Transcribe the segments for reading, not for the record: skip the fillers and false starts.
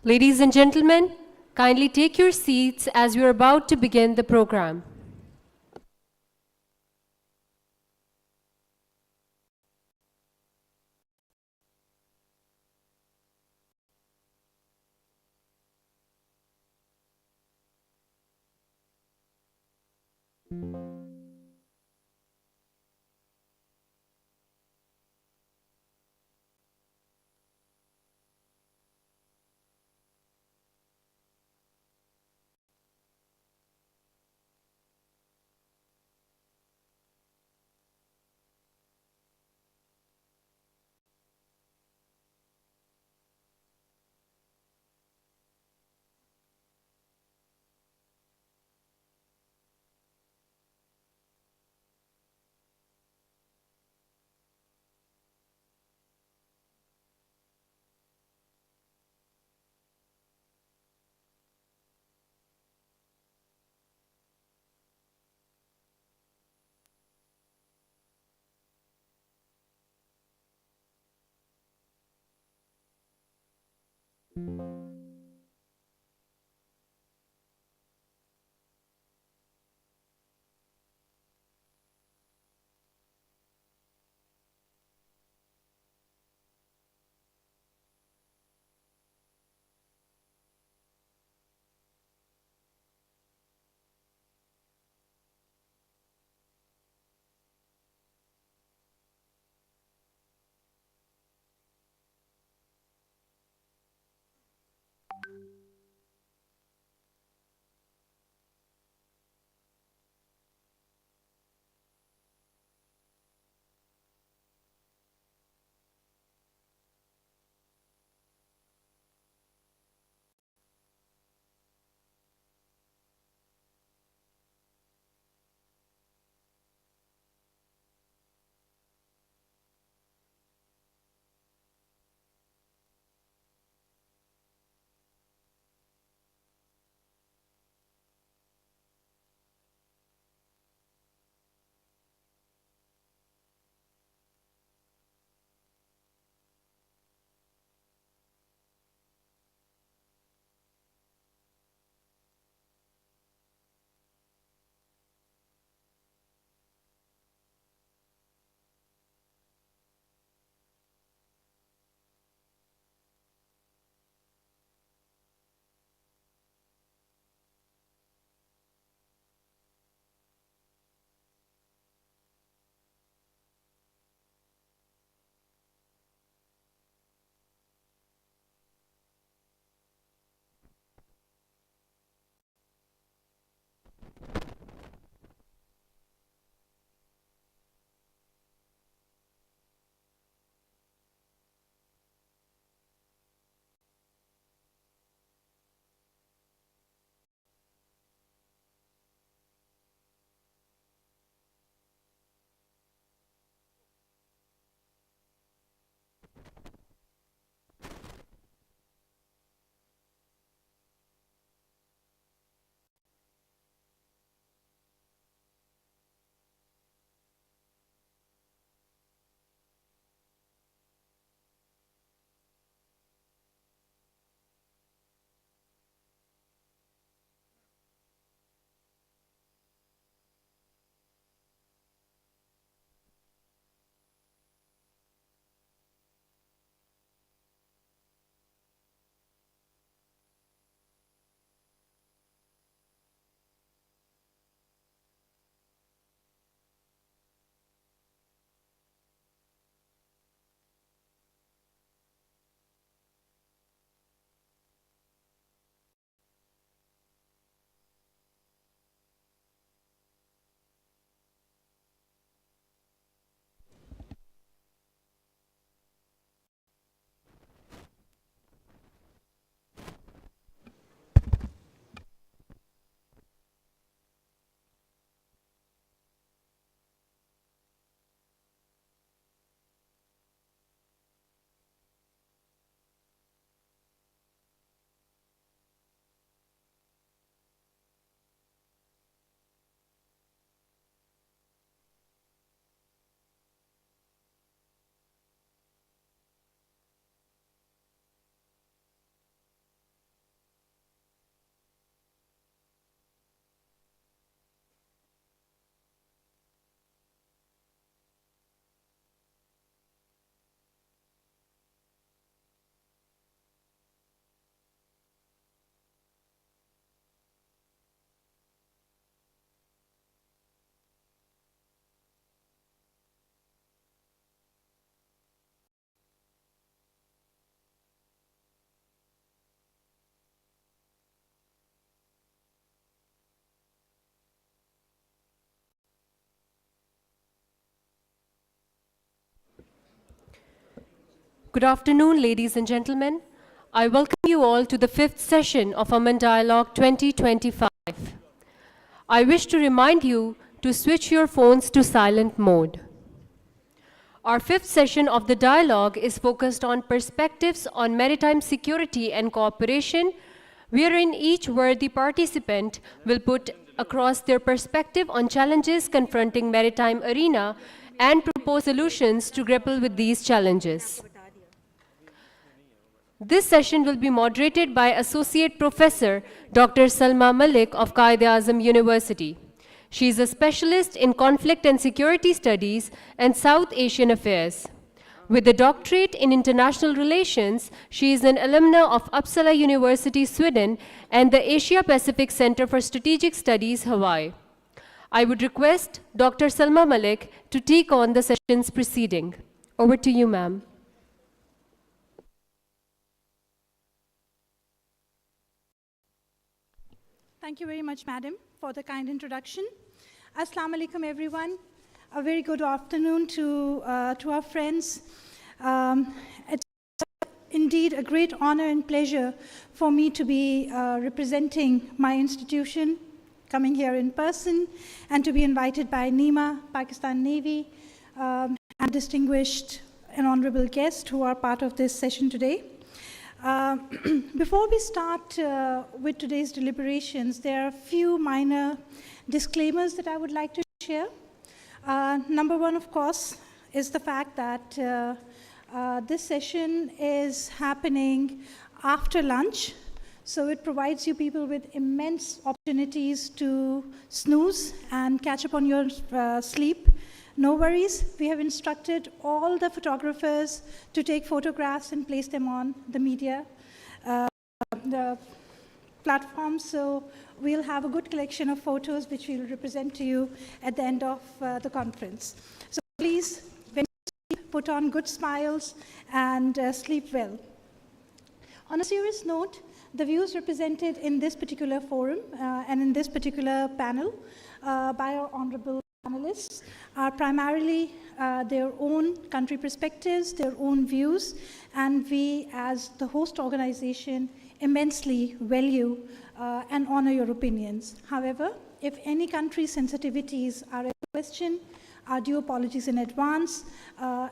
Ladies and gentlemen, kindly take your seats as we are about to begin the program. Good afternoon, ladies and gentlemen. I welcome you all to the 5th session of AMAN Dialogue 2025. I wish to remind you to switch your phones to silent mode. Our 5th session of the dialogue is focused on perspectives on maritime security and cooperation, wherein each worthy participant will put across their perspective on challenges confronting maritime arena and propose solutions to grapple with these challenges. This session will be moderated by Associate Professor Dr. Salma Malik of Quaid-e-Azam University. She is a specialist in conflict and security studies and South Asian affairs. With a doctorate in international relations, she is an alumna of Uppsala University, Sweden, and the Asia Pacific Center for Strategic Studies, Hawaii. I would request Dr. Salma Malik to take on the session's proceeding. Over to you, ma'am. Thank you very much, madam, for the kind introduction. Assalamu alaikum, everyone. A very good afternoon to our friends. It's indeed a great honor and pleasure for me to be representing my institution, coming here in person, and to be invited by NEMA, Pakistan Navy, and distinguished and honorable guests who are part of this session today. Before we start with today's deliberations, there are a few minor disclaimers that I would like to share. Number one, of course, is the fact that this session is happening after lunch, so it provides you people with immense opportunities to snooze and catch up on your sleep. No worries, we have instructed all the photographers to take photographs and place them on the media, the platform, so we'll have a good collection of photos which we'll represent to you at the end of the conference. So please, when you sleep, put on good smiles and sleep well. On a serious note, the views represented in this particular forum and in this particular panel by our honorable panelists are primarily their own country perspectives, their own views, and we as the host organization immensely value and honor your opinions. However, if any country's sensitivities are at question, our due apologies in advance.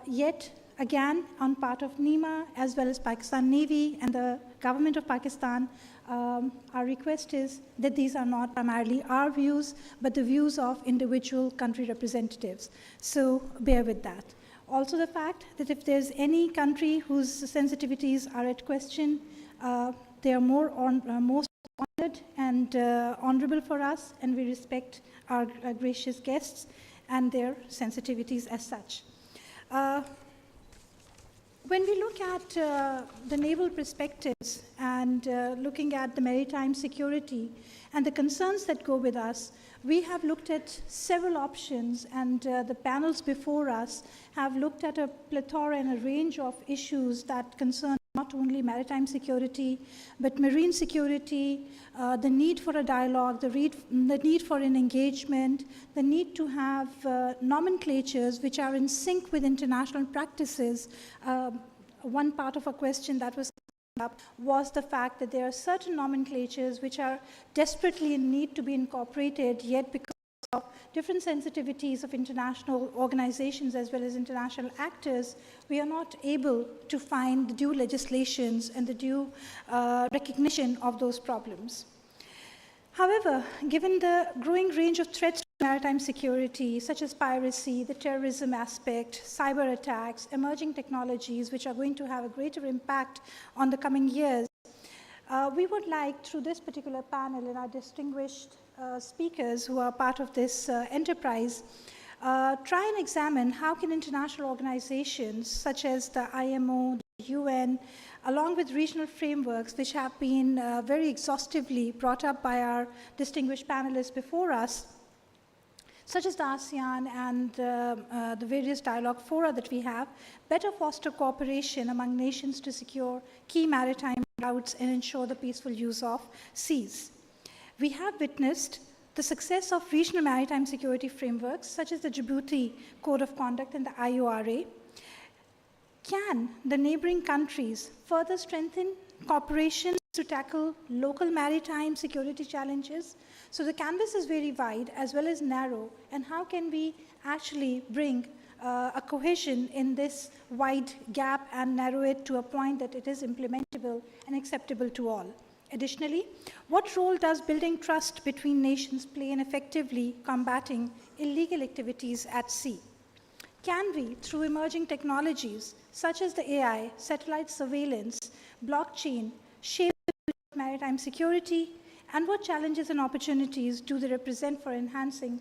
Yet again, on part of NEMA as well as Pakistan Navy and the government of Pakistan, our request is that these are not primarily our views, but the views of individual country representatives. So bear with that. Also the fact that if there's any country whose sensitivities are at question, they are most honored and honorable for us, and we respect our gracious guests and their sensitivities as such. When we look at the naval perspectives and looking at the maritime security and the concerns that go with us, we have looked at several options, and the panels before us have looked at a plethora and a range of issues that concern not only maritime security, but marine security, the need for a dialogue, the need for an engagement, the need to have nomenclatures which are in sync with international practices. One part of a question that was up was the fact that there are certain nomenclatures which are desperately in need to be incorporated, yet because of different sensitivities of international organizations as well as international actors, we are not able to find the due legislations and the due recognition of those problems. However, given the growing range of threats to maritime security, such as piracy, the terrorism aspect, cyber attacks, emerging technologies, which are going to have a greater impact on the coming years, we would like, through this particular panel and our distinguished speakers who are part of this enterprise, try and examine how can international organizations such as the IMO, the UN, along with regional frameworks which have been very exhaustively brought up by our distinguished panelists before us, such as the ASEAN and the various dialogue fora that we have, better foster cooperation among nations to secure key maritime routes and ensure the peaceful use of seas. We have witnessed the success of regional maritime security frameworks, such as the Djibouti Code of Conduct and the IORA. Can the neighboring countries further strengthen cooperation to tackle local maritime security challenges? So the canvas is very wide as well as narrow, and how can we actually bring a cohesion in this wide gap and narrow it to a point that it is implementable and acceptable to all? Additionally, what role does building trust between nations play in effectively combating illegal activities at sea? Can we, through emerging technologies such as the AI, satellite surveillance, blockchain, shape maritime security, and what challenges and opportunities do they represent for enhancing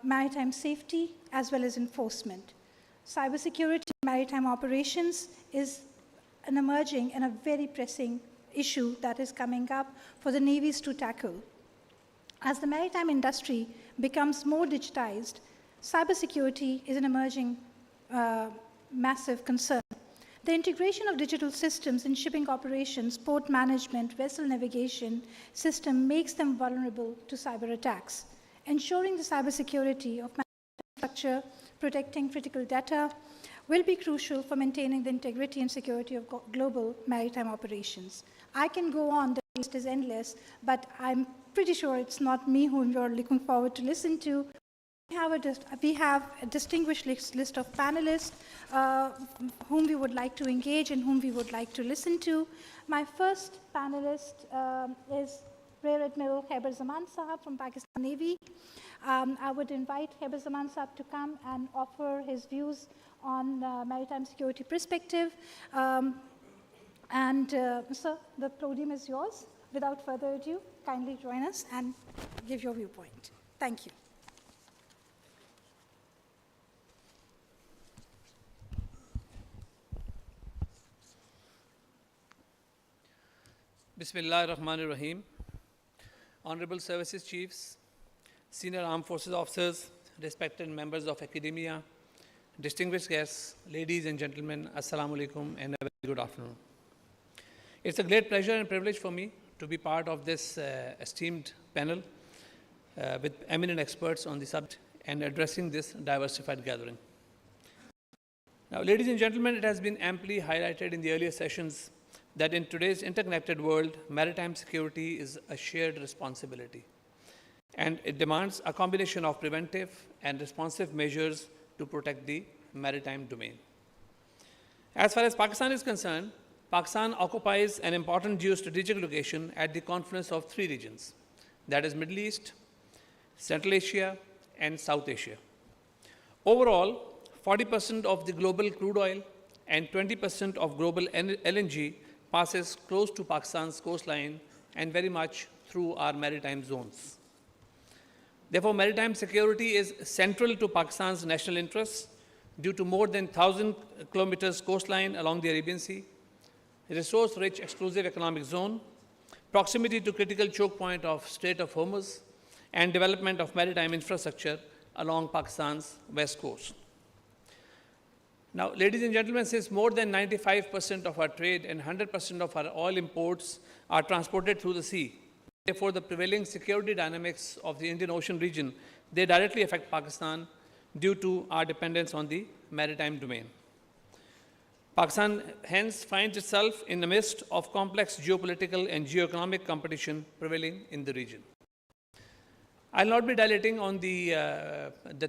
maritime safety as well as enforcement? Cybersecurity maritime operations is an emerging and a very pressing issue that is coming up for the navies to tackle. As the maritime industry becomes more digitized, cybersecurity is an emerging massive concern. The integration of digital systems in shipping operations, port management, vessel navigation system makes them vulnerable to cyber attacks. Ensuring the cybersecurity of maritime infrastructure, protecting critical data, will be crucial for maintaining the integrity and security of global maritime operations. I can go on, the list is endless, but I'm pretty sure it's not me whom you're looking forward to listen to. We have a distinguished list of panelists whom we would like to engage and whom we would like to listen to. My first panelist is Rear Admiral Heber Zaman Sahab from Pakistan Navy. I would invite Heber Zaman Sahab to come and offer his views on maritime security perspective. Sir, the podium is yours. Without further ado, kindly join us and give your viewpoint. Thank you. Bismillah ar-Rahman ar-Rahim. Honorable Services Chiefs, Senior Armed Forces Officers, respected members of academia, distinguished guests, ladies and gentlemen, Assalamu alaikum and a very good afternoon. It's a great pleasure and privilege for me to be part of this esteemed panel with eminent experts on the subject and addressing this diversified gathering. Now, ladies and gentlemen, it has been amply highlighted in the earlier sessions that in today's interconnected world, maritime security is a shared responsibility. And it demands a combination of preventive and responsive measures to protect the maritime domain. As far as Pakistan is concerned, Pakistan occupies an important geostrategic location at the confluence of three regions, that is Middle East, Central Asia, and South Asia. Overall, 40% of the global crude oil and 20% of global LNG passes close to Pakistan's coastline and very much through our maritime zones. Therefore, maritime security is central to Pakistan's national interests due to more than 1,000 kilometers coastline along the Arabian Sea, resource-rich exclusive economic zone, proximity to critical choke point of Strait of Hormuz, and development of maritime infrastructure along Pakistan's west coast. Now, ladies and gentlemen, since more than 95% of our trade and 100% of our oil imports are transported through the sea, therefore the prevailing security dynamics of the Indian Ocean region, they directly affect Pakistan due to our dependence on the maritime domain. Pakistan hence finds itself in the midst of complex geopolitical and geoeconomic competition prevailing in the region. I'll not be dilating on the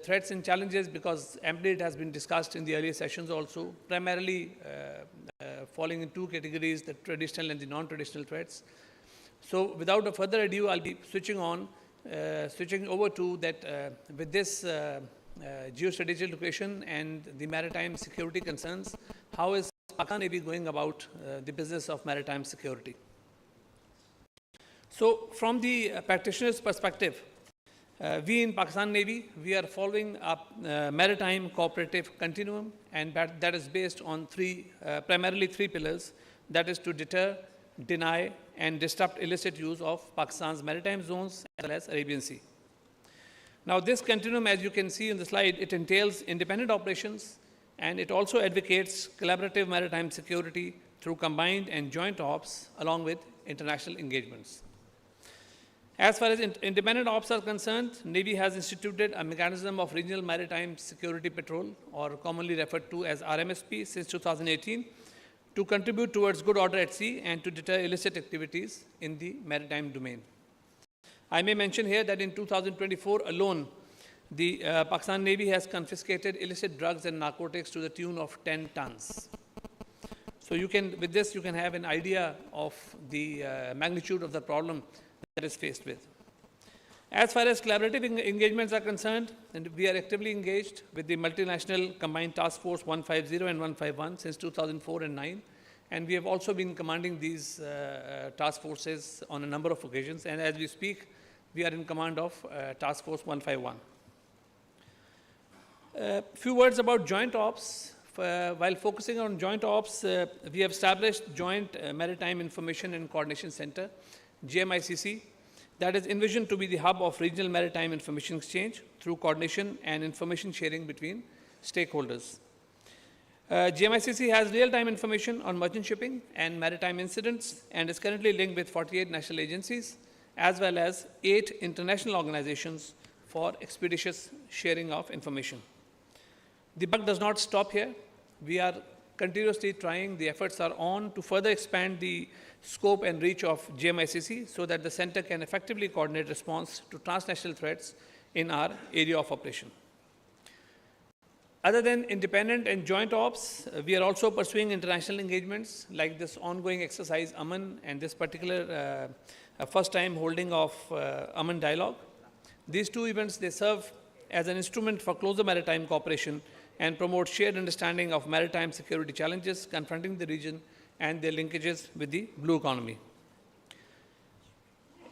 threats and challenges because amply it has been discussed in the earlier sessions also, primarily falling in two categories, the traditional and the non-traditional threats. So without a further ado, I'll be switching over to that with this geostrategic location and the maritime security concerns, how is Pakistan Navy going about the business of maritime security? So from the practitioner's perspective, we in Pakistan Navy, we are following a maritime cooperative continuum, and that is based on primarily three pillars, that is to deter, deny, and disrupt illicit use of Pakistan's maritime zones as well as Arabian Sea. Now, this continuum, as you can see in the slide, it entails independent operations, and it also advocates collaborative maritime security through combined and joint ops along with international engagements. As far as independent ops are concerned, Navy has instituted a mechanism of regional maritime security patrol, or commonly referred to as RMSP, since 2018, to contribute towards good order at sea and to deter illicit activities in the maritime domain. I may mention here that in 2024 alone, the Pakistan Navy has confiscated illicit drugs and narcotics to the tune of 10 tons. So you can, with this, you can have an idea of the magnitude of the problem that is faced with. As far as collaborative engagements are concerned, and we are actively engaged with the multinational combined task force 150 and 151 since 2004 and 9, and we have also been commanding these task forces on a number of occasions, and as we speak, we are in command of task force 151. Few words about joint ops. While focusing on joint ops, we have established Joint Maritime Information and Coordination Center, GMICC, that is envisioned to be the hub of regional maritime information exchange through coordination and information sharing between stakeholders. GMICC has real-time information on merchant shipping and maritime incidents and is currently linked with 48 national agencies as well as 8 international organizations for expeditious sharing of information. The buck does not stop here. We are continuously trying, the efforts are on to further expand the scope and reach of GMICC so that the center can effectively coordinate response to transnational threats in our area of operation. Other than independent and joint ops, we are also pursuing international engagements like this ongoing exercise AMAN and this particular first time holding of AMAN dialogue. These two events, they serve as an instrument for closer maritime cooperation and promote shared understanding of maritime security challenges confronting the region and their linkages with the blue economy.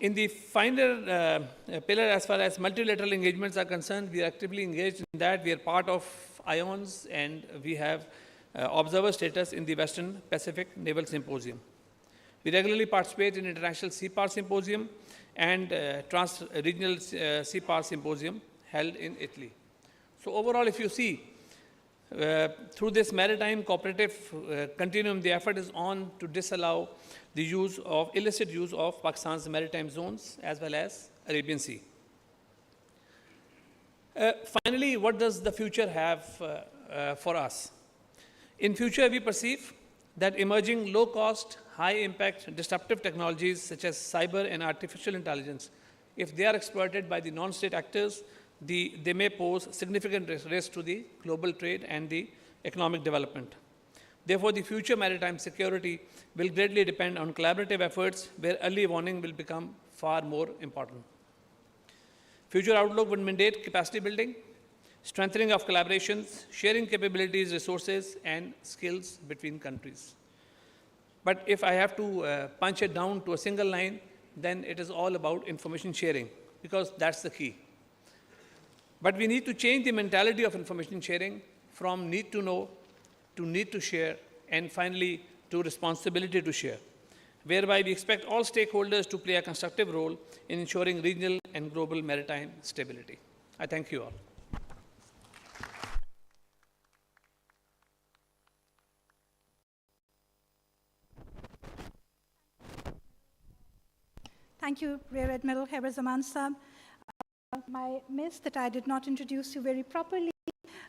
In the final pillar, as far as multilateral engagements are concerned, we are actively engaged in that. We are part of IONS and we have observer status in the Western Pacific Naval Symposium. We regularly participate in International Seapower Symposium and Trans-Regional Seapower Symposium held in Italy. So overall, if you see, through this maritime cooperative continuum, the effort is on to disallow the use of illicit use of Pakistan's maritime zones as well as Arabian Sea. Finally, what does the future have for us? In future, we perceive that emerging low-cost, high-impact, disruptive technologies such as cyber and artificial intelligence, if they are exploited by the non-state actors, they may pose significant risk to the global trade and the economic development. Therefore, the future maritime security will greatly depend on collaborative efforts where early warning will become far more important. Future outlook would mandate capacity building, strengthening of collaborations, sharing capabilities, resources, and skills between countries. But if I have to punch it down to a single line, then it is all about information sharing, because that's the key. But we need to change the mentality of information sharing from need to know to need to share, and finally to responsibility to share, whereby we expect all stakeholders to play a constructive role in ensuring regional and global maritime stability. I thank you all. Thank you, Rear Admiral Heber Zaman Sab. My miss that I did not introduce you very properly.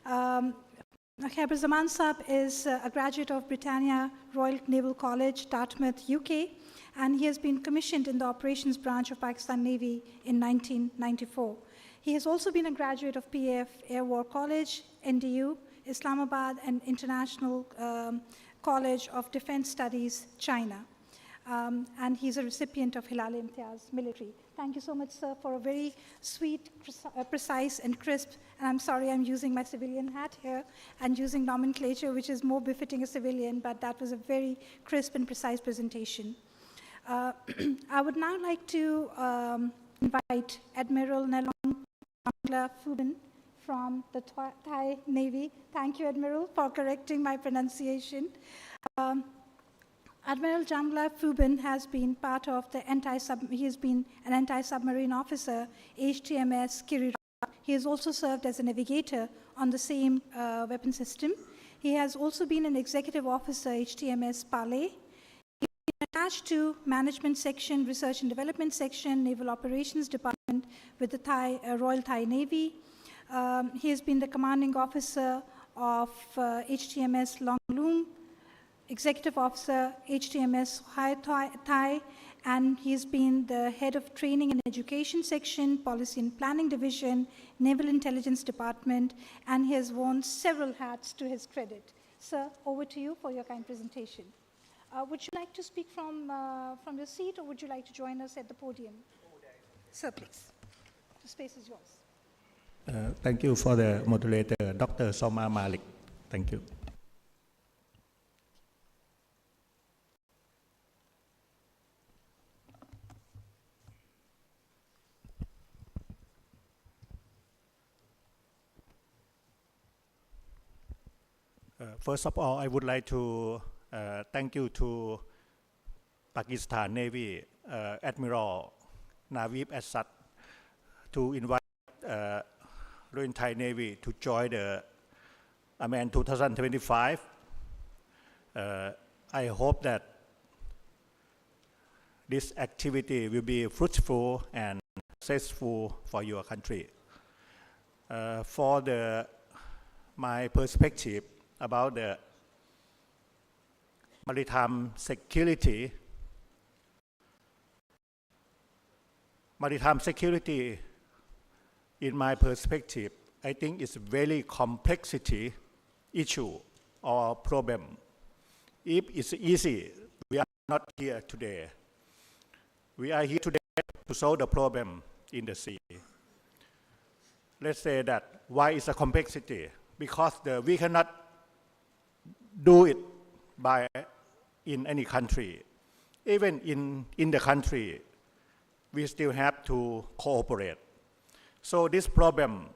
Heber Zaman Sab is a graduate of Britannia Royal Naval College, Dartmouth, UK, and he has been commissioned in the operations branch of Pakistan Navy in 1994. He has also been a graduate of PAF Air War College, NDU, Islamabad, and International College of Defense Studies, China. And he's a recipient of Hilal Imtiaz Military. Thank you so much, sir, for a very sweet, precise, and crisp, and I'm sorry I'm using my civilian hat here and using nomenclature which is more befitting a civilian, but that was a very crisp and precise presentation. I would now like to invite Admiral Nelong Phubin from the Thai Navy. Thank you, Admiral, for correcting my pronunciation. Admiral Jamgla Phubin has been part of the he has been an anti-submarine officer, HTMS Kirira. He has also served as a navigator on the same weapon system. He has also been an executive officer, HTMS Pale. He's been a attached to Management Section, Research and Development Section, Naval Operations Department with the Royal Thai Navy. He has been the commanding officer of HTMS Long Loong, executive officer HTMS Hai Thai, and he's been the head of Training and Education Section, Policy and Planning Division, Naval Intelligence Department, and he has worn several hats to his credit. Sir, over to you for your kind presentation. Would you like to speak from your seat, or would you like to join us at the podium? Sir, please. The space is yours. Thank you for the moderator, Dr. Soma Malik. Thank you. First of all, I would like to thank you to Pakistan Navy Admiral Naveed Assad to invite Royal Thai Navy to join the AMAN 2025. I hope that this activity will be fruitful and successful for your country. My perspective about the maritime security. Maritime security, in my perspective, I think it's a very complexity issue or problem. If it's easy, we are not here today. We are here today to solve the problem in the sea. Let's say that why is a complexity? Because we cannot do it in any country. Even in the country, we still have to cooperate. So this problem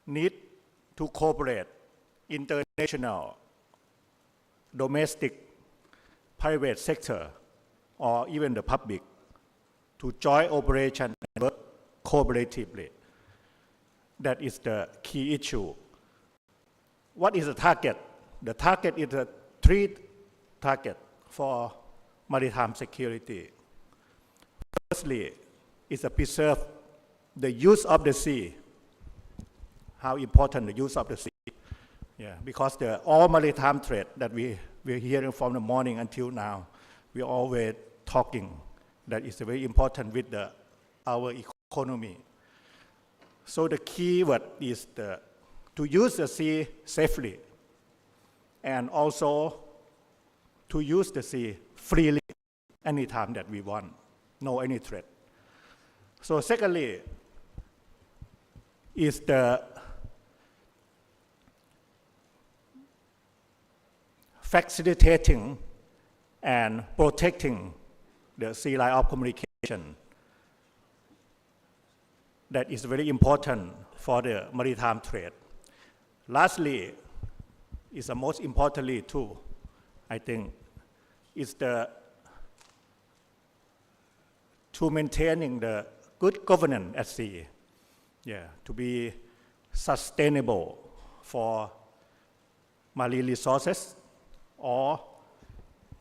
need to cooperate international, domestic, private sector, or even the public to join operation and work cooperatively. That is the key issue. What is the target? The target is a three target for maritime security. Firstly, is to preserve the use of the sea. How important the use of the sea? Yeah, because all maritime trade that we're hearing from the morning until now, we're always talking that is very important with our economy. So the key word is to use the sea safely and also to use the sea freely anytime that we want, no any threat. So secondly is the facilitating and protecting the sea line of communication. That is very important for the maritime trade. Lastly, is the most importantly too, I think, is to maintaining the good governance at sea. Yeah, to be sustainable for marine resources or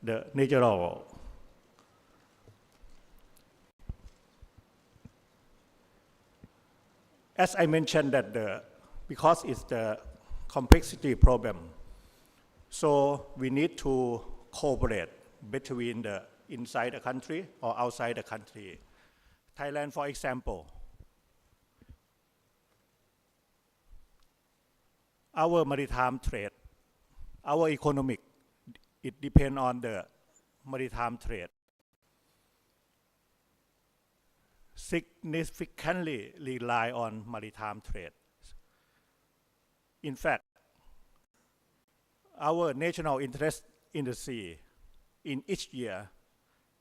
the natural. As I mentioned that because it's the complexity problem, so we need to cooperate between the inside the country or outside the country. Thailand, for example, our maritime trade, our economic, it depends on the maritime trade. Significantly rely on maritime trade. In fact, our national interest in the sea in each year,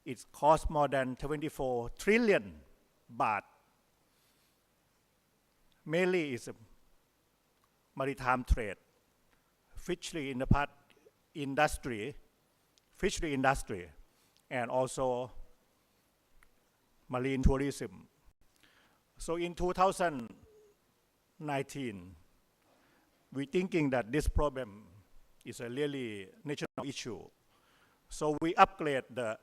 it costs more than 24 trillion baht. Mainly is maritime trade, fishery industry, and also marine tourism. So in 2019, we're thinking that this problem is a really national issue. So we upgrade the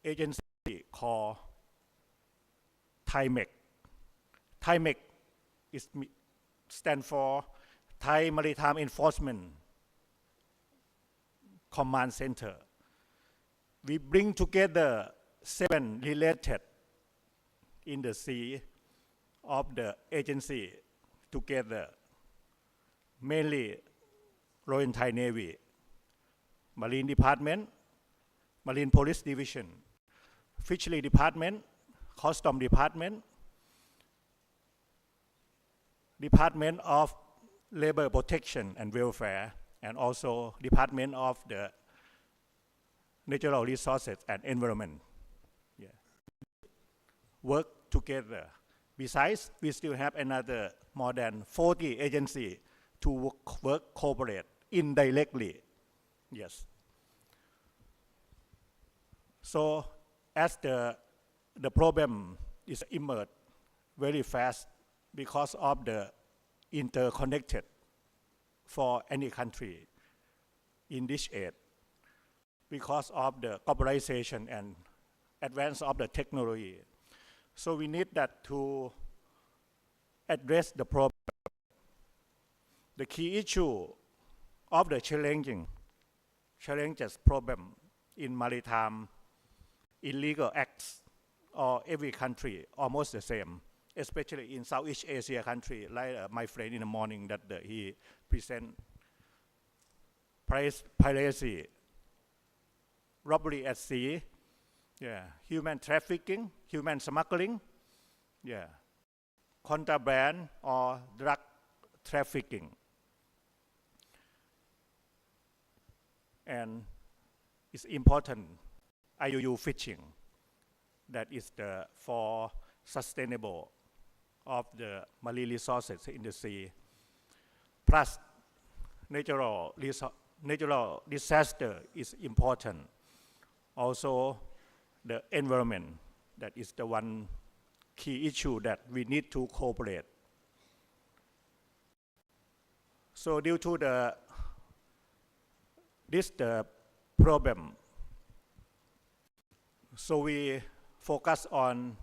agency called TIMEC. TIMEC stands for Thai Maritime Enforcement Command Center. We bring together 7 related in the sea of the agency together, mainly Royal Thai Navy, Marine Department, Marine Police Division, Fishery Department, Custom Department, Department of Labor Protection and Welfare, and also Department of the Natural Resources and Environment. Yeah. Work together. Besides, we still have another more than 40 agencies to work cooperate indirectly. Yes. So as the problem is emerged very fast because of the interconnected for any country in this age, because of the globalization and advance of the technology. So we need that to address the problem. The key issue of the challenges problem in maritime illegal acts or every country almost the same, especially in Southeast Asia country, like my friend in the morning that he present piracy, robbery at sea, yeah, human trafficking, human smuggling, yeah, contraband or drug trafficking. And it's important, IUU fishing, that is for sustainable of the marine resources in the sea. Plus, natural disaster is important. Also, the environment, that is the one key issue that we need to cooperate. So due to the problem, so we focus on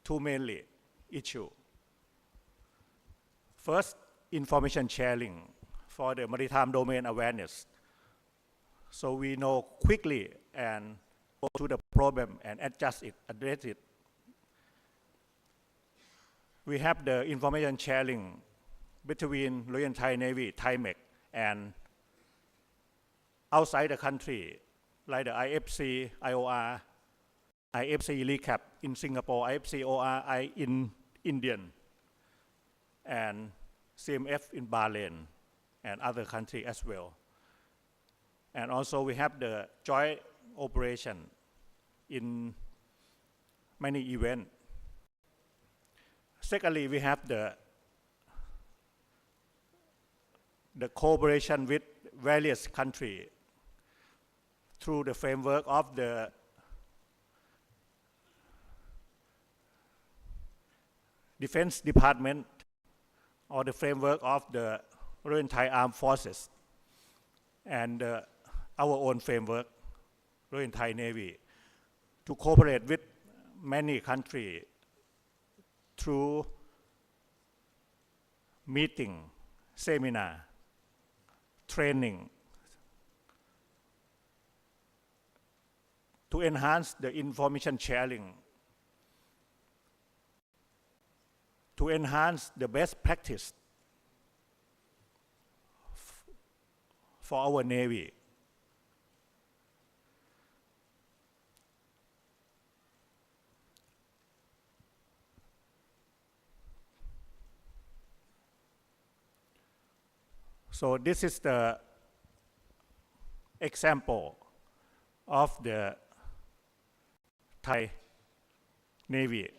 2 mainly issues. First, information sharing for the maritime domain awareness. So we know quickly and go to the problem and adjust it, address it. We have the information sharing between Royal Thai Navy, TIMEC, and outside the country, like the IFC, IOR, IFC recap in Singapore, IFC ORI in Indian, and CMF in Bahrain, and other countries as well. And also we have the joint operation in many events. Secondly, we have the cooperation with various countries through the framework of the Defense Department or the framework of the Royal Thai Armed Forces and our own framework, Royal Thai Navy, to cooperate with many countries through meeting, seminar, training, to enhance the information sharing, to enhance the best practice for our Navy. So this is the example of the Thai Navy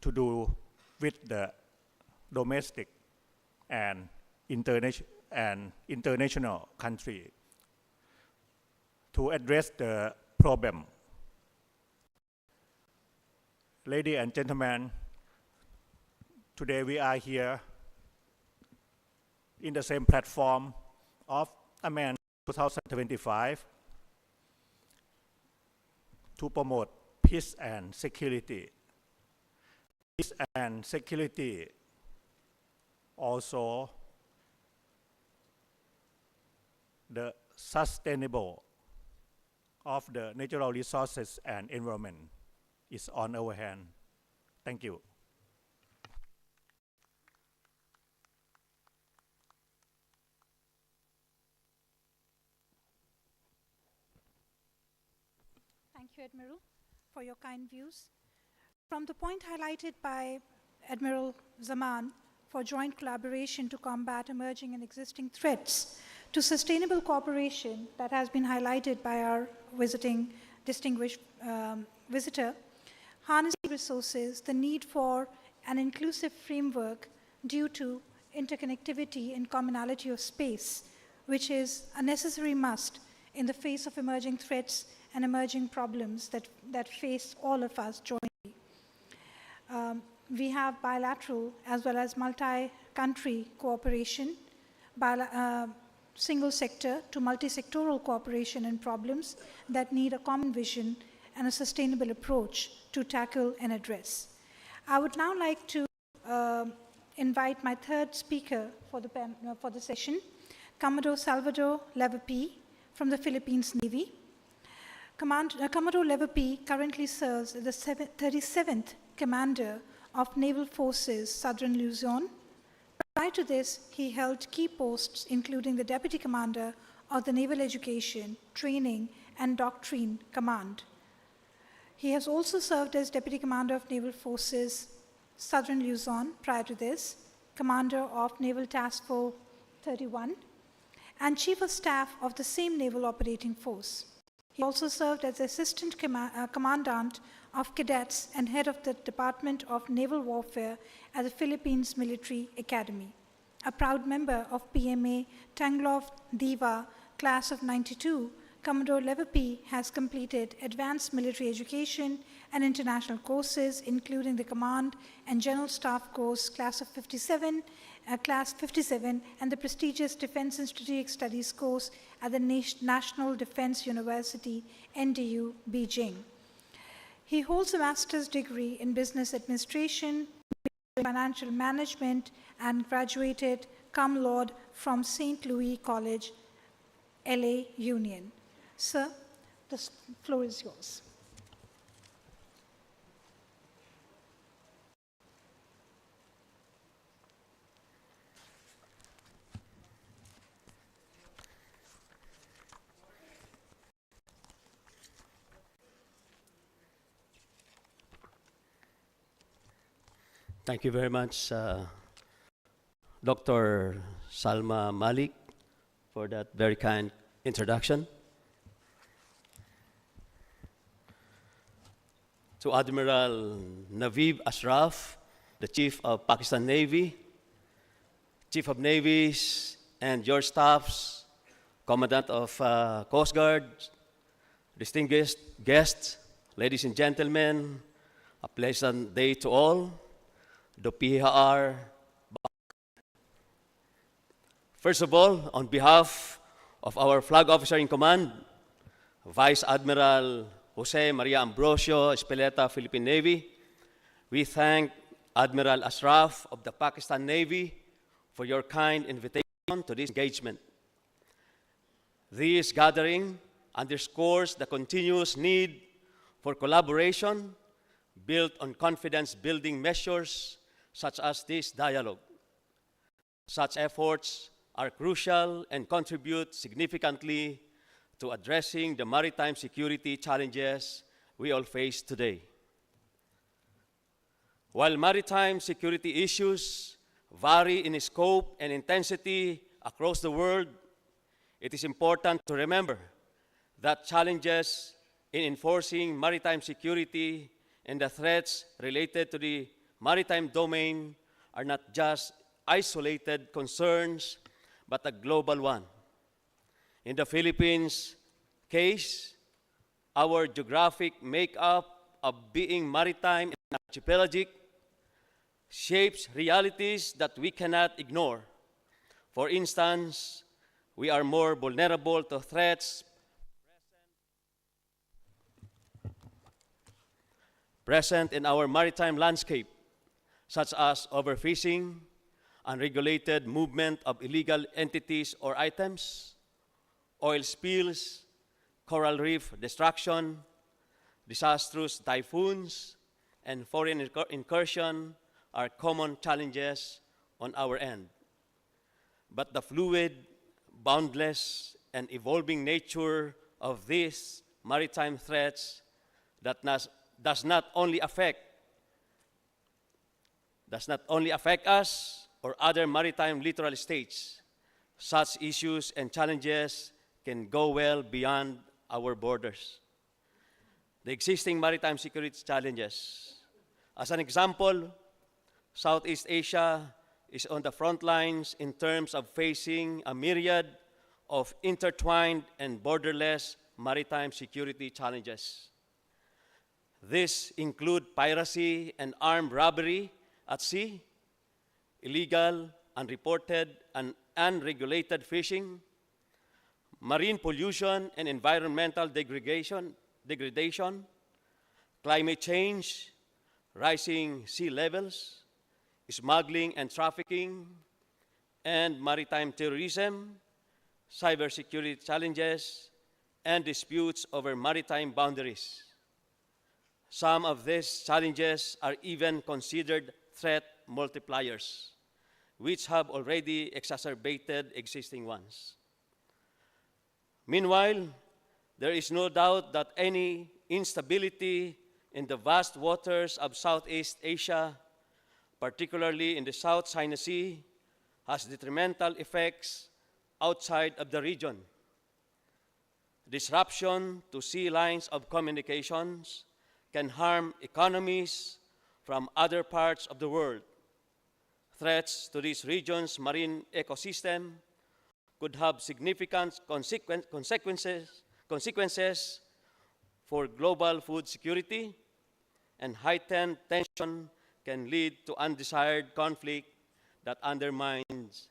to do with the domestic and international country to address the problem. Ladies and gentlemen, today we are here in the same platform of AMAN 2025 to promote peace and security. Peace and security also the sustainable of the natural resources and environment is on our hand. Thank you. Thank you, Admiral, for your kind views. From the point highlighted by Admiral Zaman for joint collaboration to combat emerging and existing threats, to sustainable cooperation that has been highlighted by our distinguished visitor, harnessing resources, the need for an inclusive framework due to interconnectivity and commonality of space, which is a necessary must in the face of emerging threats and emerging problems that face all of us jointly. We have bilateral as well as multi-country cooperation, single sector to multi-sectoral cooperation in problems that need a common vision and a sustainable approach to tackle and address. I would now like to invite my third speaker for the session, Commodore Salvador Leverpe from the Philippines Navy. Commodore Leverpe currently serves as the 37th Commander of Naval Forces Southern Luzon. Prior to this, he held key posts including the Deputy Commander of the Naval Education, Training and Doctrine Command. He has also served as Deputy Commander of Naval Forces Southern Luzon prior to this, Commander of Naval Task Force 31, and Chief of Staff of the same Naval Operating Force. He also served as Assistant Commandant of Cadets and Head of the Department of Naval Warfare at the Philippines Military Academy. A proud member of PMA Tanglov Diva Class of 92, Commodore Leverpe has completed advanced military education and international courses, including the Command and General Staff Course Class 57, and the prestigious Defense and Strategic Studies course at the National Defense University, NDU, Beijing. He holds a master's degree in business administration, financial management, and graduated cum laude from St. Louis College, LA Union. Sir, the floor is yours. Thank you very much, Dr. Salma Malik, for that very kind introduction. To Admiral Naveed Ashraf, the Chief of Pakistan Navy, Chief of Navies, and your staffs, Commandant of Coast Guard, distinguished guests, ladies and gentlemen, a pleasant day to all. Dopihar. First of all, on behalf of our Flag Officer in Command, Vice Admiral Jose Maria Ambrosio Espeleta, Philippine Navy, we thank Admiral Ashraf of the Pakistan Navy for your kind invitation to this engagement. This gathering underscores the continuous need for collaboration built on confidence-building measures such as this dialogue. Such efforts are crucial and contribute significantly to addressing the maritime security challenges we all face today. While maritime security issues vary in scope and intensity across the world, it is important to remember that challenges in enforcing maritime security and the threats related to the maritime domain are not just isolated concerns, but a global one. In the Philippines case, our geographic makeup of being maritime and archipelagic shapes realities that we cannot ignore. For instance, we are more vulnerable to threats present in our maritime landscape, such as overfishing, unregulated movement of illegal entities or items, oil spills, coral reef destruction, disastrous typhoons, and foreign incursion are common challenges on our end. But the fluid, boundless, and evolving nature of these maritime threats does not only affect us or other maritime littoral states. Such issues and challenges can go well beyond our borders. The existing maritime security challenges. As an example, Southeast Asia is on the front lines in terms of facing a myriad of intertwined and borderless maritime security challenges. These include piracy and armed robbery at sea, illegal, unreported, and unregulated fishing, marine pollution and environmental degradation, climate change, rising sea levels, smuggling and trafficking, and maritime terrorism, cybersecurity challenges, and disputes over maritime boundaries. Some of these challenges are even considered threat multipliers, which have already exacerbated existing ones. Meanwhile, there is no doubt that any instability in the vast waters of Southeast Asia, particularly in the South China Sea, has detrimental effects outside of the region. Disruption to sea lines of communications can harm economies from other parts of the world. Threats to this region's marine ecosystem could have significant consequences for global food security, and heightened tension can lead to undesired conflict that undermines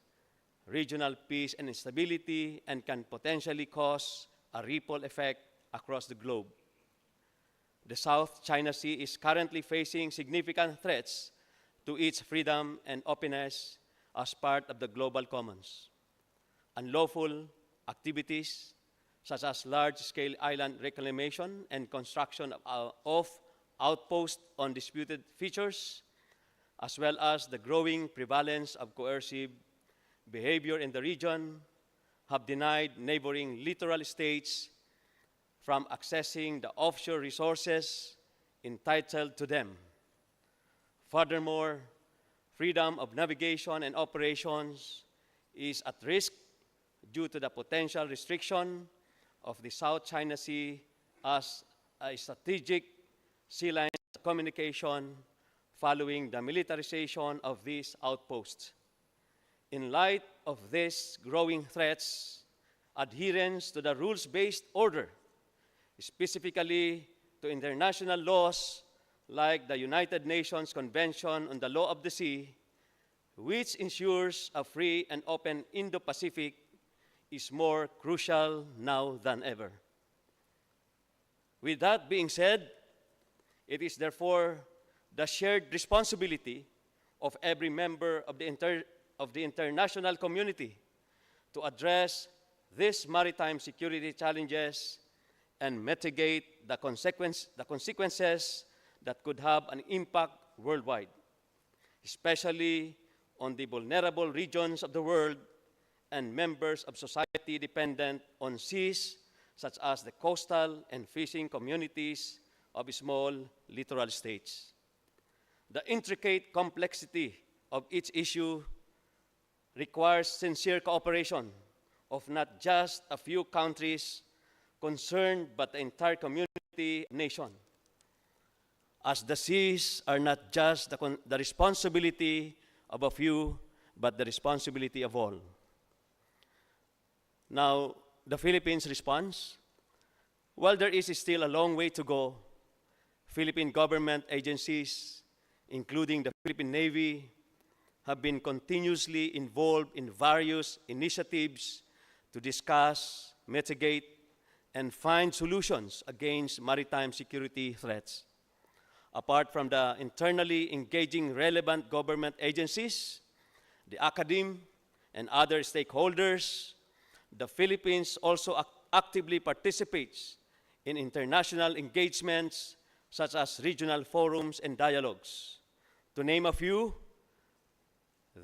regional peace and stability and can potentially cause a ripple effect across the globe. The South China Sea is currently facing significant threats to its freedom and openness as part of the global commons. Unlawful activities such as large-scale island reclamation and construction of outposts on disputed features, as well as the growing prevalence of coercive behavior in the region, have denied neighboring littoral states from accessing the offshore resources entitled to them. Furthermore, freedom of navigation and operations is at risk due to the potential restriction of the South China Sea as a strategic sea line communication following the militarization of these outposts. In light of these growing threats, adherence to the rules-based order, specifically to international laws like the United Nations Convention on the Law of the Sea, which ensures a free and open Indo-Pacific, is more crucial now than ever. With that being said, it is therefore the shared responsibility of every member of the international community to address these maritime security challenges and mitigate the consequences that could have an impact worldwide, especially on the vulnerable regions of the world and members of society dependent on seas, such as the coastal and fishing communities of small littoral states. The intricate complexity of each issue requires sincere cooperation of not just a few countries concerned, but the entire community nation. As the seas are not just the responsibility of a few, but the responsibility of all. Now, the Philippines' response. While there is still a long way to go, Philippine government agencies, including the Philippine Navy, have been continuously involved in various initiatives to discuss, mitigate, and find solutions against maritime security threats. Apart from the internally engaging relevant government agencies, the academe, and other stakeholders, the Philippines also actively participates in international engagements such as regional forums and dialogues. To name a few,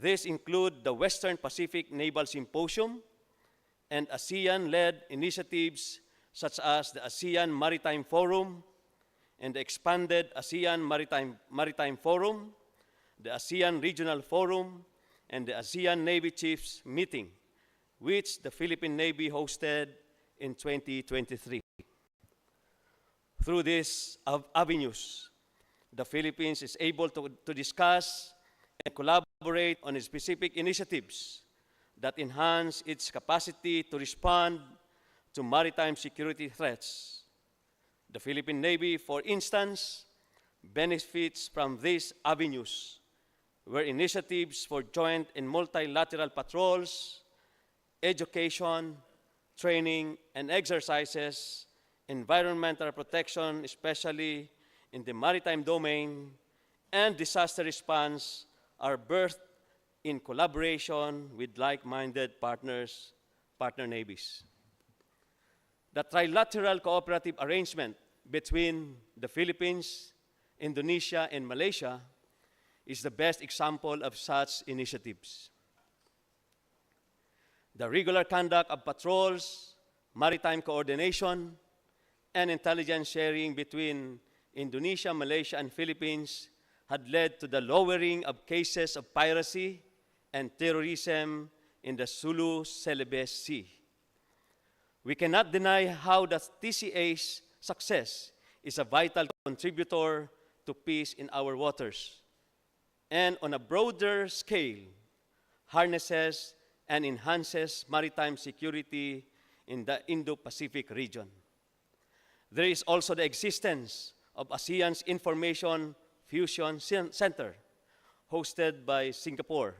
these include the Western Pacific Naval Symposium and ASEAN-led initiatives such as the ASEAN Maritime Forum and the expanded ASEAN Maritime Forum, the ASEAN Regional Forum, and the ASEAN Navy Chiefs Meeting, which the Philippine Navy hosted in 2023. Through these avenues, the Philippines is able to discuss and collaborate on specific initiatives that enhance its capacity to respond to maritime security threats. The Philippine Navy, for instance, benefits from these avenues, where initiatives for joint and multilateral patrols, education, training, and exercises, environmental protection, especially in the maritime domain, and disaster response are birthed in collaboration with like-minded partner navies. The trilateral cooperative arrangement between the Philippines, Indonesia, and Malaysia is the best example of such initiatives. The regular conduct of patrols, maritime coordination, and intelligence sharing between Indonesia, Malaysia, and Philippines had led to the lowering of cases of piracy and terrorism in the Sulu-Celebes Sea. We cannot deny how the TCA's success is a vital contributor to peace in our waters, and on a broader scale, harnesses and enhances maritime security in the Indo-Pacific region. There is also the existence of ASEAN's Information Fusion Center, hosted by Singapore,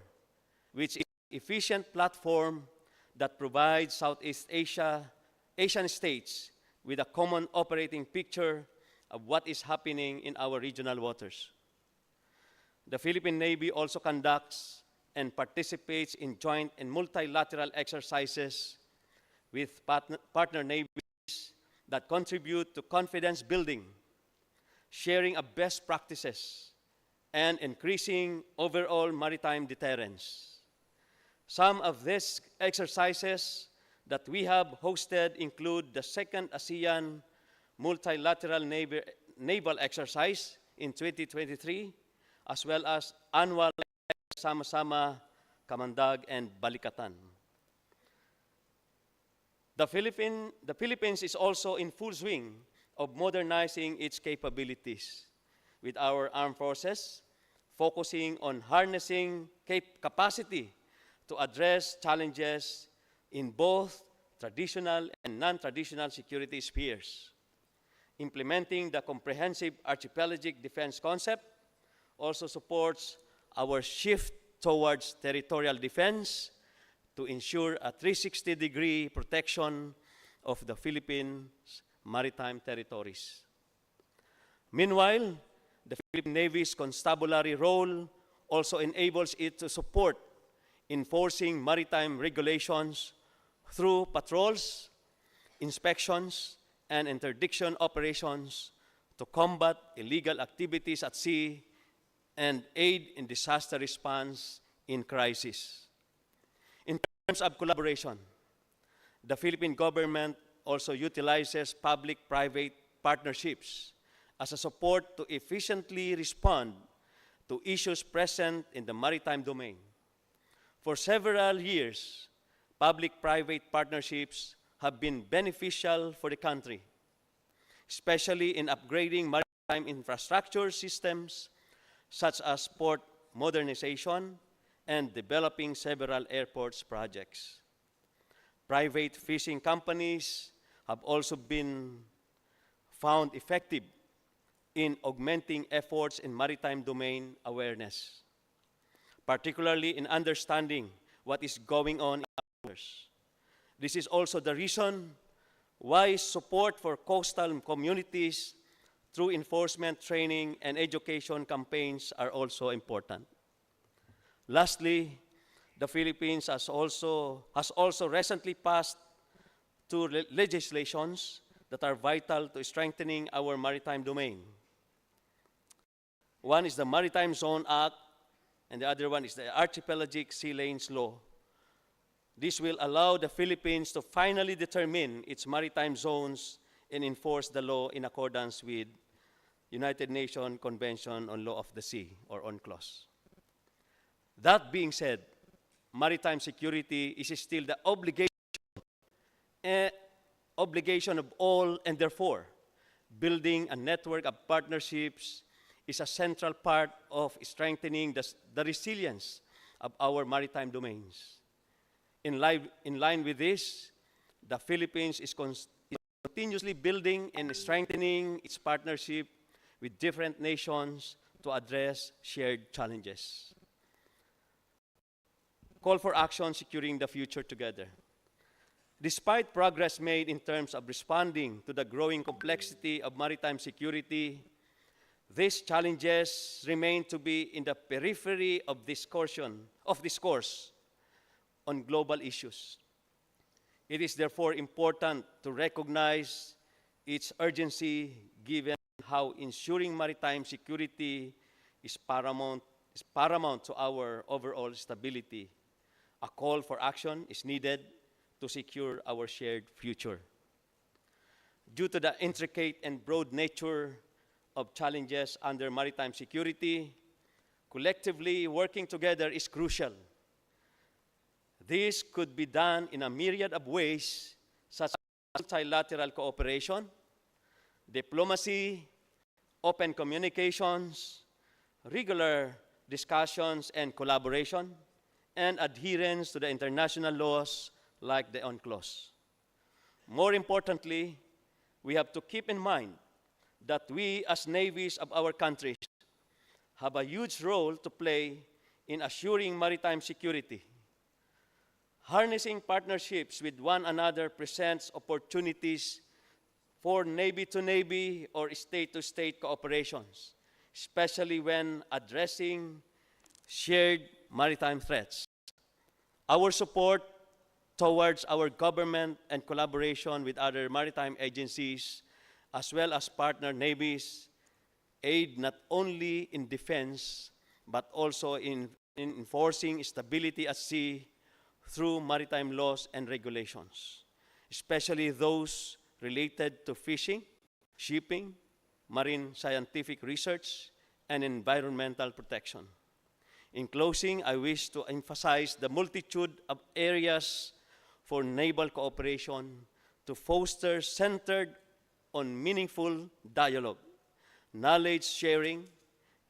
which is an efficient platform that provides Southeast Asian states with a common operating picture of what is happening in our regional waters. The Philippine Navy also conducts and participates in joint and multilateral exercises with partner navies that contribute to confidence building, sharing of best practices, and increasing overall maritime deterrence. Some of these exercises that we have hosted include the second ASEAN multilateral naval exercise in 2023, as well as annual Sama-Sama, Kamandag, and Balikatan. The Philippines is also in full swing of modernizing its capabilities with our armed forces, focusing on harnessing capacity to address challenges in both traditional and non-traditional security spheres. Implementing the comprehensive archipelagic defense concept also supports our shift towards territorial defense to ensure a 360-degree protection of the Philippines' maritime territories. Meanwhile, the Philippine Navy's constabulary role also enables it to support enforcing maritime regulations through patrols, inspections, and interdiction operations to combat illegal activities at sea and aid in disaster response in crisis. In terms of collaboration, the Philippine government also utilizes public-private partnerships as a support to efficiently respond to issues present in the maritime domain. For several years, public-private partnerships have been beneficial for the country, especially in upgrading maritime infrastructure systems such as port modernization and developing several airports projects. Private fishing companies have also been found effective in augmenting efforts in maritime domain awareness, particularly in understanding what is going on in waters. This is also the reason why support for coastal communities through enforcement training and education campaigns are also important. Lastly, the Philippines has also recently passed two legislations that are vital to strengthening our maritime domain. One is the Maritime Zone Act, and the other one is the Archipelagic Sea Lanes Law. This will allow the Philippines to finally determine its maritime zones and enforce the law in accordance with United Nations Convention on Law of the Sea, or UNCLOS. That being said, maritime security is still the obligation of all, and therefore, building a network of partnerships is a central part of strengthening the resilience of our maritime domains. In line with this, the Philippines is continuously building and strengthening its partnership with different nations to address shared challenges. Call for action securing the future together. Despite progress made in terms of responding to the growing complexity of maritime security, these challenges remain to be in the periphery of discourse on global issues. It is therefore important to recognize its urgency given how ensuring maritime security is paramount to our overall stability. A call for action is needed to secure our shared future. Due to the intricate and broad nature of challenges under maritime security, collectively working together is crucial. This could be done in a myriad of ways, such as multilateral cooperation, diplomacy, open communications, regular discussions and collaboration, and adherence to the international laws like the UNCLOS. More importantly, we have to keep in mind that we as navies of our countries have a huge role to play in assuring maritime security. Harnessing partnerships with one another presents opportunities for Navy-to-Navy or state-to-state cooperations, especially when addressing shared maritime threats. Our support towards our government and collaboration with other maritime agencies, as well as partner navies, aid not only in defense, but also in enforcing stability at sea through maritime laws and regulations, especially those related to fishing, shipping, marine scientific research, and environmental protection. In closing, I wish to emphasize the multitude of areas for naval cooperation to foster centered on meaningful dialogue, knowledge sharing,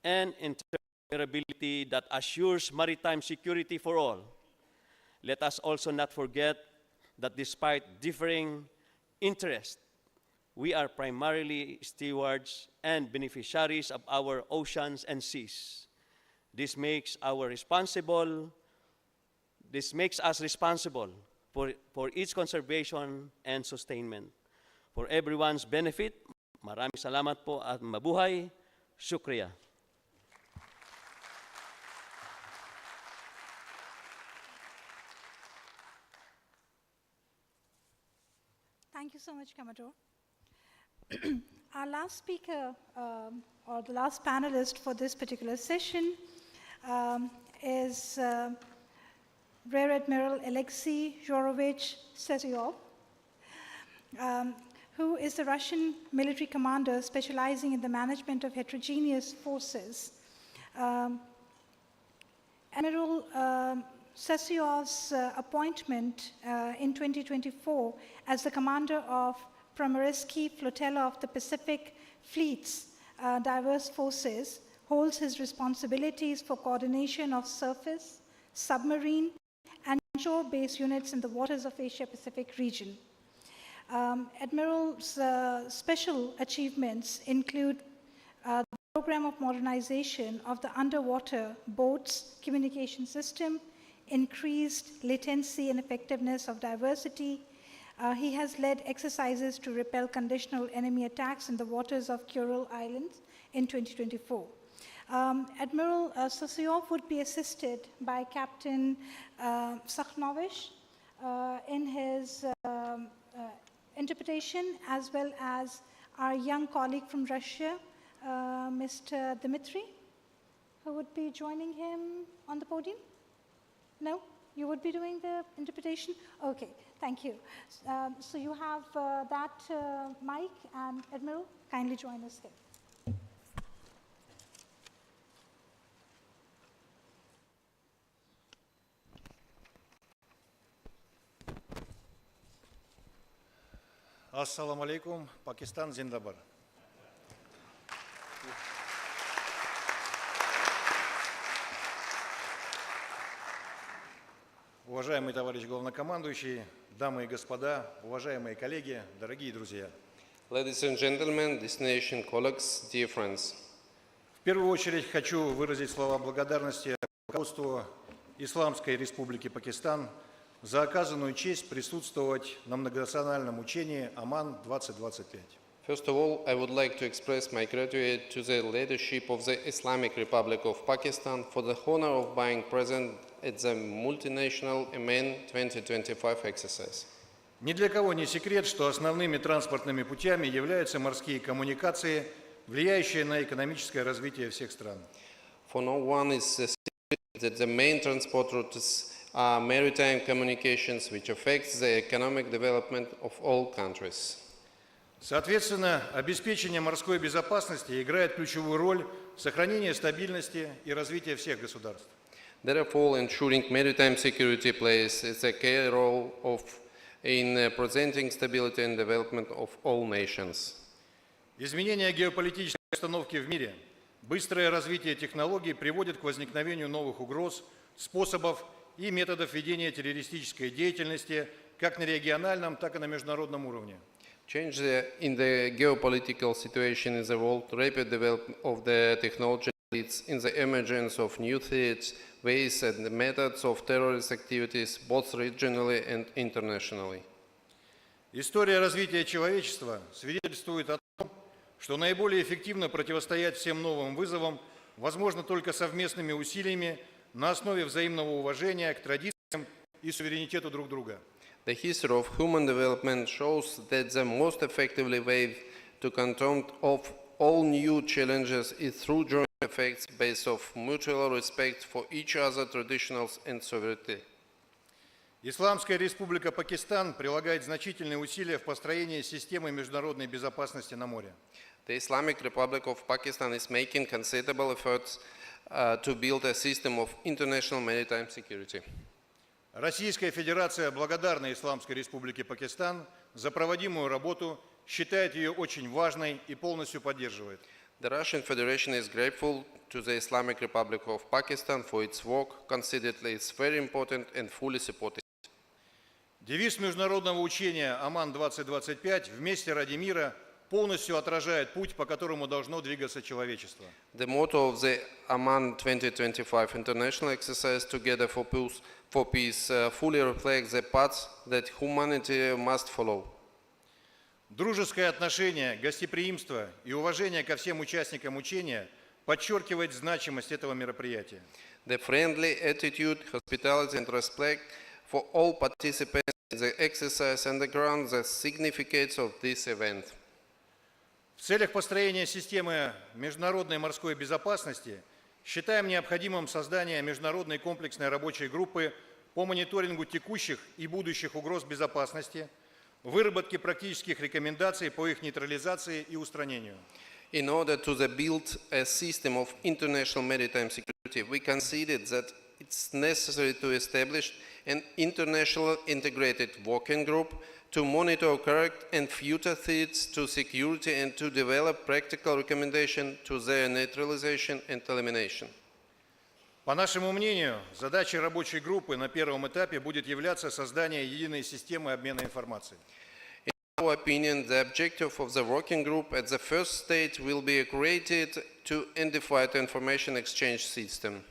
and interoperability that assures maritime security for all. Let us also not forget that despite differing interests, we are primarily stewards and beneficiaries of our oceans and seas. This makes us responsible for its conservation and sustainment. For everyone's benefit, maraming salamat po at mabuhay. Shukriya. Thank you so much, Commodore. Our last speaker, or the last panelist for this particular session, is Rear Admiral Alexei Zhorovich Sesyov, who is the Russian military commander specializing in the management of heterogeneous forces. Admiral Sesyov's appointment in 2024 as the commander of Prosperous Flotilla of the Pacific Fleet's diverse forces holds his responsibilities for coordination of surface, submarine, and shore-based units in the waters of Asia-Pacific region. Admiral's special achievements include the program of modernization of the underwater boats communication system increased latency and effectiveness of diversity. He has led exercises to repel conditional enemy attacks in the waters of Kuril Islands in 2024. Admiral Sosyov would be assisted by Captain Sakhnovich in his interpretation, as well as our young colleague from Russia, Mr. Dmitry, who would be joining him on the podium. No? You would be doing the interpretation? Okay, thank you. So you have that mic, and Admiral, kindly join us here. Assalamu alaikum, Pakistan Zindabad. Уважаемый товарищ главнокомандующий, дамы и господа, уважаемые коллеги, дорогие друзья. Ladies and gentlemen, destination colleagues, dear friends. В первую очередь хочу выразить слова благодарности руководству Исламской Республики Пакистан за оказанную честь присутствовать на многонациональном учении АМАН-2025. First of all, I would like to express my gratitude to the leadership of the Islamic Republic of Pakistan for the honor of being present at the multinational AMAN 2025 exercise. Ни для кого не секрет, что основными транспортными путями являются морские коммуникации, влияющие на экономическое развитие всех стран. For no one is secret that the main transport routes are maritime communications, which affects the economic development of all countries. Соответственно, обеспечение морской безопасности играет ключевую роль в сохранении стабильности и развития всех государств. Therefore, ensuring maritime security plays a key role in presenting stability and development of all nations. Изменение геополитической обстановки в мире, быстрое развитие технологий приводит к возникновению новых угроз, способов и методов ведения террористической деятельности как на региональном, так и на международном уровне. Change in the geopolitical situation in the world, rapid development of the technology leads in the emergence of new threats, ways and methods of terrorist activities, both regionally and internationally. История развития человечества свидетельствует о том, что наиболее эффективно противостоять всем новым вызовам возможно только совместными усилиями на основе взаимного уважения к традициям и суверенитету друг друга. The history of human development shows that the most effective way to confront all new challenges is through joint effects based on mutual respect for each other's traditions and sovereignty. Исламская Республика Пакистан прилагает значительные усилия в построении системы международной безопасности на море. The Islamic Republic of Pakistan is making considerable efforts to build a system of international maritime security. Российская Федерация благодарна Исламской Республике Пакистан за проводимую работу, считает ее очень важной и полностью поддерживает. The Russian Federation is grateful to the Islamic Republic of Pakistan for its work, considered it's very important and fully supported. Девиз международного учения АМАН-2025 «Вместе ради мира» полностью отражает путь, по которому должно двигаться человечество. The motto of the AMAN 2025 international exercise Together for Peace fully reflects the path that humanity must follow. Дружеское отношение, гостеприимство и уважение ко всем участникам учения подчеркивает значимость этого мероприятия. The friendly attitude, hospitality and respect for all participants in the exercise underground the significance of this event. В целях построения системы международной морской безопасности считаем необходимым создание международной комплексной рабочей группы по мониторингу текущих и будущих угроз безопасности, выработке практических рекомендаций по их нейтрализации и устранению. In order to build a system of international maritime security, we considered that it's necessary to establish an international integrated working group to monitor current and future threats to security and to develop practical recommendations to their neutralization and elimination. По нашему мнению, задачей рабочей группы на первом этапе будет являться создание единой системы обмена информацией. In our opinion, the objective of the working group at the first stage will be created to identify the information exchange system.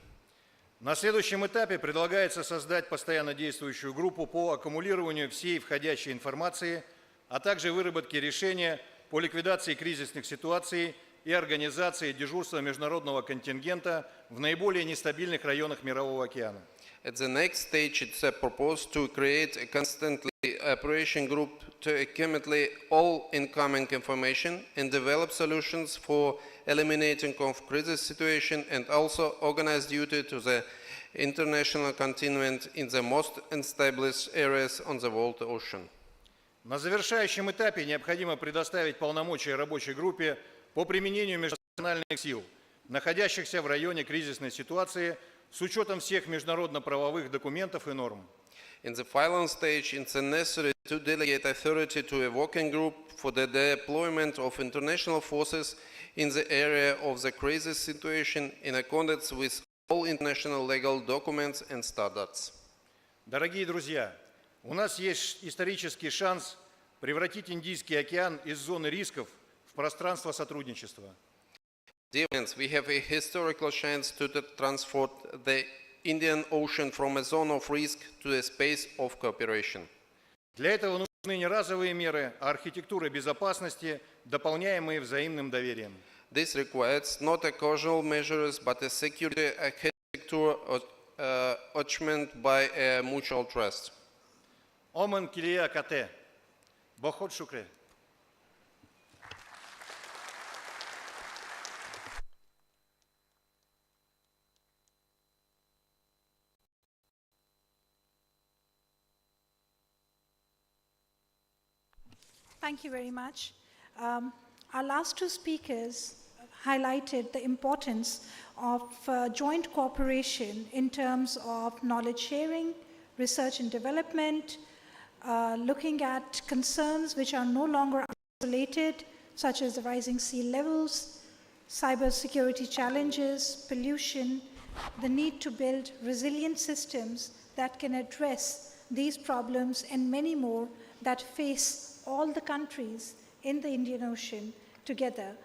На следующем этапе предлагается создать постоянно действующую группу по аккумулированию всей входящей информации, а также выработке решения по ликвидации кризисных ситуаций и организации дежурства международного контингента в наиболее нестабильных районах Мирового океана. At the next stage, it's proposed to create a constantly operation group to accumulate all incoming information and develop solutions for eliminating of crisis situation and also organize duty to the international contingent in the most established areas on the world ocean. На завершающем этапе необходимо предоставить полномочия рабочей группе по применению межнациональных сил, находящихся в районе кризисной ситуации, с учетом всех международно-правовых документов и норм. In the final stage, it's necessary to delegate authority to a working group for the deployment of international forces in the area of the crisis situation in accordance with all international legal documents and standards. Дорогие друзья, у нас есть исторический шанс превратить Индийский океан из зоны рисков в пространство сотрудничества. Dear friends, we have a historical chance to transform the Indian Ocean from a zone of risk to a space of cooperation. Для этого нужны не разовые меры, а архитектура безопасности, дополняемые взаимным доверием. This requires not occasional measures, but a security architecture achieved by a mutual trust. Оман килия кате. Бохот шукре. Thank you very much. Our last two speakers highlighted the importance of joint cooperation in terms of knowledge sharing, research and development, looking at concerns which are no longer isolated, such as the rising sea levels, cybersecurity challenges, pollution, the need to build resilient systems that can address these problems and many more that face all the countries in the Indian Ocean together.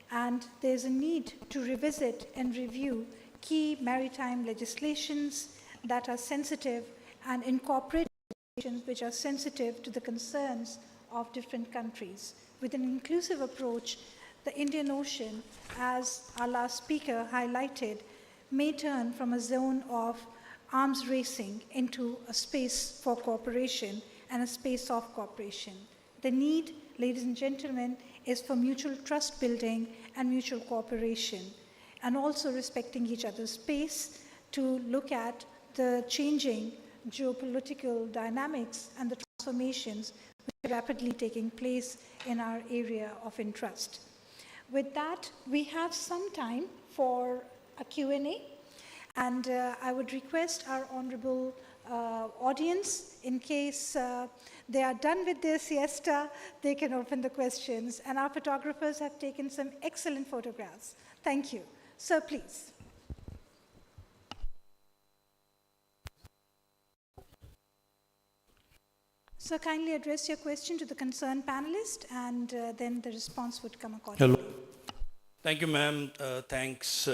And there's a need to revisit and review key maritime legislations that are sensitive and incorporate legislations which are sensitive to the concerns of different countries. With an inclusive approach, the Indian Ocean, as our last speaker highlighted, may turn from a zone of arms racing into a space for cooperation and a space of cooperation. The need, ladies and gentlemen, is for mutual trust building and mutual cooperation, and also respecting each other's space to look at the changing geopolitical dynamics and the transformations which are rapidly taking place in our area of interest. With that, we have some time for a Q&A, and I would request our honorable audience, in case they are done with their siesta, they can open the questions. And our photographers have taken some excellent photographs. Thank you. Sir, please. So kindly address your question to the concerned panelist, and then the response would come accordingly. Hello. Thank you, ma'am. Thanks.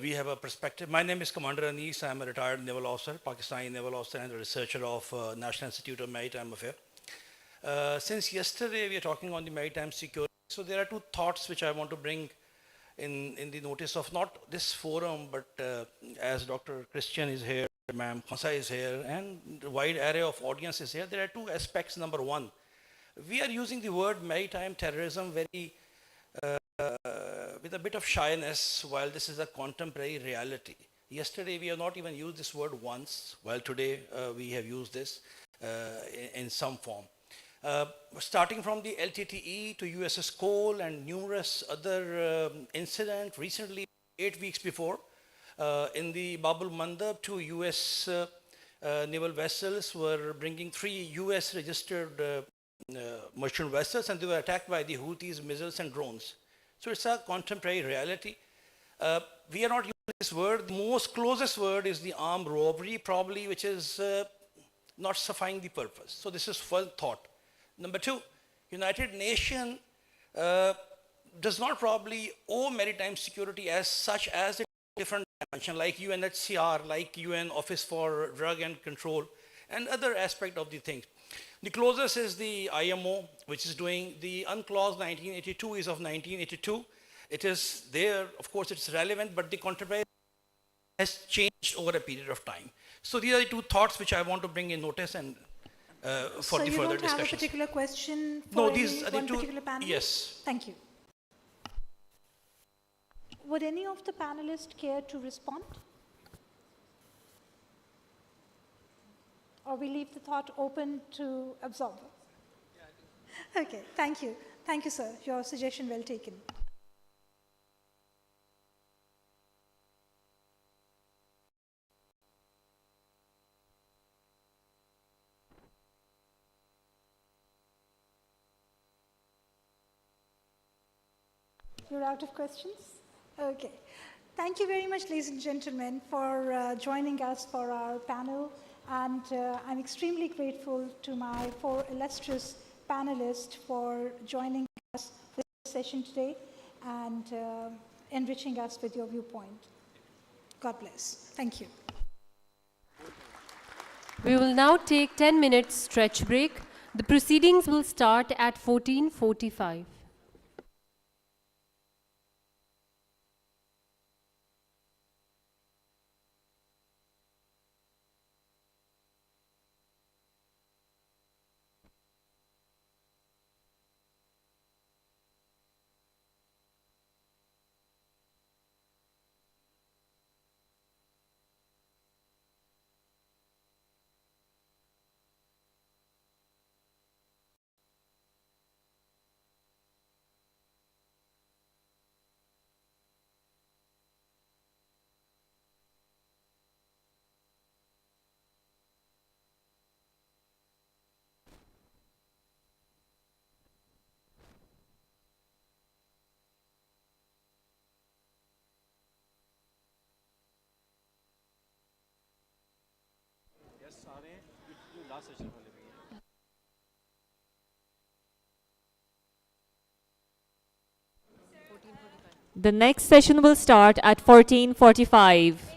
We have a perspective. My name is Commander Anis. I'm a retired naval officer, Pakistani naval officer, and a researcher of National Institute of Maritime Affairs. Since yesterday, we are talking on the maritime security. So there are two thoughts which I want to bring in the notice of not this forum, but as Dr. Christian is here, ma'am Khansa is here, and a wide array of audience is here. There are two aspects. Number one, we are using the word maritime terrorism very with a bit of shyness, while this is a contemporary reality. Yesterday, we have not even used this word once, while today we have used this in some form. Starting from the LTTE to USS Cole and numerous other incidents, recently 8 weeks before, in the Bab al-Mandab, 2 US naval vessels were bringing 3 US registered merchant vessels, and they were attacked by the Houthis, missiles and drones. So it's a contemporary reality. We are not using this word. The most closest word is the armed robbery, probably, which is not sufficing the purpose. So this is one thought. Number two, United Nations does not probably owe maritime security as such as it different dimension, like UNHCR, like UN Office for Drug and Control, and other aspect of the things. The closest is the IMO, which is doing the UNCLOS 1982 is of 1982. It is there, of course, it's relevant, but the contemporary has changed over a period of time. So these are the two thoughts which I want to bring in notice and for the further discussions. So you don't have a particular question for No, these are the one two, particular panel? yes. Thank you. Would any of the panelists care to respond? Or we leave the thought open to absorb? Okay, thank you. Thank you, sir. Your suggestion well taken. You're out of questions? Okay. Thank you very much, ladies and gentlemen, for joining us for our panel. And I'm extremely grateful to my four illustrious panelists for joining us for this session today and enriching us with your viewpoint. God bless. Thank you. We will now take 10 minutes stretch break. The proceedings will start at 14:45. The next session will start at 14:45.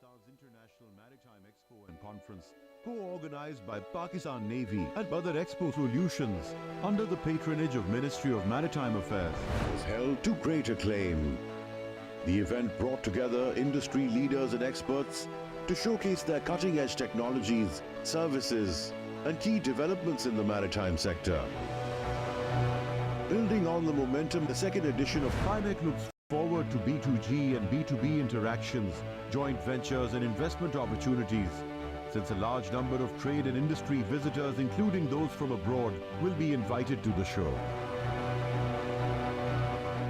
Pakistan's International Maritime Expo and Conference, co-organized by Pakistan Navy and other Expo Solutions under the patronage of Ministry of Maritime Affairs, was held to great acclaim. The event brought together industry leaders and experts to showcase their cutting-edge technologies, services, and key developments in the maritime sector. Building on the momentum, the second edition of PIMEC looks forward to B2G and B2B interactions, joint ventures and investment opportunities, since a large number of trade and industry visitors, including those from abroad, will be invited to the show.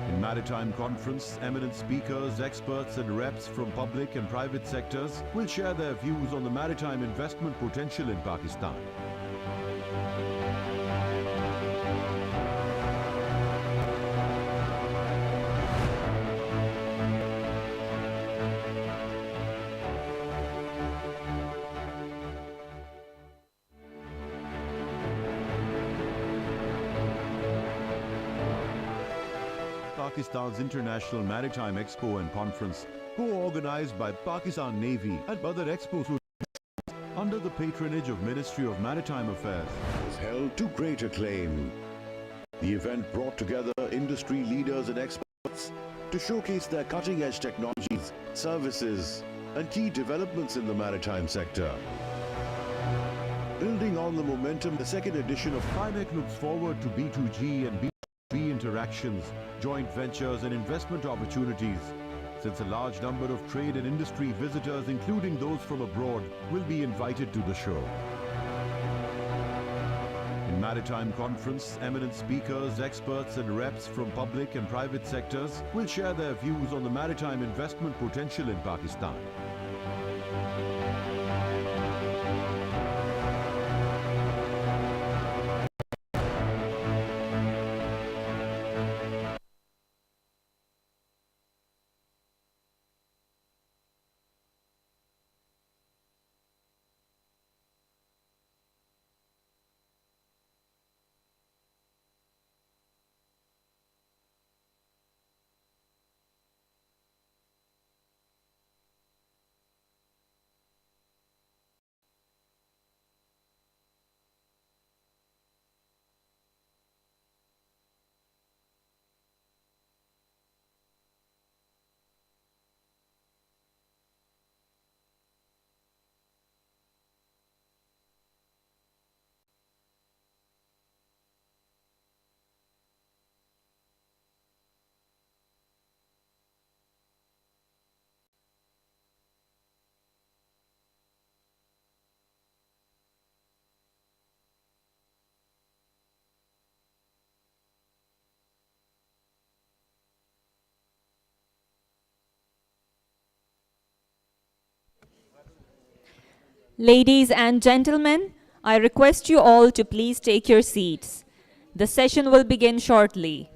In Maritime Conference, eminent speakers, experts and reps from public and private sectors will share their views on the maritime investment potential in Pakistan. Pakistan's International Maritime Expo and Conference, co-organized by Pakistan Navy and other Expo Solutions under the patronage of Ministry of Maritime Affairs, was held to great acclaim. The event brought together industry leaders and experts to showcase their cutting-edge technologies, services, and key developments in the maritime sector. Building on the momentum, the second edition of PIMEC looks forward to B2G and B2B interactions, joint ventures and investment opportunities, since a large number of trade and industry visitors, including those from abroad, will be invited to the show. In Maritime Conference, eminent speakers, experts and reps from public and private sectors will share their views on the maritime investment potential in Pakistan. Ladies and gentlemen, I request you all to please take your seats. The session will begin shortly.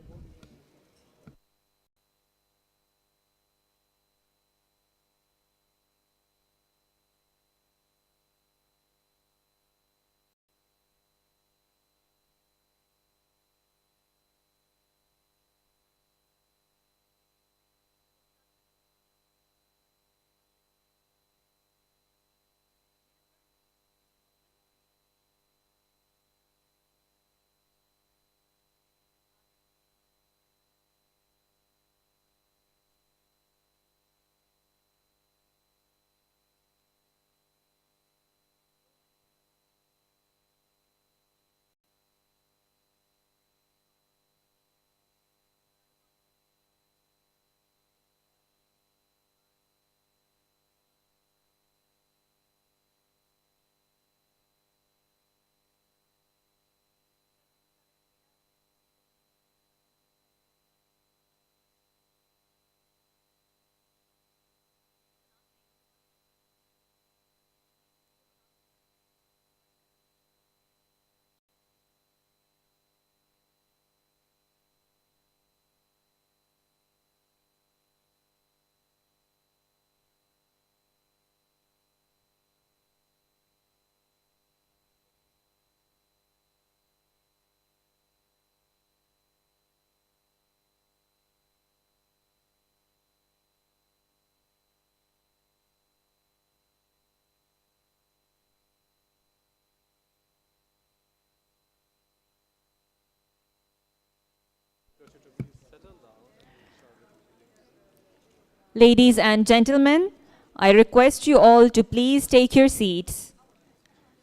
Ladies and gentlemen, I request you all to please take your seats.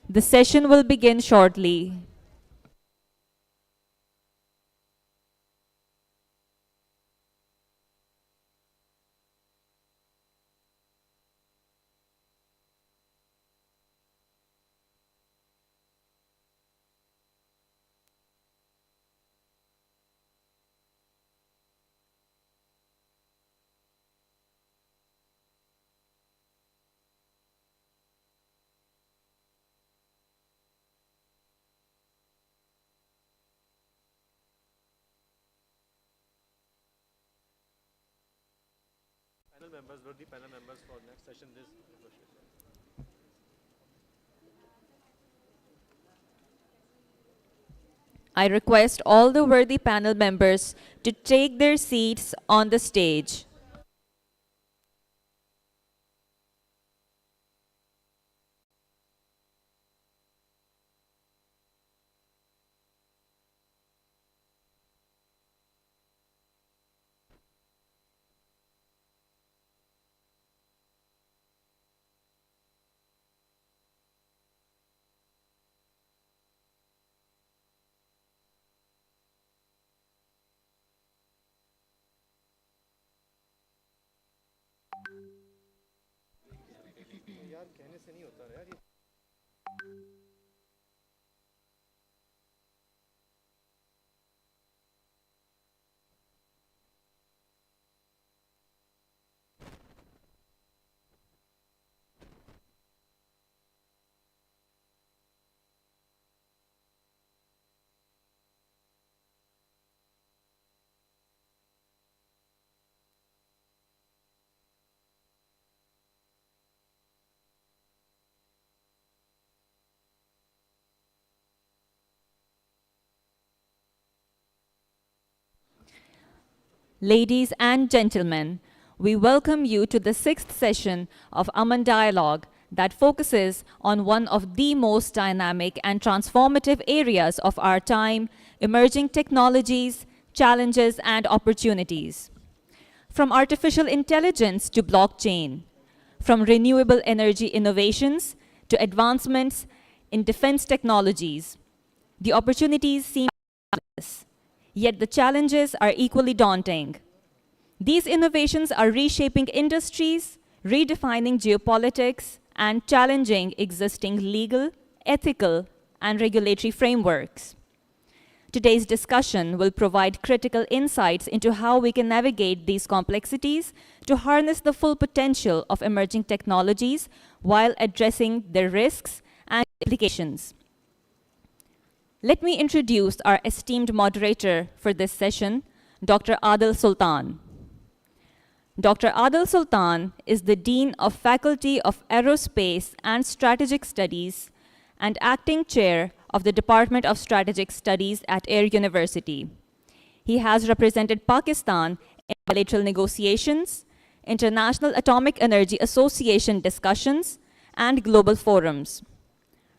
The session will begin shortly. I request all the worthy panel members to take their seats on the stage. Ladies and gentlemen, we welcome you to the 6th session of AMAN Dialogue that focuses on one of the most dynamic and transformative areas of our time, emerging technologies, challenges, and opportunities. From artificial intelligence to blockchain, from renewable energy innovations to advancements in defense technologies, the opportunities seem endless. Yet the challenges are equally daunting. These innovations are reshaping industries, redefining geopolitics, and challenging existing legal, ethical, and regulatory frameworks. Today's discussion will provide critical insights into how we can navigate these complexities to harness the full potential of emerging technologies while addressing their risks and implications. Let me introduce our esteemed moderator for this session, Dr. Adil Sultan. Dr. Adil Sultan is the Dean of Faculty of Aerospace and Strategic Studies and Acting Chair of the Department of Strategic Studies at Air University. He has represented Pakistan in bilateral negotiations, International Atomic Energy Association discussions, and global forums.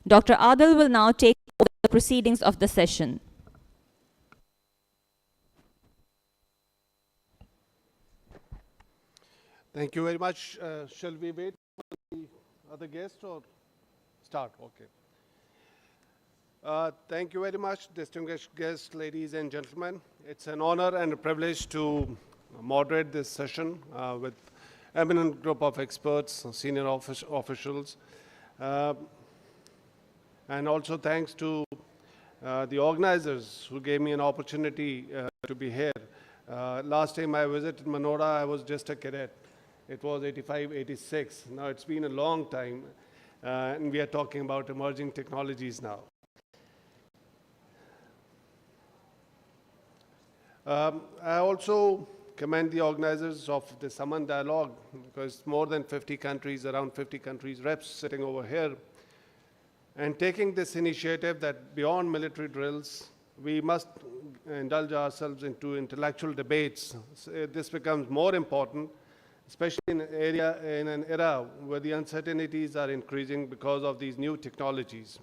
Dr. Adil will now take over the proceedings of the session. Thank you very much. Shall we wait for the other guest or start? Okay. Thank you very much, distinguished guests, ladies and gentlemen. It's an honor and a privilege to moderate this session with eminent group of experts, senior officials. And also thanks to the organizers who gave me an opportunity to be here. Last time I visited Manora, I was just a cadet. It was 85, 86. Now it's been a long time, and we are talking about emerging technologies now. I also commend the organizers of the AMAN Dialogue, because more than 50 countries, around 50 countries, reps sitting over here, and taking this initiative that beyond military drills, we must indulge ourselves into intellectual debates. So this becomes more important, especially in an era where the uncertainties are increasing because of these new technologies.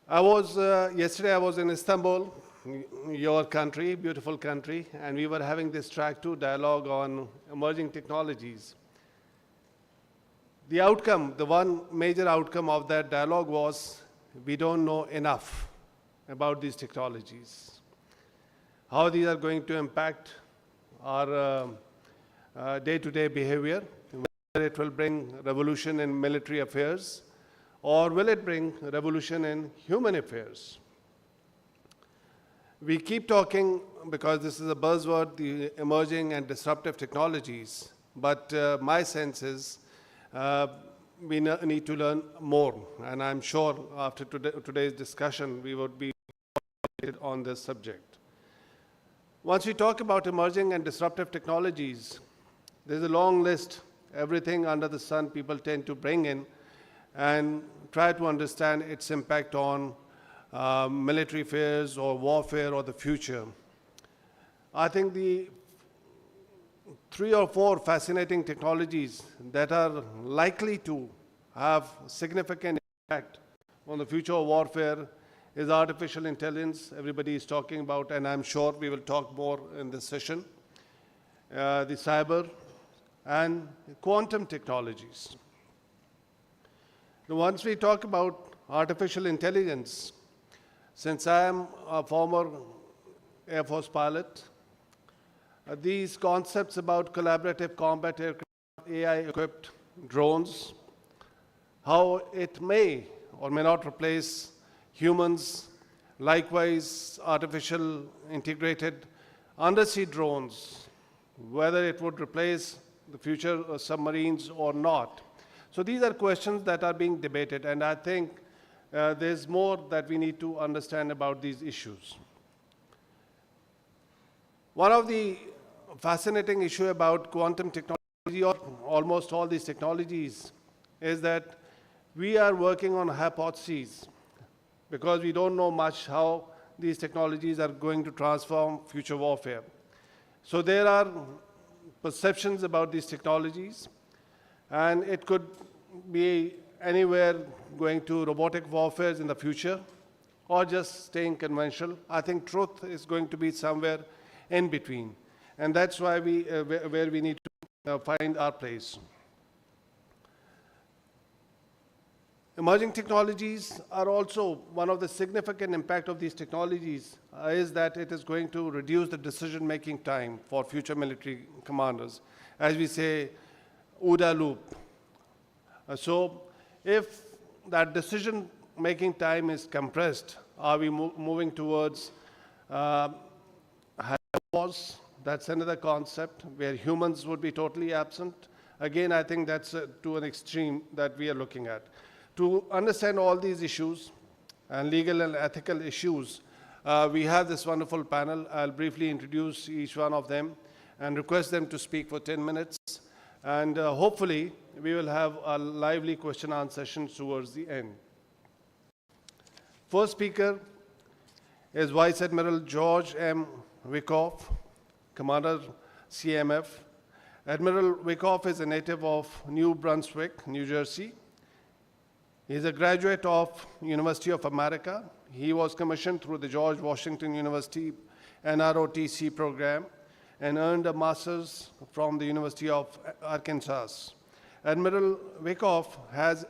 Yesterday I was in Istanbul your country, beautiful country, and we were having this track 2 dialogue on emerging technologies. The outcome, the one major outcome of that dialogue was we don't know enough about these technologies, how these are going to impact our day-to-day behavior, whether it will bring revolution in military affairs, or will it bring revolution in human affairs? We keep talking, because this is a buzzword, the emerging and disruptive technologies, but my sense is we need to learn more, and I'm sure after today's discussion we would be on this subject. Once we talk about emerging and disruptive technologies, there's a long list, everything under the sun people tend to bring in and try to understand its impact on military affairs or warfare or the future. I think the 3 or 4 fascinating technologies that are likely to have significant impact on the future of warfare is artificial intelligence, everybody is talking about, and I'm sure we will talk more in this session, the cyber and quantum technologies. Once we talk about artificial intelligence, since I am a former Air Force pilot, these concepts about collaborative combat aircraft, AI-equipped drones, how it may or may not replace humans, likewise artificial integrated undersea drones, whether it would replace the future submarines or not. So these are questions that are being debated, and I think there's more that we need to understand about these issues. One of the fascinating issues about quantum technology, or almost all these technologies, is that we are working on hypotheses because we don't know much how these technologies are going to transform future warfare. So there are perceptions about these technologies, and it could be anywhere going to robotic warfare in the future or just staying conventional. I think truth is going to be somewhere in between, and that's why where we need to find our place. Emerging technologies are also one of the significant impact of these technologies is that it is going to reduce the decision-making time for future military commanders. As we say, OODA loop. So if that decision-making time is compressed, are we moving towards wars? That's another concept where humans would be totally absent. Again, I think that's to an extreme that we are looking at. To understand all these issues and legal and ethical issues, we have this wonderful panel. I'll briefly introduce each one of them and request them to speak for 10 minutes. And hopefully, we will have a lively question-answer session towards the end. First speaker is Vice Admiral George M. Wyckoff, Commander CMF. Admiral Wyckoff is a native of New Brunswick, New Jersey. He is a graduate of University of America. He was commissioned through the George Washington University NROTC program and earned a master's from the University of Arkansas. Admiral Wyckoff has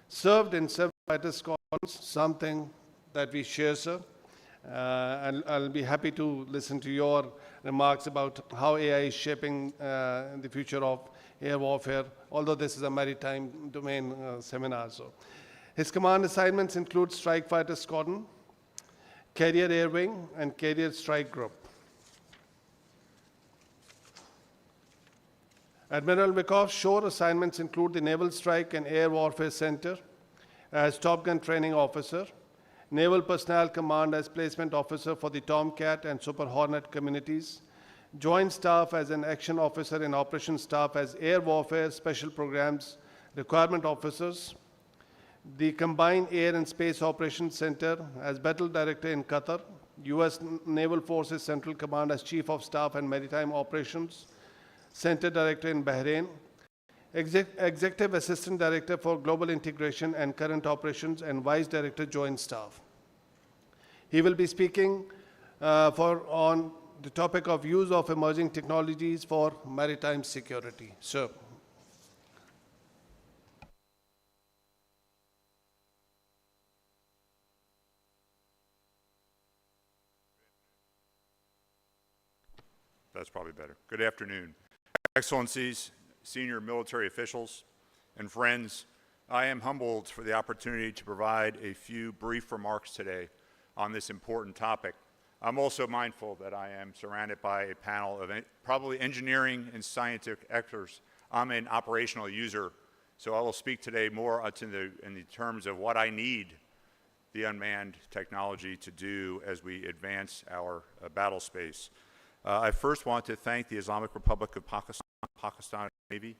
served in several fighter squadrons, something that we share, sir. And I'll be happy to listen to your remarks about how AI is shaping the future of air warfare, although this is a maritime domain seminar. So, his command assignments include Strike Fighter Squadron, Carrier Air Wing, and Carrier Strike Group. Admiral Wyckoff's shore assignments include the Naval Strike and Air Warfare Center as Top Gun Training Officer, Naval Personnel Command as Placement Officer for the Tomcat and Super Hornet communities, Joint Staff as an Action Officer and Operations Staff as Air Warfare Special Programs Requirement Officers, the Combined Air and Space Operations Center as Battle Director in Qatar, U.S. Naval Forces Central Command as Chief of Staff and Maritime Operations Center Director in Bahrain, Executive Assistant Director for Global Integration and Current Operations and Vice Director Joint Staff. He will be speaking on the topic of use of emerging technologies for maritime security. Sir. That's probably better. Good afternoon. Excellencies, senior military officials, and friends, I am humbled for the opportunity to provide a few brief remarks today on this important topic. I'm also mindful that I am surrounded by a panel of probably engineering and scientific experts. I'm an operational user, so I will speak today more in the terms of what I need the unmanned technology to do as we advance our battle space. I first want to thank the Islamic Republic of Pakistan Navy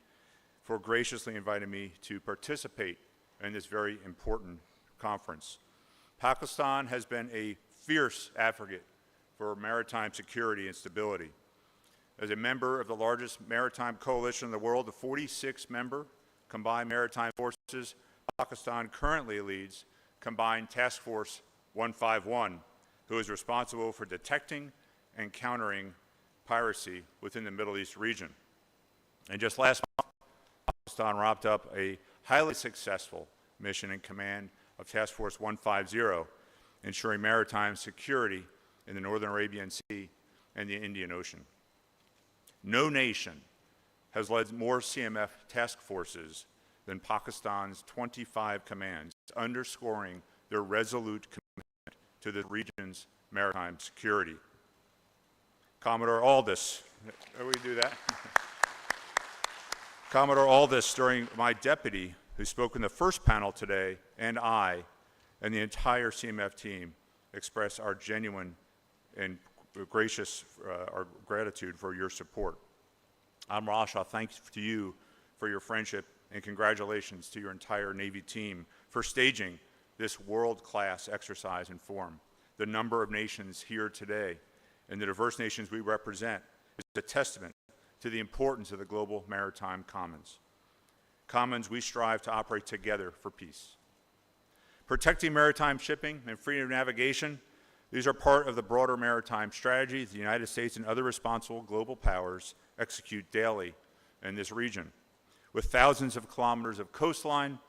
for graciously inviting me to participate in this very important conference. Pakistan has been a fierce advocate for maritime security and stability. As a member of the largest maritime coalition in the world, the 46-member Combined Maritime Forces, Pakistan currently leads Combined Task Force 151, who is responsible for detecting and countering piracy within the Middle East region. And just last month, Pakistan wrapped up a highly successful mission in command of Task Force 150, ensuring maritime security in the Northern Arabian Sea and the Indian Ocean. No nation has led more CMF task forces than Pakistan's 25 commands, underscoring their resolute commitment to the region's maritime security. Commodore Aldous, we do that? Commodore Aldous, during my deputy, who spoke in the first panel today, and I, and the entire CMF team, express our genuine and gracious our gratitude for your support. Amr Asha, thanks to you for your friendship, and congratulations to your entire Navy team for staging this world-class exercise and forum. The number of nations here today and the diverse nations we represent is a testament to the importance of the global maritime commons. Commons we strive to operate together for peace. Protecting maritime shipping and freedom of navigation, these are part of the broader maritime strategy the United States and other responsible global powers execute daily in this region. With thousands of kilometers of coastline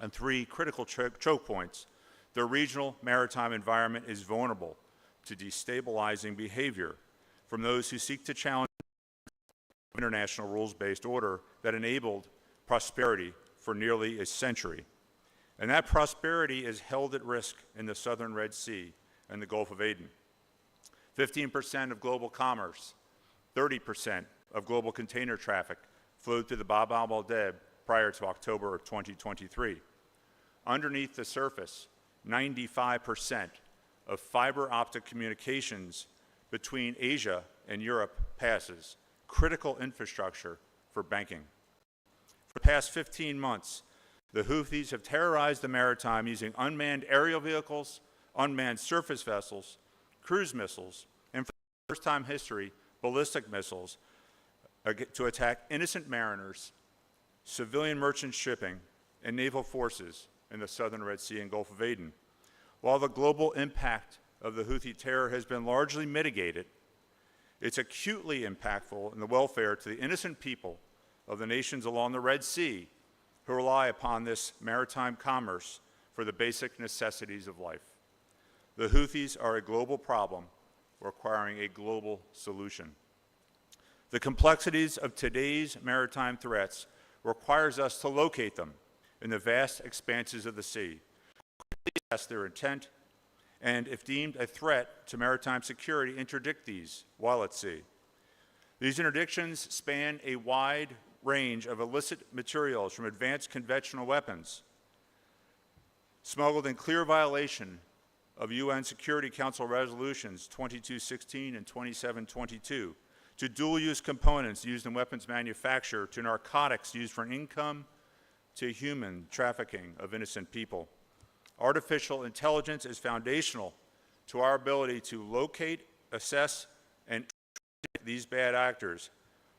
and 3 critical choke points, the regional maritime environment is vulnerable to destabilizing behavior from those who seek to challenge international rules-based order that enabled prosperity for nearly a century. And that prosperity is held at risk in the southern Red Sea and the Gulf of Aden. 15% of global commerce, 30% of global container traffic flowed through the Bab al-Mandeb prior to October of 2023. Underneath the surface, 95% of fiber optic communications between Asia and Europe passes, critical infrastructure for banking. For the past 15 months, the Houthis have terrorized the maritime using unmanned aerial vehicles, unmanned surface vessels, cruise missiles, and for the first time in history, ballistic missiles to attack innocent mariners, civilian merchant shipping, and naval forces in the southern Red Sea and Gulf of Aden. While the global impact of the Houthi terror has been largely mitigated, it's acutely impactful in the welfare to the innocent people of the nations along the Red Sea who rely upon this maritime commerce for the basic necessities of life. The Houthis are a global problem requiring a global solution. The complexities of today's maritime threats requires us to locate them in the vast expanses of the sea, assess their intent, and if deemed a threat to maritime security, interdict these while at sea. These interdictions span a wide range of illicit materials from advanced conventional weapons smuggled in clear violation of UN Security Council resolutions 2216 and 2722, to dual-use components used in weapons manufacture, to narcotics used for income, to human trafficking of innocent people. Artificial intelligence is foundational to our ability to locate, assess, and track these bad actors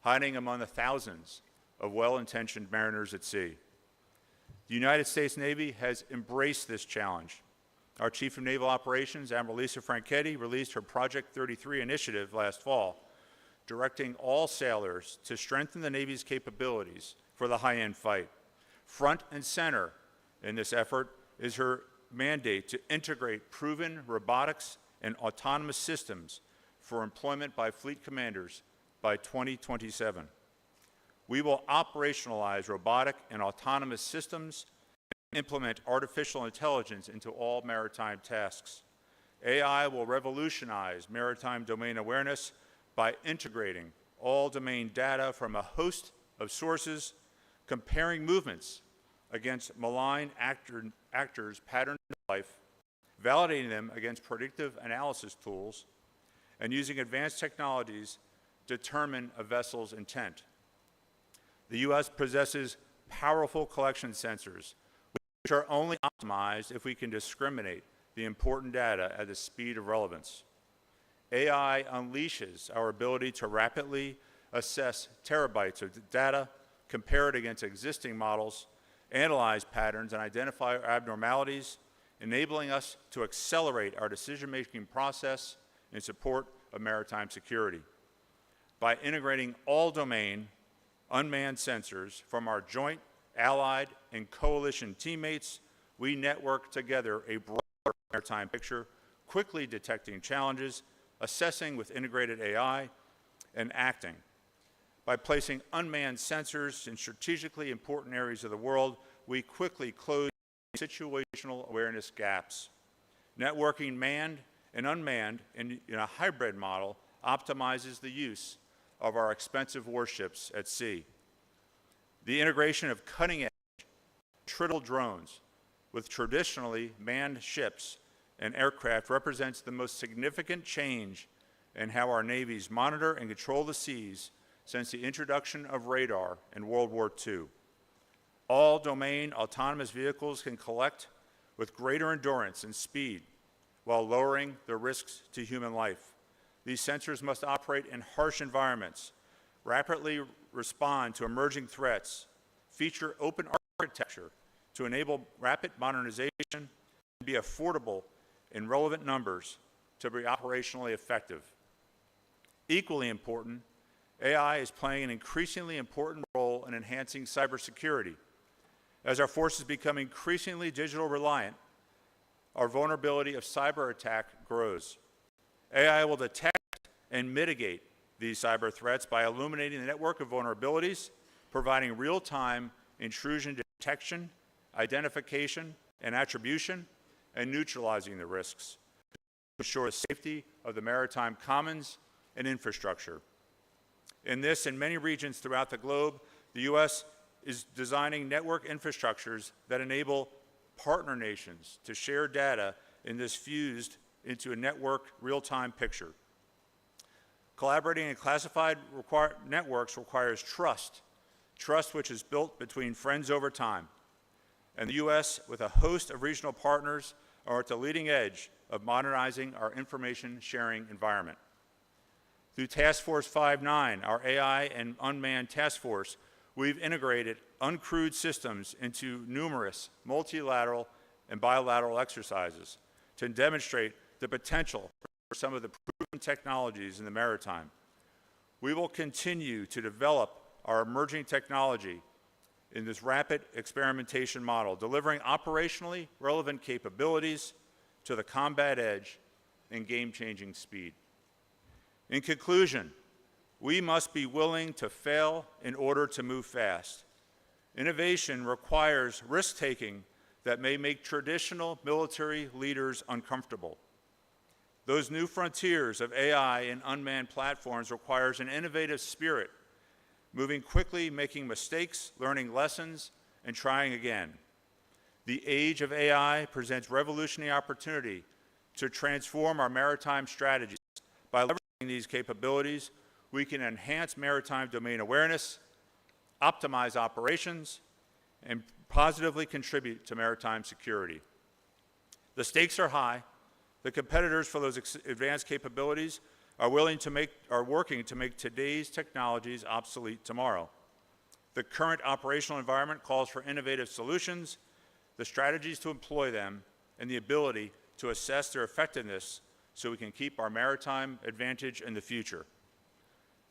hiding among the thousands of well-intentioned mariners at sea. The United States Navy has embraced this challenge Our Chief of Naval Operations, Admiral Lisa Franchetti, released her Project 33 initiative last fall, directing all sailors to strengthen the Navy's capabilities for the high-end fight. Front and center in this effort is her mandate to integrate proven robotics and autonomous systems for employment by fleet commanders by 2027. We will operationalize robotic and autonomous systems and implement artificial intelligence into all maritime tasks. AI will revolutionize maritime domain awareness by integrating all domain data from a host of sources, comparing movements against malign actors' patterns of life, validating them against predictive analysis tools, and using advanced technologies to determine a vessel's intent. The U.S. possesses powerful collection sensors, which are only optimized if we can discriminate the important data at the speed of relevance. AI unleashes our ability to rapidly assess terabytes of data, compare it against existing models, analyze patterns, and identify abnormalities, enabling us to accelerate our decision-making process in support of maritime security. By integrating all domain unmanned sensors from our joint, allied, and coalition teammates, we network together a broader maritime picture, quickly detecting challenges, assessing with integrated AI, and acting. By placing unmanned sensors in strategically important areas of the world, we quickly close situational awareness gaps. Networking manned and unmanned in a hybrid model optimizes the use of our expensive warships at sea. The integration of cutting-edge triddle drones with traditionally manned ships and aircraft represents the most significant change in how our navies monitor and control the seas since the introduction of radar in World War II. All domain autonomous vehicles can collect with greater endurance and speed while lowering the risks to human life. These sensors must operate in harsh environments, rapidly respond to emerging threats, feature open architecture to enable rapid modernization, and be affordable in relevant numbers to be operationally effective. Equally important, AI is playing an increasingly important role in enhancing cybersecurity. As our forces become increasingly digital reliant, our vulnerability of cyber attack grows. AI will detect and mitigate these cyber threats by illuminating the network of vulnerabilities, providing real-time intrusion detection, identification, and attribution, and neutralizing the risks to ensure the safety of the maritime commons and infrastructure. In this and many regions throughout the globe, the U.S. is designing network infrastructures that enable partner nations to share data in this fused into a network real-time picture. Collaborating in classified networks requires trust which is built between friends over time. And the U.S., with a host of regional partners, are at the leading edge of modernizing our information sharing environment. Through Task Force 5/9, our AI and unmanned task force, we've integrated uncrewed systems into numerous multilateral and bilateral exercises to demonstrate the potential for some of the proven technologies in the maritime. We will continue to develop our emerging technology in this rapid experimentation model, delivering operationally relevant capabilities to the combat edge and game-changing speed. In conclusion, we must be willing to fail in order to move fast. Innovation requires risk-taking that may make traditional military leaders uncomfortable. Those new frontiers of AI and unmanned platforms requires an innovative spirit, moving quickly, making mistakes, learning lessons, and trying again. The age of AI presents revolutionary opportunity to transform our maritime strategies. By leveraging these capabilities, we can enhance maritime domain awareness, optimize operations, and positively contribute to maritime security. The stakes are high. The competitors for those advanced capabilities are working to make today's technologies obsolete tomorrow. The current operational environment calls for innovative solutions, the strategies to employ them, and the ability to assess their effectiveness so we can keep our maritime advantage in the future.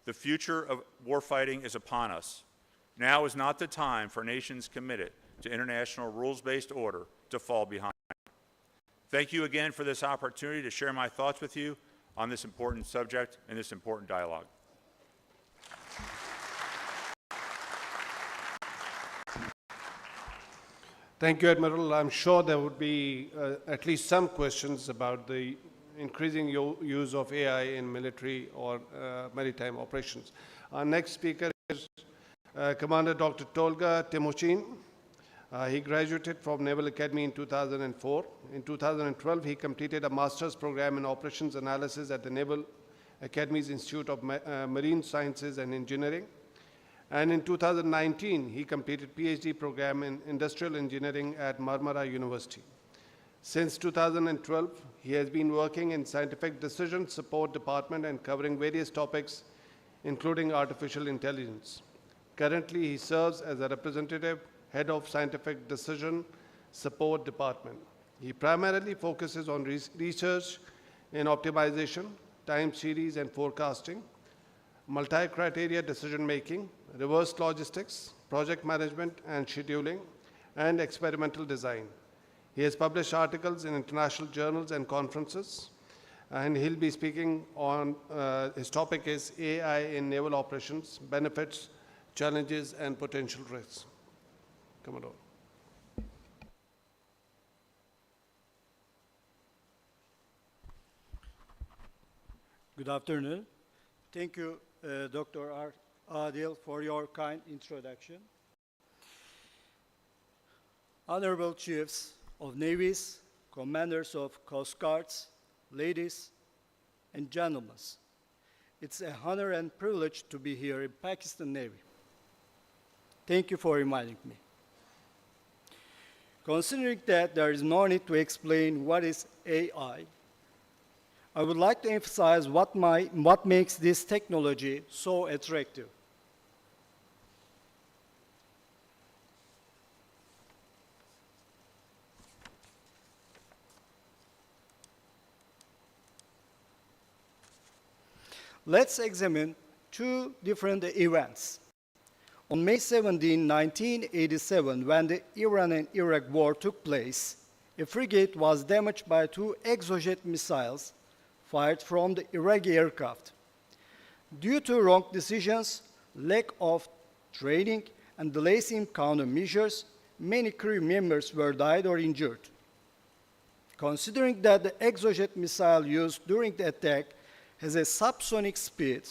The future of warfighting is upon us. Now is not the time for nations committed to international rules-based order to fall behind. Thank you again for this opportunity to share my thoughts with you on this important subject and this important dialogue. Thank you, Admiral. I'm sure there would be at least some questions about the increasing use of AI in military or maritime operations. Our next speaker is Commander Dr. Tolga Timochin. He graduated from Naval Academy in 2004. In 2012, he completed a master's program in operations analysis at the Naval Academy's Institute of Marine Sciences and Engineering. And in 2019, he completed PhD program in industrial engineering at Marmara University. Since 2012, he has been working in Scientific Decision Support Department and covering various topics, including artificial intelligence. Currently, he serves as a representative head of Scientific Decision Support Department. He primarily focuses on research in optimization, time series and forecasting, multi-criteria decision-making, reverse logistics, project management and scheduling, and experimental design. He has published articles in international journals and conferences, and he'll be speaking on, his topic is AI in naval operations, benefits, challenges, and potential risks. Come on over. Good afternoon. Thank you, Dr. Adil, for your kind introduction. Honorable Chiefs of Navies, Commanders of Coast Guards, ladies and gentlemen, it's an honor and privilege to be here in Pakistan Navy. Thank you for inviting me. Considering that there is no need to explain what is AI, I would like to emphasize what makes this technology so attractive. Let's examine two different events. On May 17, 1987, when the Iran and Iraq war took place, a frigate was damaged by two Exocet missiles fired from the Iraqi aircraft. Due to wrong decisions, lack of training, and delays in countermeasures, many crew members were died or injured. Considering that the Exocet missile used during the attack has a subsonic speed,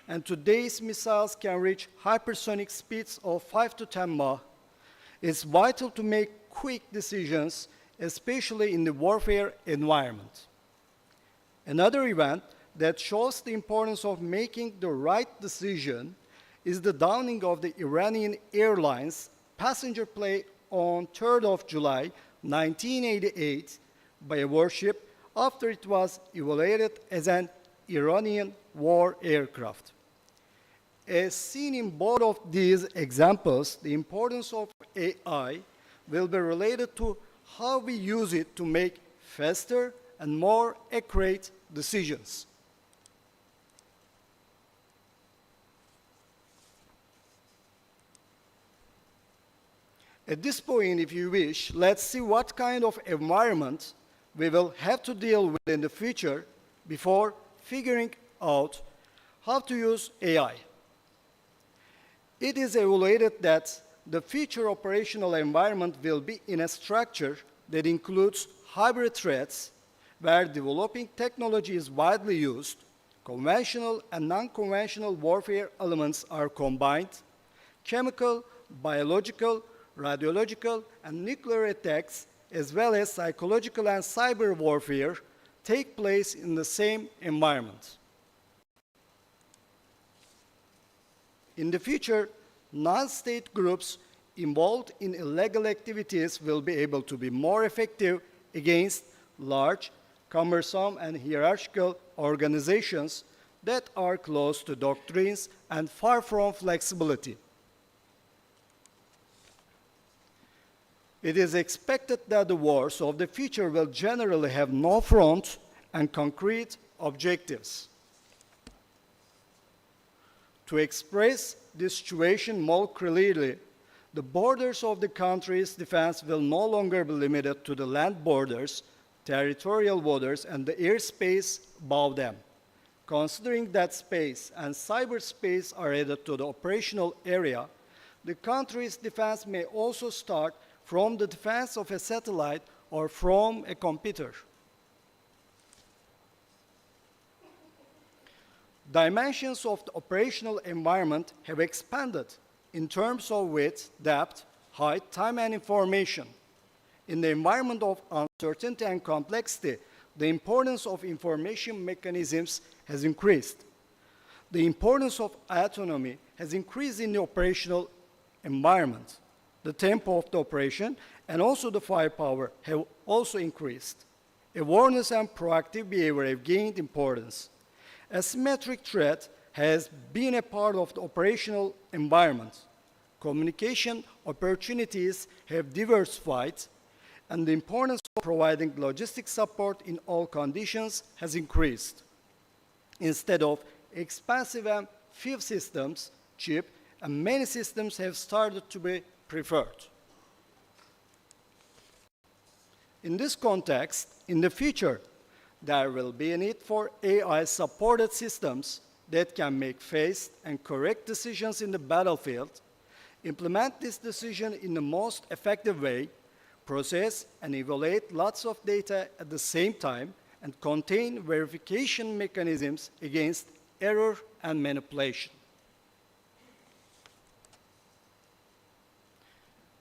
and today's missiles can reach hypersonic speeds of 5 to 10 Mach, it's vital to make quick decisions, especially in the warfare environment. Another event that shows the importance of making the right decision is the downing of the Iranian Airlines passenger plane on 3rd of July, 1988 by a warship after it was evaluated as an Iranian war aircraft. As seen in both of these examples, the importance of AI will be related to how we use it to make faster and more accurate decisions. At this point, if you wish, let's see what kind of environment we will have to deal with in the future before figuring out how to use AI. It is evaluated that the future operational environment will be in a structure that includes hybrid threats, where developing technology is widely used, conventional and non-conventional warfare elements are combined, chemical, biological, radiological, and nuclear attacks, as well as psychological and cyber warfare, take place in the same environment. In the future, non-state groups involved in illegal activities will be able to be more effective against large, cumbersome, and hierarchical organizations that are close to doctrines and far from flexibility. It is expected that the wars of the future will generally have no front and concrete objectives. To express this situation more clearly, the borders of the country's defense will no longer be limited to the land borders, territorial waters, and the airspace above them. Considering that space and cyberspace are added to the operational area, the country's defense may also start from the defense of a satellite or from a computer. Dimensions of the operational environment have expanded in terms of width, depth, height, time, and information. In the environment of uncertainty and complexity, the importance of information mechanisms has increased. The importance of autonomy has increased in the operational environment. The tempo of the operation and also the firepower have also increased. Awareness and proactive behavior have gained importance. Asymmetric threat has been a part of the operational environment. Communication opportunities have diversified, and the importance of providing logistic support in all conditions has increased. Instead of expensive and few systems, cheap and many systems have started to be preferred. In this context, in the future, there will be a need for AI-supported systems that can make fast and correct decisions in the battlefield, implement this decision in the most effective way, process and evaluate lots of data at the same time, and contain verification mechanisms against error and manipulation.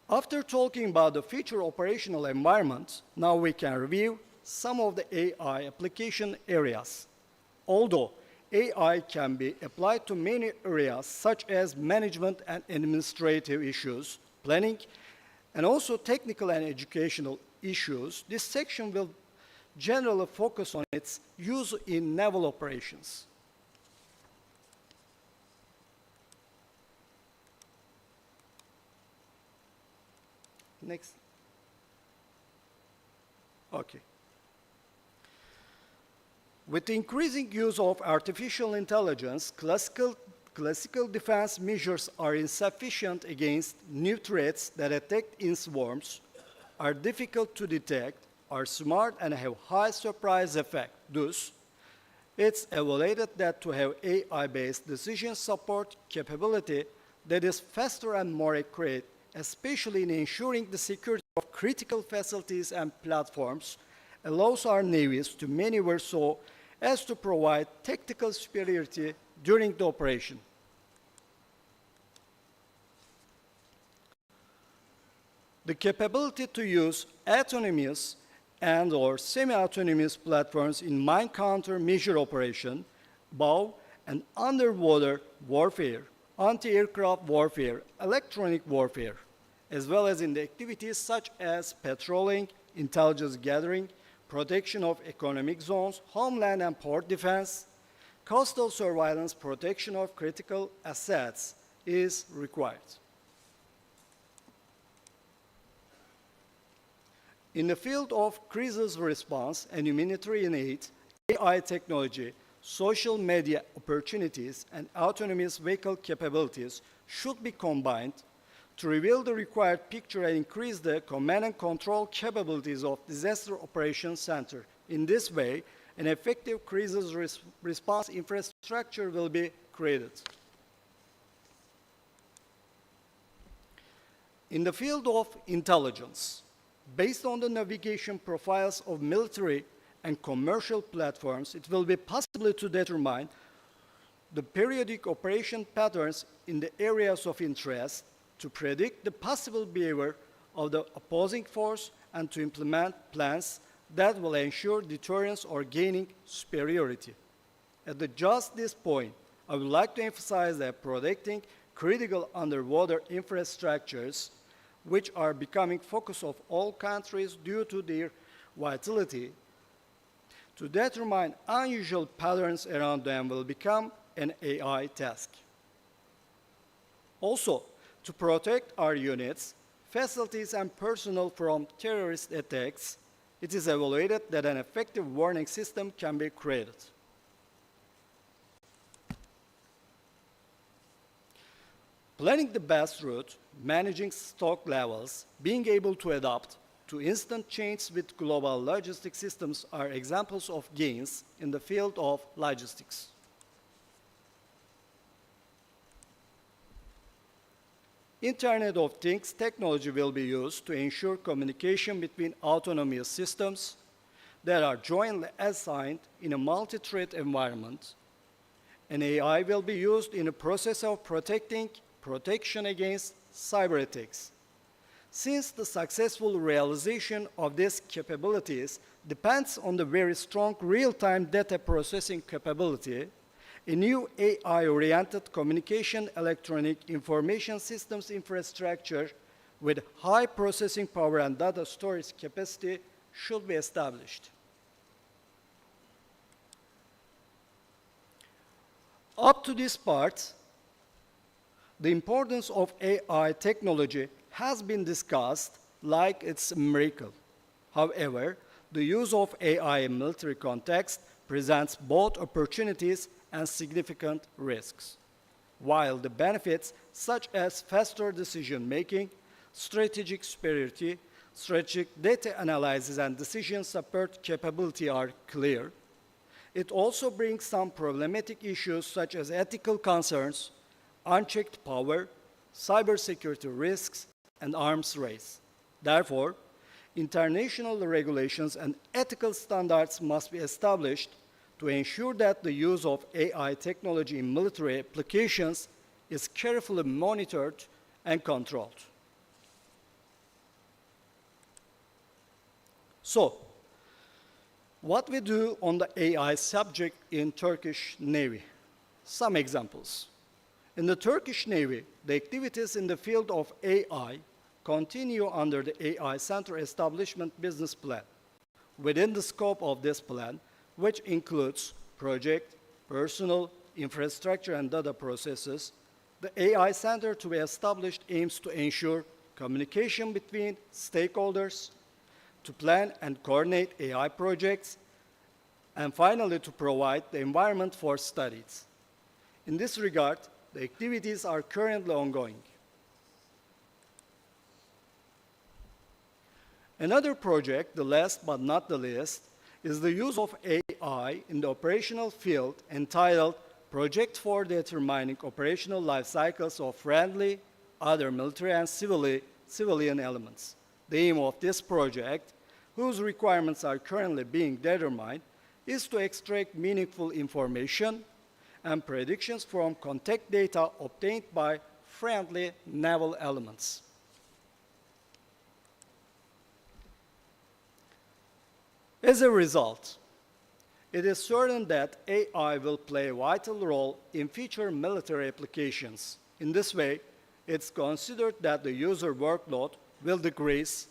After talking about the future operational environment, now we can review some of the AI application areas. Although AI can be applied to many areas such as management and administrative issues, planning, and also technical and educational issues, this section will generally focus on its use in naval operations. Next. Okay. With the increasing use of artificial intelligence, classical defense measures are insufficient against new threats that attack in swarms, are difficult to detect, are smart, and have high surprise effect. Thus, it's evaluated that to have AI-based decision support capability that is faster and more accurate, especially in ensuring the security of critical facilities and platforms, allows our navies to maneuver so as to provide tactical superiority during the operation. The capability to use autonomous and/or semi-autonomous platforms in mine countermeasure operation, above and underwater warfare, anti-aircraft warfare, electronic warfare, as well as in the activities such as patrolling, intelligence gathering, protection of economic zones, homeland and port defense, coastal surveillance, protection of critical assets is required. In the field of crisis response and humanitarian aid, AI technology, social media opportunities, and autonomous vehicle capabilities should be combined to reveal the required picture and increase the command and control capabilities of Disaster Operations Center. In this way, an effective crisis response infrastructure will be created. In the field of intelligence, based on the navigation profiles of military and commercial platforms, it will be possible to determine the periodic operation patterns in the areas of interest, to predict the possible behavior of the opposing force, and to implement plans that will ensure deterrence or gaining superiority. At just this point, I would like to emphasize that protecting critical underwater infrastructures, which are becoming focus of all countries due to their vitality, to determine unusual patterns around them will become an AI task. Also, to protect our units, facilities and personnel from terrorist attacks, it is evaluated that an effective warning system can be created. Planning the best route, managing stock levels, being able to adapt to instant change with global logistics systems are examples of gains in the field of logistics. Internet of Things technology will be used to ensure communication between autonomous systems that are jointly assigned in a multi-thread environment. And AI will be used in the process of protection against cyber attacks. Since the successful realization of these capabilities depends on the very strong real-time data processing capability, a new AI-oriented communication electronic information systems infrastructure with high processing power and data storage capacity should be established. Up to this part, the importance of AI technology has been discussed like it's a miracle. However, the use of AI in military context presents both opportunities and significant risks. While the benefits such as faster decision-making, strategic superiority, strategic data analysis, and decision support capability are clear, it also brings some problematic issues such as ethical concerns, unchecked power, cybersecurity risks, and arms race. Therefore, international regulations and ethical standards must be established to ensure that the use of AI technology in military applications is carefully monitored and controlled. So, what we do on the AI subject in Turkish Navy? Some examples. In the Turkish Navy, the activities in the field of AI continue under the AI Center Establishment Business Plan. Within the scope of this plan, which includes project, personnel, infrastructure, and data processes, the AI Center to be established aims to ensure communication between stakeholders, to plan and coordinate AI projects, and finally to provide the environment for studies. In this regard, the activities are currently ongoing. Another project, the last but not the least, is the use of AI in the operational field entitled Project for Determining Operational Life Cycles of Friendly, Other Military and Civilian Elements. The aim of this project, whose requirements are currently being determined, is to extract meaningful information and predictions from contact data obtained by friendly naval elements. As a result, it is certain that AI will play a vital role in future military applications. In this way, it's considered that the user workload will decrease,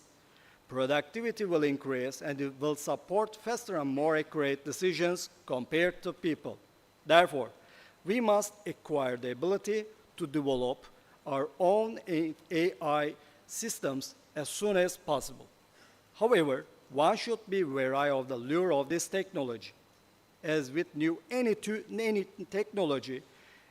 productivity will increase, and it will support faster and more accurate decisions compared to people. Therefore, we must acquire the ability to develop our own AI systems as soon as possible. However, one should be wary of the lure of this technology. As with any technology,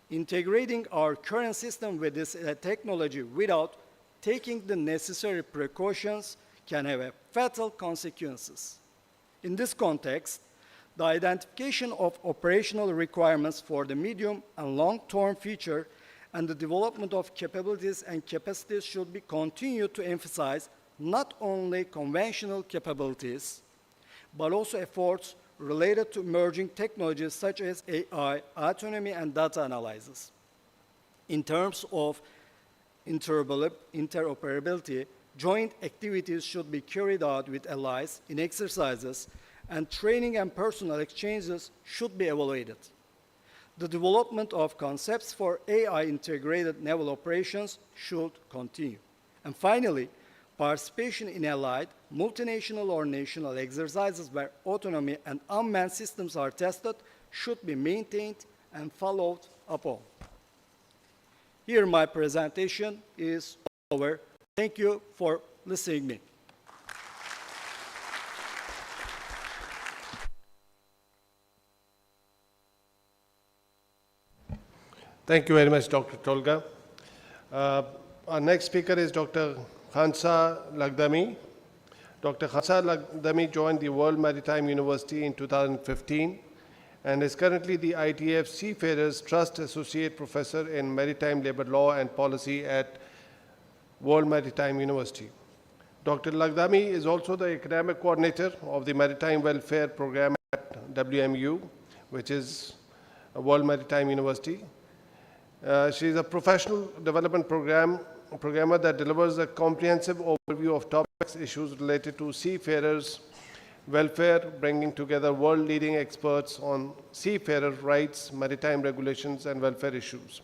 integrating our current system with this technology without taking the necessary precautions can have fatal consequences. In this context, the identification of operational requirements for the medium and long-term future and the development of capabilities and capacities should be continued to emphasize not only conventional capabilities, but also efforts related to emerging technologies such as AI, autonomy, and data analysis. In terms of interoperability, joint activities should be carried out with allies in exercises, and training and personnel exchanges should be evaluated. The development of concepts for AI-integrated naval operations should continue. And finally, participation in allied, multinational or national exercises where autonomy and unmanned systems are tested should be maintained and followed upon. Here my presentation is over. Thank you for listening me. Thank you very much, Dr. Tolga. Our next speaker is Dr. Khansa Lagdami. Dr. Khansa Lagdami joined the World Maritime University in 2015 and is currently the ITF Seafarers Trust Associate Professor in Maritime Labor Law and Policy at World Maritime University. Dr. Lagdami is also the academic coordinator of the Maritime Welfare Program at WMU, which is a World Maritime University. She is a professional development programmer that delivers a comprehensive overview of topics, issues related to seafarers' welfare, bringing together world-leading experts on seafarer rights, maritime regulations, and welfare issues.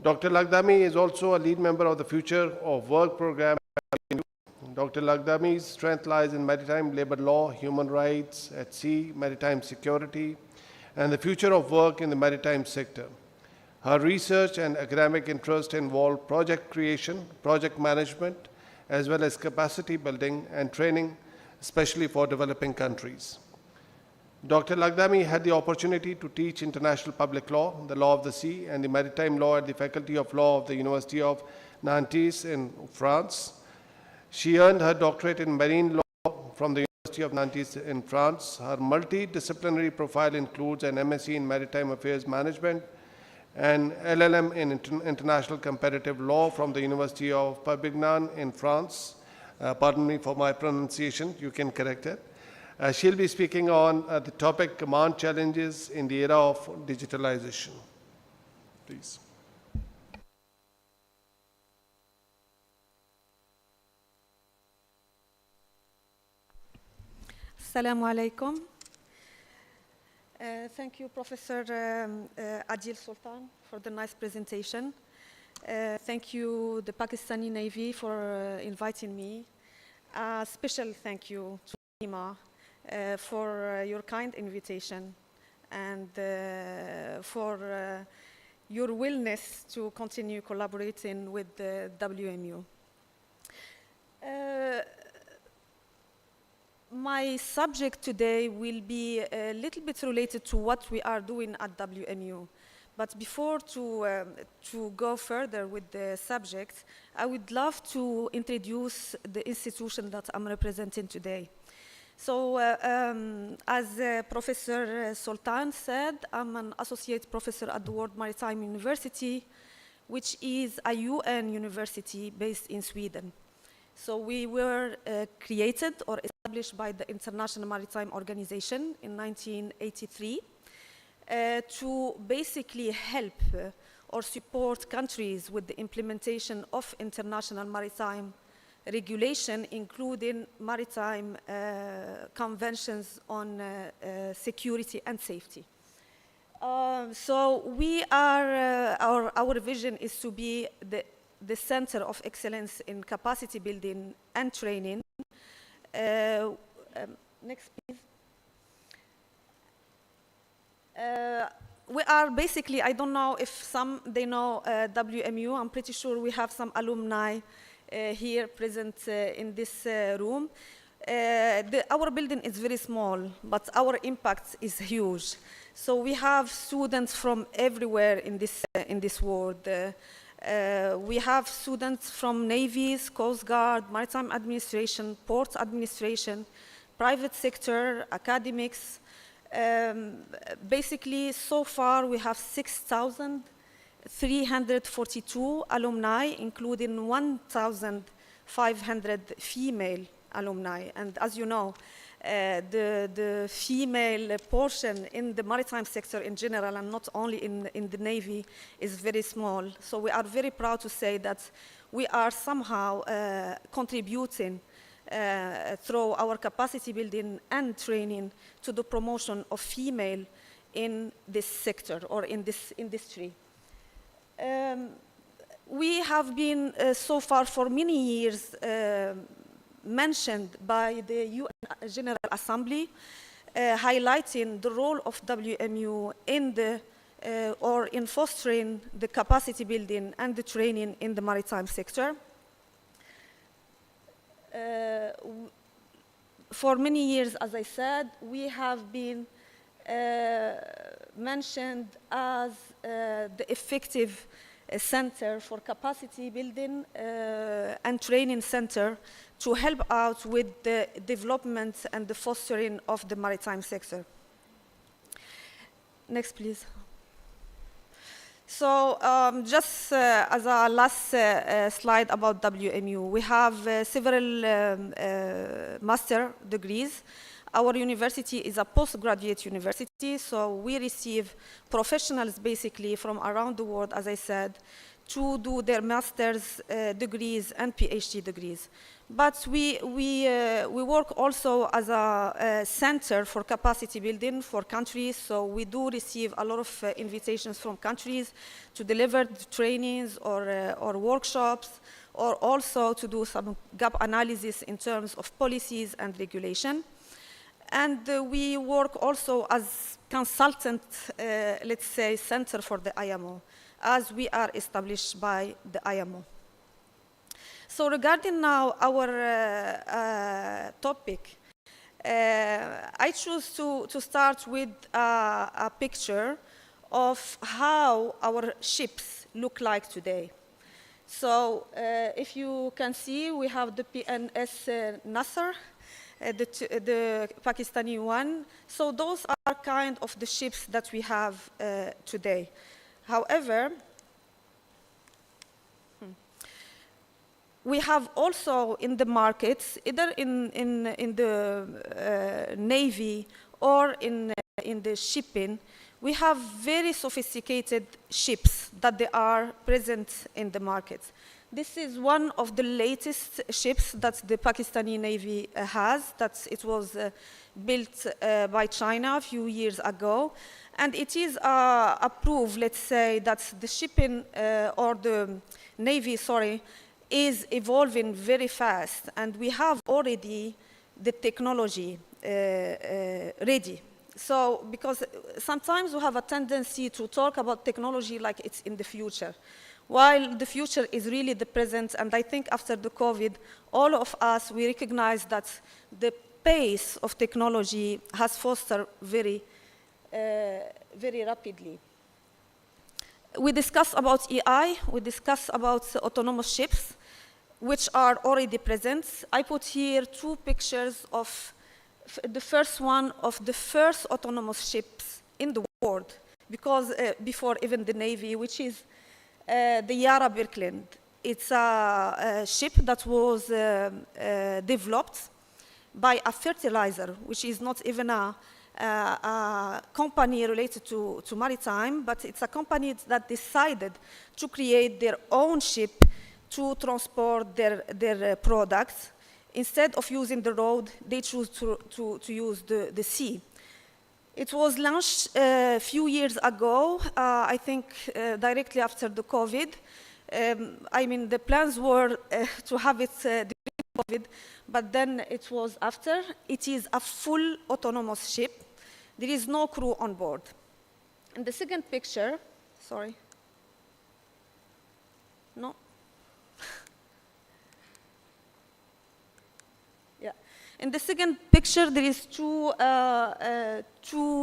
Dr. Lagdami is also a lead member of the Future of Work program. Dr. Lagdami's strength lies in maritime labor law, human rights at sea, maritime security, and the future of work in the maritime sector. Her research and academic interest involve project creation, project management, as well as capacity building and training, especially for developing countries. Dr. Lagdami had the opportunity to teach international public law, the law of the sea, and the maritime law at the Faculty of Law of the University of Nantes in France. She earned her doctorate in marine law from the University of Nantes in France. Her multidisciplinary profile includes an MSc in Maritime Affairs Management, an LLM in International Comparative Law from the University of Perpignan in France. Pardon me for my pronunciation, you can correct it. She'll be speaking on the topic command challenges in the era of digitalization. Please. Assalamu alaikum. Thank you, Professor Adil Sultan, for the nice presentation. Thank you, the Pakistani Navy, for inviting me. A special thank you to Nima for your kind invitation and for your willingness to continue collaborating with the WMU. My subject today will be a little bit related to what we are doing at WMU. But before to go further with the subject, I would love to introduce the institution that I'm representing today. So as Professor Sultan said, I'm an associate professor at the World Maritime University, which is a UN university based in Sweden. So we were created or established by the International Maritime Organization in 1983 to basically help or support countries with the implementation of international maritime regulation, including maritime conventions on security and safety. So we are, our vision is to be the center of excellence in capacity building and training. Next, please. We are basically, I don't know if they know WMU. I'm pretty sure we have some alumni here present in this room. Our building is very small, but our impact is huge. So we have students from everywhere in this world. We have students from navies, Coast Guard, Maritime Administration, Port Administration, private sector, academics. Basically, so far we have 6,342 alumni, including 1,500 female alumni. And as you know, the female portion in the maritime sector in general, and not only in the Navy, is very small. So we are very proud to say that we are somehow contributing through our capacity building and training to the promotion of female in this sector or in this industry. We have been so far for many years mentioned by the UN General Assembly, highlighting the role of WMU in in fostering the capacity building and the training in the maritime sector. for many years, as I said, we have been mentioned as the effective center for capacity building and training center to help out with the development and the fostering of the maritime sector. Next, please. So just as a last slide about WMU, we have several master degrees. Our university is a postgraduate university, so we receive professionals basically from around the world, as I said, to do their master's degrees and PhD degrees. But we work also as a center for capacity building for countries, so we do receive a lot of invitations from countries to deliver trainings or workshops, or also to do some gap analysis in terms of policies and regulation. And we work also as consultant, let's say, center for the IMO, as we are established by the IMO. So regarding now our topic, I choose to start with a picture of how our ships look like today. So if you can see, we have the PNS Nasser, the Pakistani one. So those are kind of the ships that we have today. However, we have also in the markets, either in the Navy or in the shipping, we have very sophisticated ships that they are present in the markets. This is one of the latest ships that the Pakistani Navy has, that it was built by China a few years ago. And it is a proof, let's say, that the shipping or the Navy, sorry, is evolving very fast. And we have already the technology ready. So, because sometimes we have a tendency to talk about technology like it's in the future, while the future is really the present. And I think after the COVID, all of us, we recognize that the pace of technology has fostered very rapidly. We discussed about AI, we discussed about autonomous ships, which are already present. I put here two pictures of the first one of the first autonomous ships in the world, because before even the Navy, which is the Yara Birkeland. It's a ship that was developed by a fertilizer, which is not even a company related to maritime, but it's a company that decided to create their own ship to transport their products. Instead of using the road, they choose to use the sea. It was launched a few years ago, I think directly after the COVID. I mean, the plans were to have it during COVID, but then it was after. It is a full autonomous ship. There is no crew on board. And the second picture, sorry. No. Yeah. In the second picture, there is two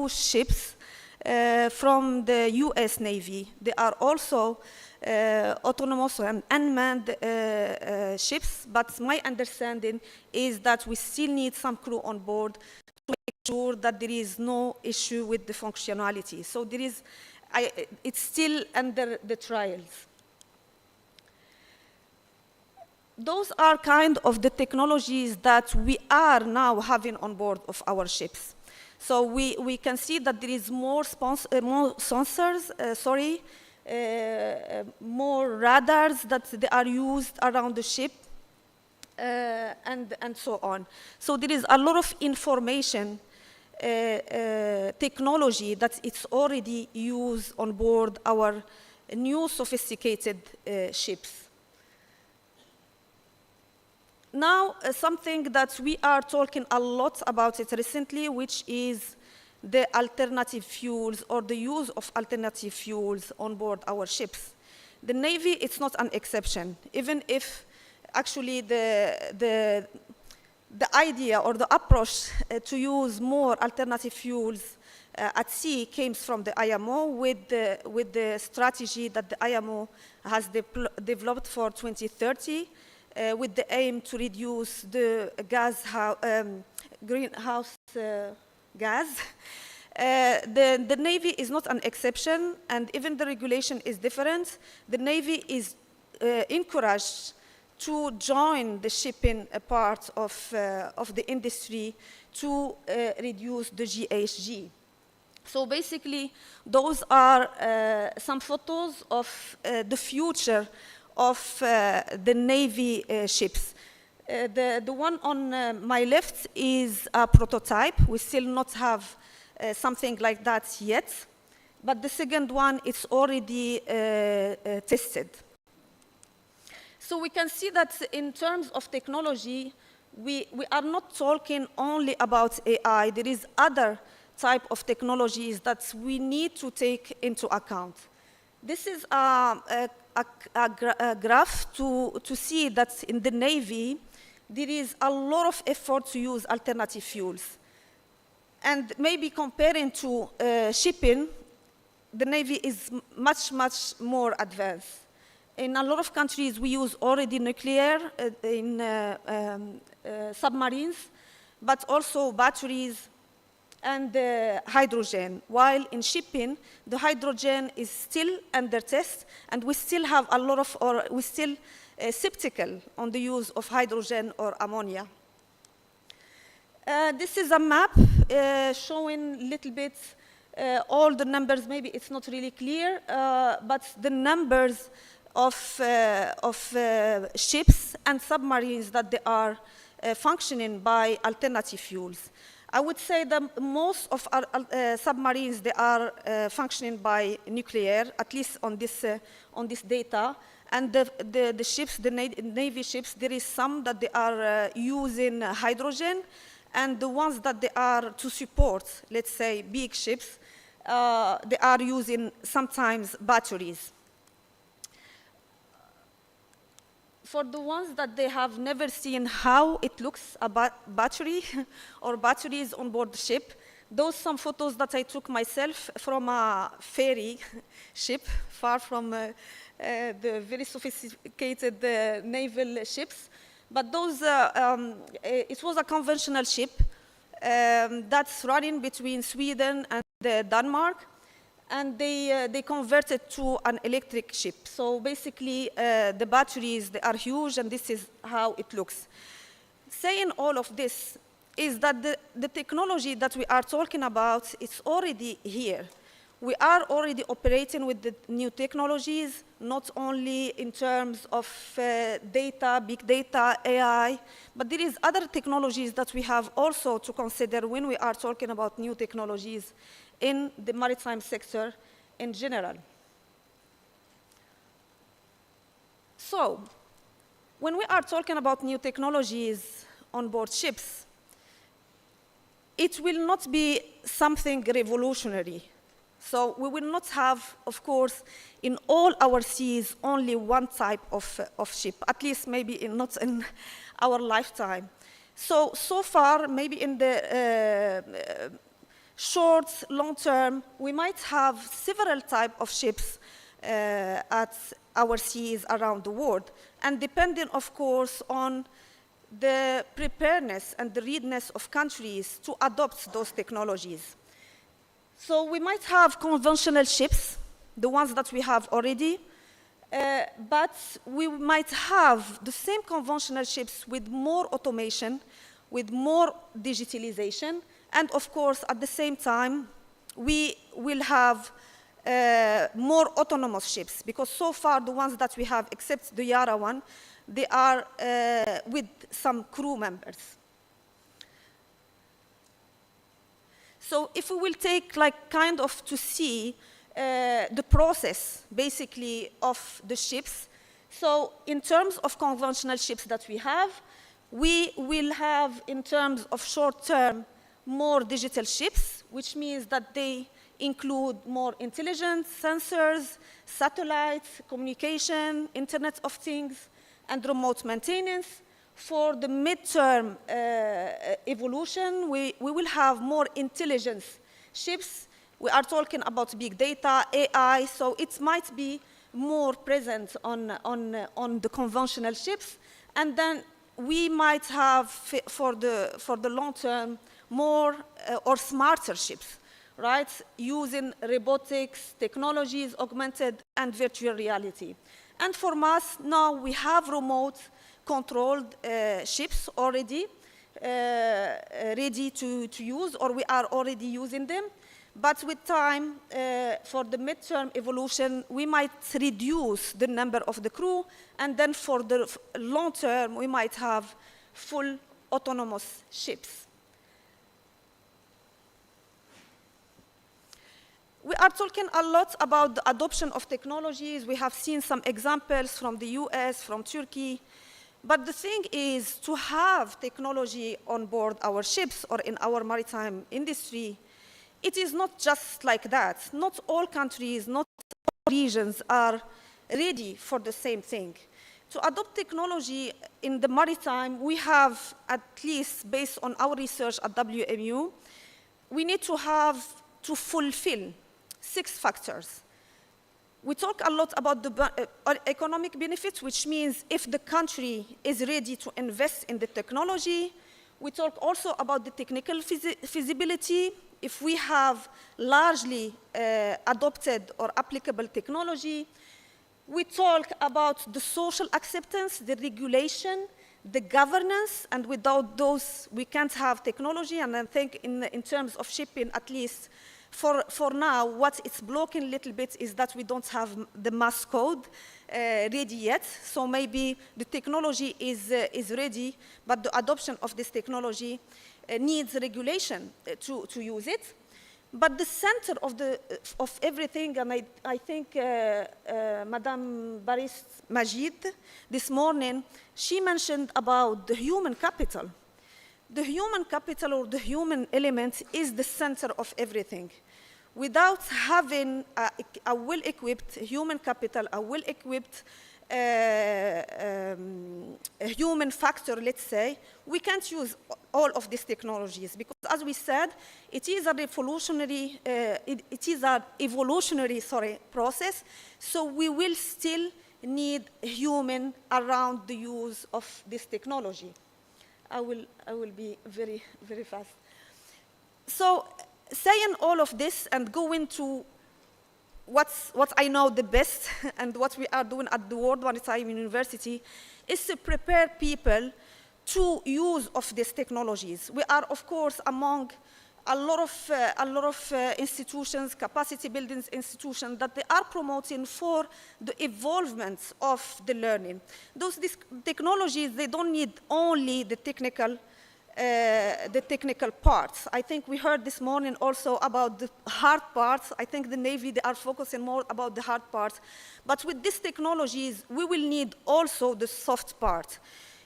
ships from the US Navy. They are also autonomous and unmanned ships, but my understanding is that we still need some crew on board to make sure that there is no issue with the functionality. So there is, it's still under the trials. Those are kind of the technologies that we are now having on board of our ships. So we can see that there is more sensors, more radars that they are used around the ship, and so on. So there is a lot of information technology that it's already used on board our new sophisticated ships. Now, something that we are talking a lot about it recently, which is the alternative fuels or the use of alternative fuels on board our ships. The Navy, it's not an exception. Even if actually the idea or the approach to use more alternative fuels at sea came from the IMO with the strategy that the IMO has developed for 2030 with the aim to reduce the greenhouse gas. The Navy is not an exception, and even the regulation is different. The Navy is encouraged to join the shipping part of the industry to reduce the GHG. So basically, those are some photos of the future of the Navy ships. The one on my left is a prototype. We still not have something like that yet, but the second one is already tested. So we can see that in terms of technology, we are not talking only about AI. There is other type of technologies that we need to take into account. This is a graph to see that in the Navy, there is a lot of effort to use alternative fuels. And maybe comparing to shipping, the Navy is much, much more advanced. In a lot of countries, we use already nuclear in submarines, but also batteries and hydrogen. While in shipping, the hydrogen is still under test, and we still have a lot of, or we're still skeptical on the use of hydrogen or ammonia. This is a map showing a little bit all the numbers. Maybe it's not really clear, but the numbers of ships and submarines that they are functioning by alternative fuels. I would say that most of our submarines, they are functioning by nuclear, at least on this data. And the ships, the Navy ships, there is some that they are using hydrogen, and the ones that they are to support, let's say, big ships, they are using sometimes batteries. For the ones that they have never seen how it looks about battery or batteries on board the ship, those some photos that I took myself from a ferry ship, far from the very sophisticated naval ships. But those, it was a conventional ship that's running between Sweden and Denmark. And they converted to an electric ship. So basically, the batteries, they are huge, and this is how it looks. Saying all of this is that the technology that we are talking about is already here. We are already operating with the new technologies, not only in terms of data, big data, AI, but there is other technologies that we have also to consider when we are talking about new technologies in the maritime sector in general. So, when we are talking about new technologies on board ships, it will not be something revolutionary. So we will not have, of course, in all our seas, only one type of ship, at least maybe not in our lifetime. So far, maybe in the short, long term, we might have several types of ships at our seas around the world, and depending, of course, on the preparedness and the readiness of countries to adopt those technologies. So we might have conventional ships, the ones that we have already, but we might have the same conventional ships with more automation, with more digitalization, and of course, at the same time, we will have more autonomous ships, because so far the ones that we have, except the Yara one, they are with some crew members. So if we will take kind of to see the process, basically, of the ships. So in terms of conventional ships that we will have, in terms of short term, more digital ships, which means that they include more intelligence, sensors, satellites, communication, Internet of Things, and remote maintenance. For the midterm evolution, we will have more intelligence ships. We are talking about big data, AI, so it might be more present on the conventional ships. And then we might have, for the long term, more or smarter ships, right? Using robotics, technologies, augmented and virtual reality. And for us, now we have remote controlled ships already ready to use, or we are already using them. But with time, for the midterm evolution, we might reduce the number of the crew, and then for the long term, we might have full autonomous ships. We are talking a lot about the adoption of technologies. We have seen some examples from the US, from Turkey. But the thing is, to have technology on board our ships or in our maritime industry, it is not just like that. Not all countries, not all regions are ready for the same thing. To adopt technology in the maritime, we have, at least based on our research at WMU, we need to fulfill 6 factors. We talk a lot about the economic benefits, which means if the country is ready to invest in the technology. We talk also about the technical feasibility. If we have largely adopted or applicable technology. We talk about the social acceptance, the regulation, the governance, and without those, we can't have technology. And I think in terms of shipping, at least for now, what it's blocking a little bit is that we don't have the mass code ready yet. So maybe the technology is ready, but the adoption of this technology needs regulation to use it. But the center of everything, and I think Madame Baris Majid this morning, she mentioned about the human capital. The human capital or the human element is the center of everything. Without having a well-equipped human capital, a well-equipped human factor, let's say, we can't use all of these technologies because, as we said, it is a revolutionary, evolutionary process. So we will still need human around the use of this technology. I will be very, very fast. So, saying all of this and going to what I know the best and what we are doing at the World Maritime University is to prepare people to use of these technologies. We are, of course, among a lot of institutions, capacity building institutions, that they are promoting for the evolvement of the learning. These technologies, they don't need only the technical parts. I think we heard this morning also about the hard parts. I think the Navy, they are focusing more about the hard parts. But with these technologies, we will need also the soft part.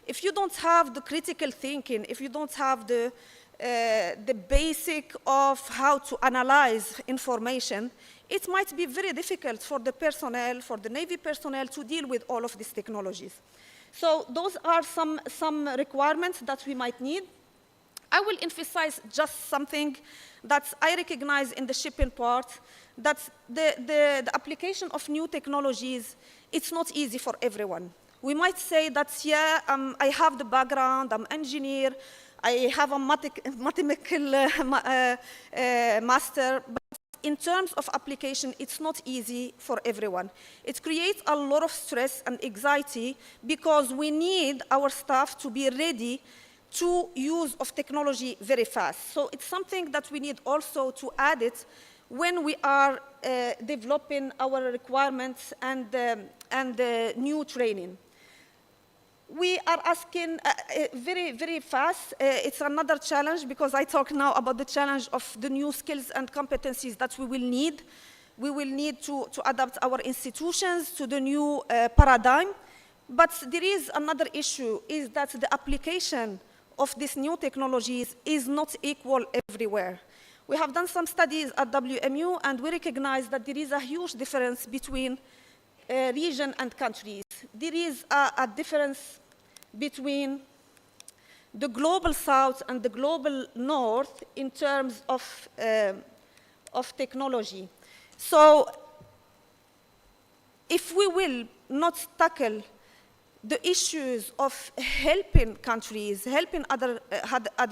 If you don't have the critical thinking, if you don't have the basic of how to analyze information, it might be very difficult for the personnel, for the Navy personnel, to deal with all of these technologies. So those are some requirements that we might need. I will emphasize just something that I recognize in the shipping part, that the application of new technologies, it's not easy for everyone. We might say that, yeah, I have the background, I'm an engineer, I have a mathematical master, but in terms of application, it's not easy for everyone. It creates a lot of stress and anxiety because we need our staff to be ready to use of technology very fast. So it's something that we need also to add it when we are developing our requirements and new training. We are asking very, very fast. It's another challenge because I talk now about the challenge of the new skills and competencies that we will need. We will need to adapt our institutions to the new paradigm. But there is another issue, is that the application of these new technologies is not equal everywhere. We have done some studies at WMU, and we recognize that there is a huge difference between region and countries. There is a difference between the global south and the global north in terms of technology. So if we will not tackle the issues of helping countries, helping other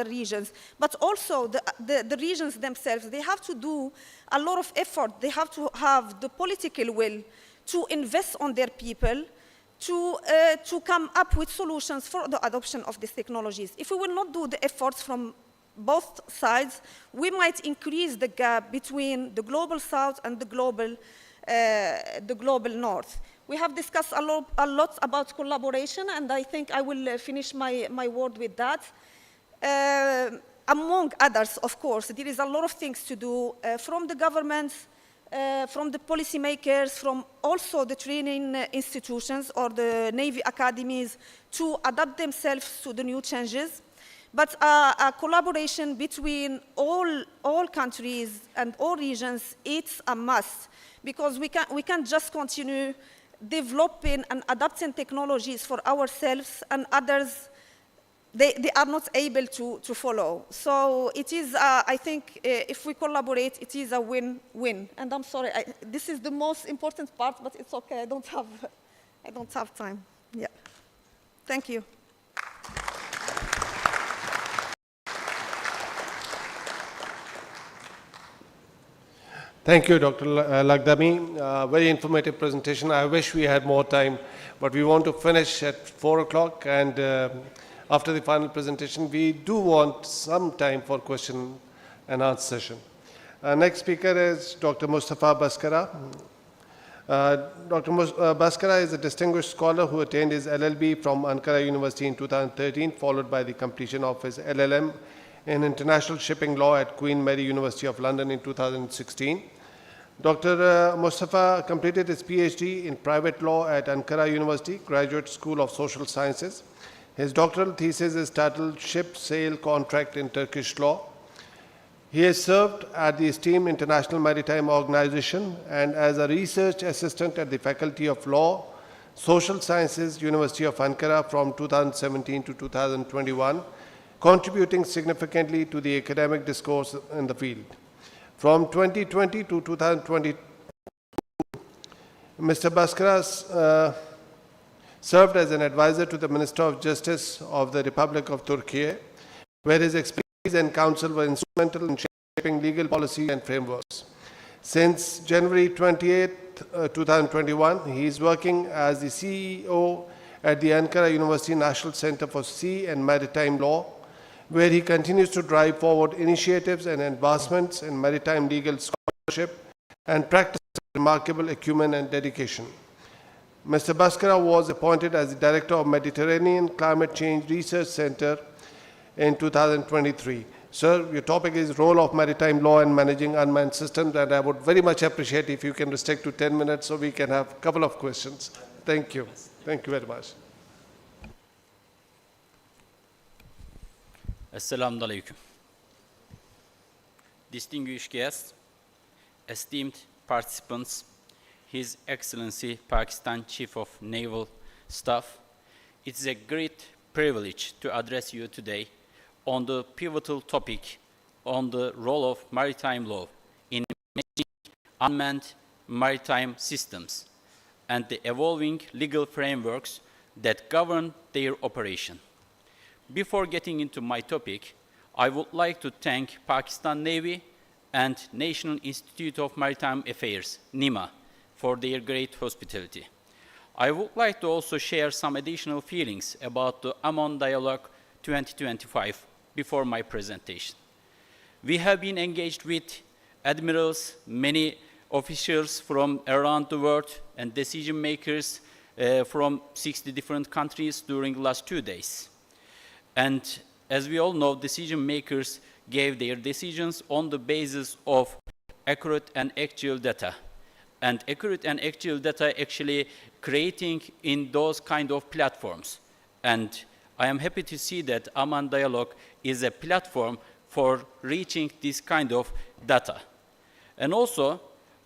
regions, but also the regions themselves, they have to do a lot of effort. They have to have the political will to invest on their people, to come up with solutions for the adoption of these technologies. If we will not do the efforts from both sides, we might increase the gap between the global south and the global north. We have discussed a lot about collaboration, and I think I will finish my word with that. Among others, of course, there is a lot of things to do from the governments, from the policymakers, from also the training institutions or the Navy academies to adapt themselves to the new changes. But a collaboration between all countries and all regions, it's a must, because we can't just continue developing and adapting technologies for ourselves and others, they are not able to follow. So it is, I think, if we collaborate, it is a win-win. And I'm sorry, this is the most important part, but it's okay, I don't have time. Yeah. Thank you. Thank you, Dr. Lagdami. Very informative presentation. I wish we had more time, but we want to finish at 4 o'clock, and after the final presentation, we do want some time for question and answer session. Next speaker is Dr. Mustafa Baskara. Dr. Baskara is a distinguished scholar who attained his LLB from Ankara University in 2013, followed by the completion of his LLM in International Shipping Law at Queen Mary University of London in 2016. Dr. Mustafa completed his PhD in private law at Ankara University, Graduate School of Social Sciences. His doctoral thesis is titled Ship Sale Contract in Turkish Law. He has served at the esteemed International Maritime Organization and as a research assistant at the Faculty of Law, Social Sciences, University of Ankara from 2017 to 2021, contributing significantly to the academic discourse in the field. From 2020 to 2022, Mr. Baskara served as an advisor to the Minister of Justice of the Republic of Turkey, where his expertise and counsel were instrumental in shaping legal policy and frameworks. Since January 28, 2021, he is working as the CEO at the Ankara University National Center for Sea and Maritime Law, where he continues to drive forward initiatives and advancements in maritime legal scholarship and practice remarkable acumen and dedication. Mr. Baskara was appointed as the Director of Mediterranean Climate Change Research Center in 2023. Sir, your topic is role of maritime law in managing unmanned systems, and I would very much appreciate if you can restrict to 10 minutes so we can have a couple of questions. Thank you. Thank you very much. Assalamu alaikum. Distinguished guests, esteemed participants, His Excellency Pakistan Chief of Naval Staff, it is a great privilege to address you today on the pivotal topic on the role of maritime law in managing unmanned maritime systems and the evolving legal frameworks that govern their operation. Before getting into my topic, I would like to thank Pakistan Navy and National Institute of Maritime Affairs, NIMA, for their great hospitality. I would like to also share some additional feelings about the AMAN Dialogue 2025 before my presentation. We have been engaged with admirals, many officials from around the world, and decision makers from 60 different countries during the last 2 days. And as we all know, decision makers gave their decisions on the basis of accurate and actual data. And accurate and actual data actually creating in those kind of platforms. And I am happy to see that AMAN Dialogue is a platform for reaching this kind of data. And also,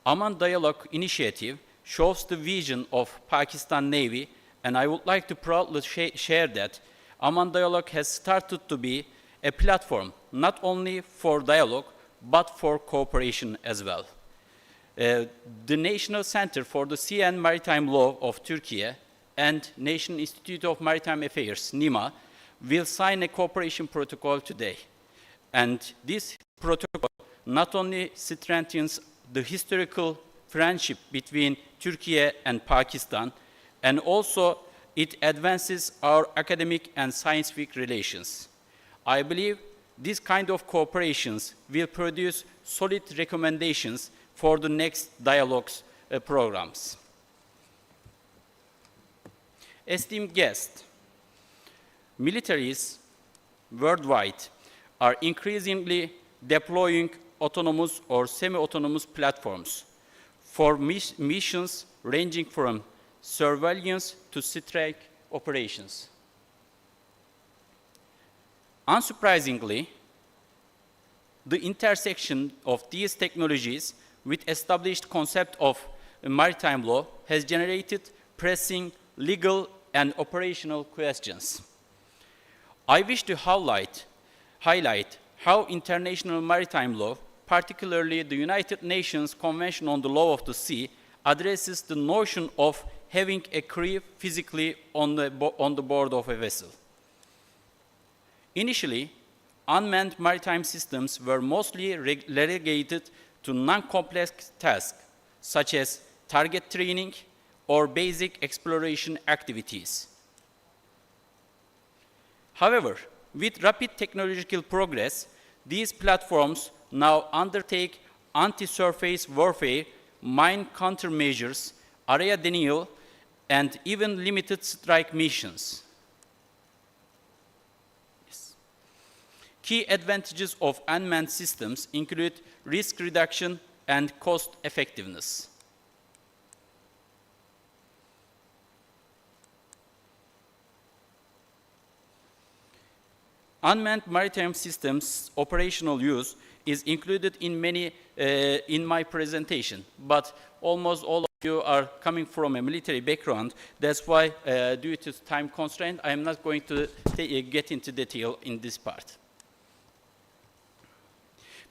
AMAN Dialogue initiative shows the vision of Pakistan Navy, and I would like to proudly share that Aman Dialogue has started to be a platform not only for dialogue, but for cooperation as well. The National Center for the Sea and Maritime Law of Turkey and National Institute of Maritime Affairs, NIMA, will sign a cooperation protocol today. And this protocol not only strengthens the historical friendship between Turkey and Pakistan, and also it advances our academic and scientific relations. I believe this kind of cooperations will produce solid recommendations for the next dialogues programs. Esteemed guests, militaries worldwide are increasingly deploying autonomous or semi-autonomous platforms for missions ranging from surveillance to strike operations. Unsurprisingly, the intersection of these technologies with established concept of maritime law has generated pressing legal and operational questions. I wish to highlight how international maritime law, particularly the United Nations Convention on the Law of the Sea, addresses the notion of having a crew physically on the board of a vessel. Initially, unmanned maritime systems were mostly relegated to non-complex tasks, such as target training or basic exploration activities. However, with rapid technological progress, these platforms now undertake anti-surface warfare, mine countermeasures, area denial, and even limited strike missions. Key advantages of unmanned systems include risk reduction and cost effectiveness. Unmanned maritime systems operational use is included in many in my presentation, but almost all of you are coming from a military background. That's why, due to time constraint, I am not going to get into detail in this part.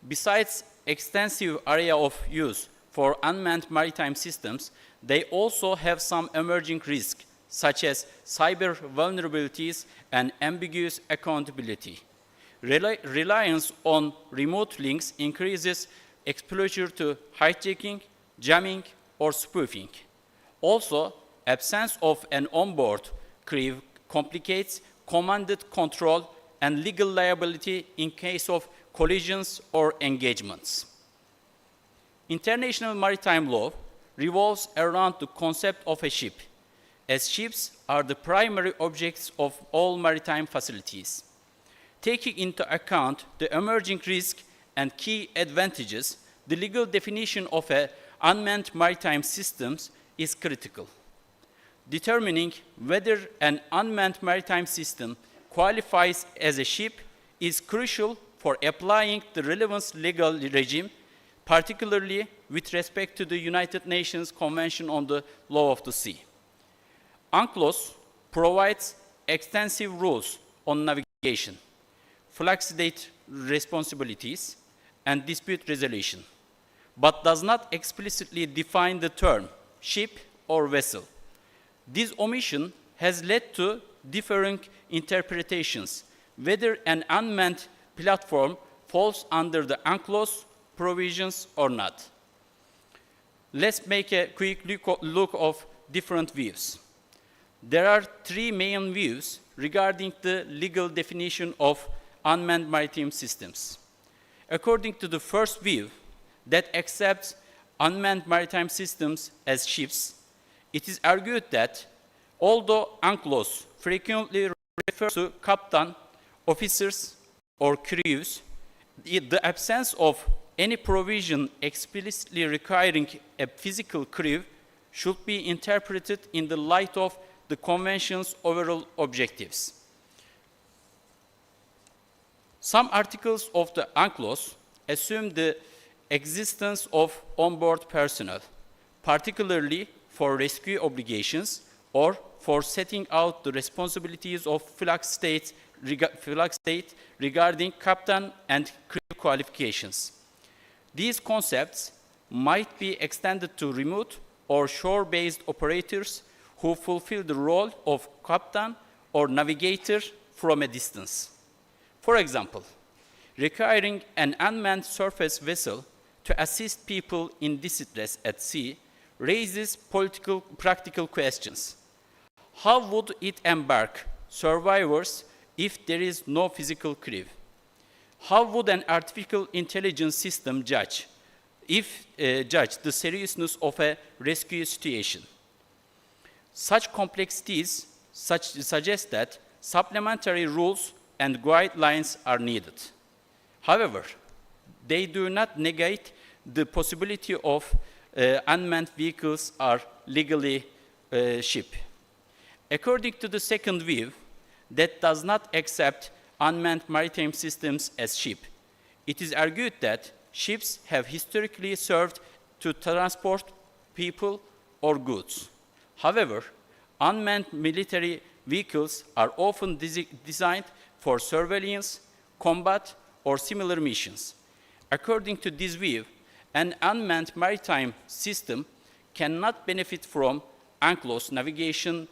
Besides extensive area of use for unmanned maritime systems, they also have some emerging risks, such as cyber vulnerabilities and ambiguous accountability. Reliance on remote links increases exposure to hijacking, jamming, or spoofing. Also, absence of an onboard crew complicates commanded control and legal liability in case of collisions or engagements. International maritime law revolves around the concept of a ship, as ships are the primary objects of all maritime facilities. Taking into account the emerging risk and key advantages, the legal definition of an unmanned maritime systems is critical. Determining whether an unmanned maritime system qualifies as a ship is crucial for applying the relevant legal regime, particularly with respect to the United Nations Convention on the Law of the Sea. UNCLOS provides extensive rules on navigation, flag state responsibilities, and dispute resolution, but does not explicitly define the term ship or vessel. This omission has led to differing interpretations, whether an unmanned platform falls under the UNCLOS provisions or not. Let's make a quick look of different views. There are three main views regarding the legal definition of unmanned maritime systems. According to the first view, that accepts unmanned maritime systems as ships, it is argued that although UNCLOS frequently refers to captain, officers, or crews, the absence of any provision explicitly requiring a physical crew should be interpreted in the light of the Convention's overall objectives. Some articles of the UNCLOS assume the existence of onboard personnel, particularly for rescue obligations or for setting out the responsibilities of flag state regarding captain and crew qualifications. These concepts might be extended to remote or shore-based operators who fulfill the role of captain or navigator from a distance. For example, requiring an unmanned surface vessel to assist people in distress at sea raises practical questions. How would it embark survivors if there is no physical crew? How would an artificial intelligence system judge the seriousness of a rescue situation? Such complexities suggest that supplementary rules and guidelines are needed. However, they do not negate the possibility of unmanned vehicles are legally ship. According to the second view, that does not accept unmanned maritime systems as ship. It is argued that ships have historically served to transport people or goods. However, unmanned military vehicles are often designed for surveillance, combat, or similar missions. According to this view, an unmanned maritime system cannot benefit from UNCLOS navigation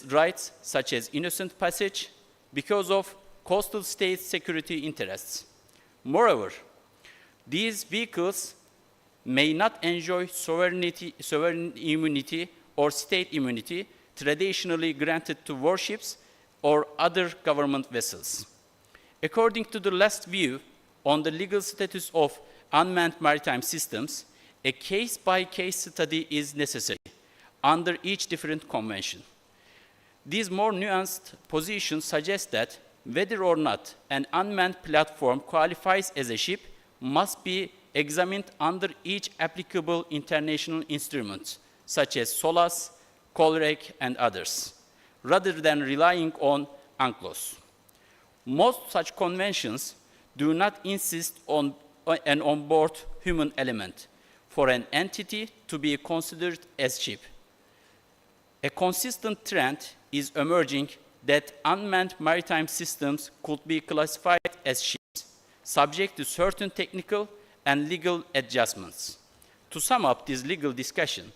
rights such as innocent passage because of coastal state security interests. Moreover, these vehicles may not enjoy sovereign immunity or state immunity traditionally granted to warships or other government vessels. According to the last view on the legal status of unmanned maritime systems, a case-by-case study is necessary under each different convention. These more nuanced positions suggest that whether or not an unmanned platform qualifies as a ship must be examined under each applicable international instrument, such as SOLAS, COLREG, and others, rather than relying on UNCLOS. Most such conventions do not insist on an onboard human element for an entity to be considered as ship. A consistent trend is emerging that unmanned maritime systems could be classified as ships, subject to certain technical and legal adjustments. To sum up this legal discussion,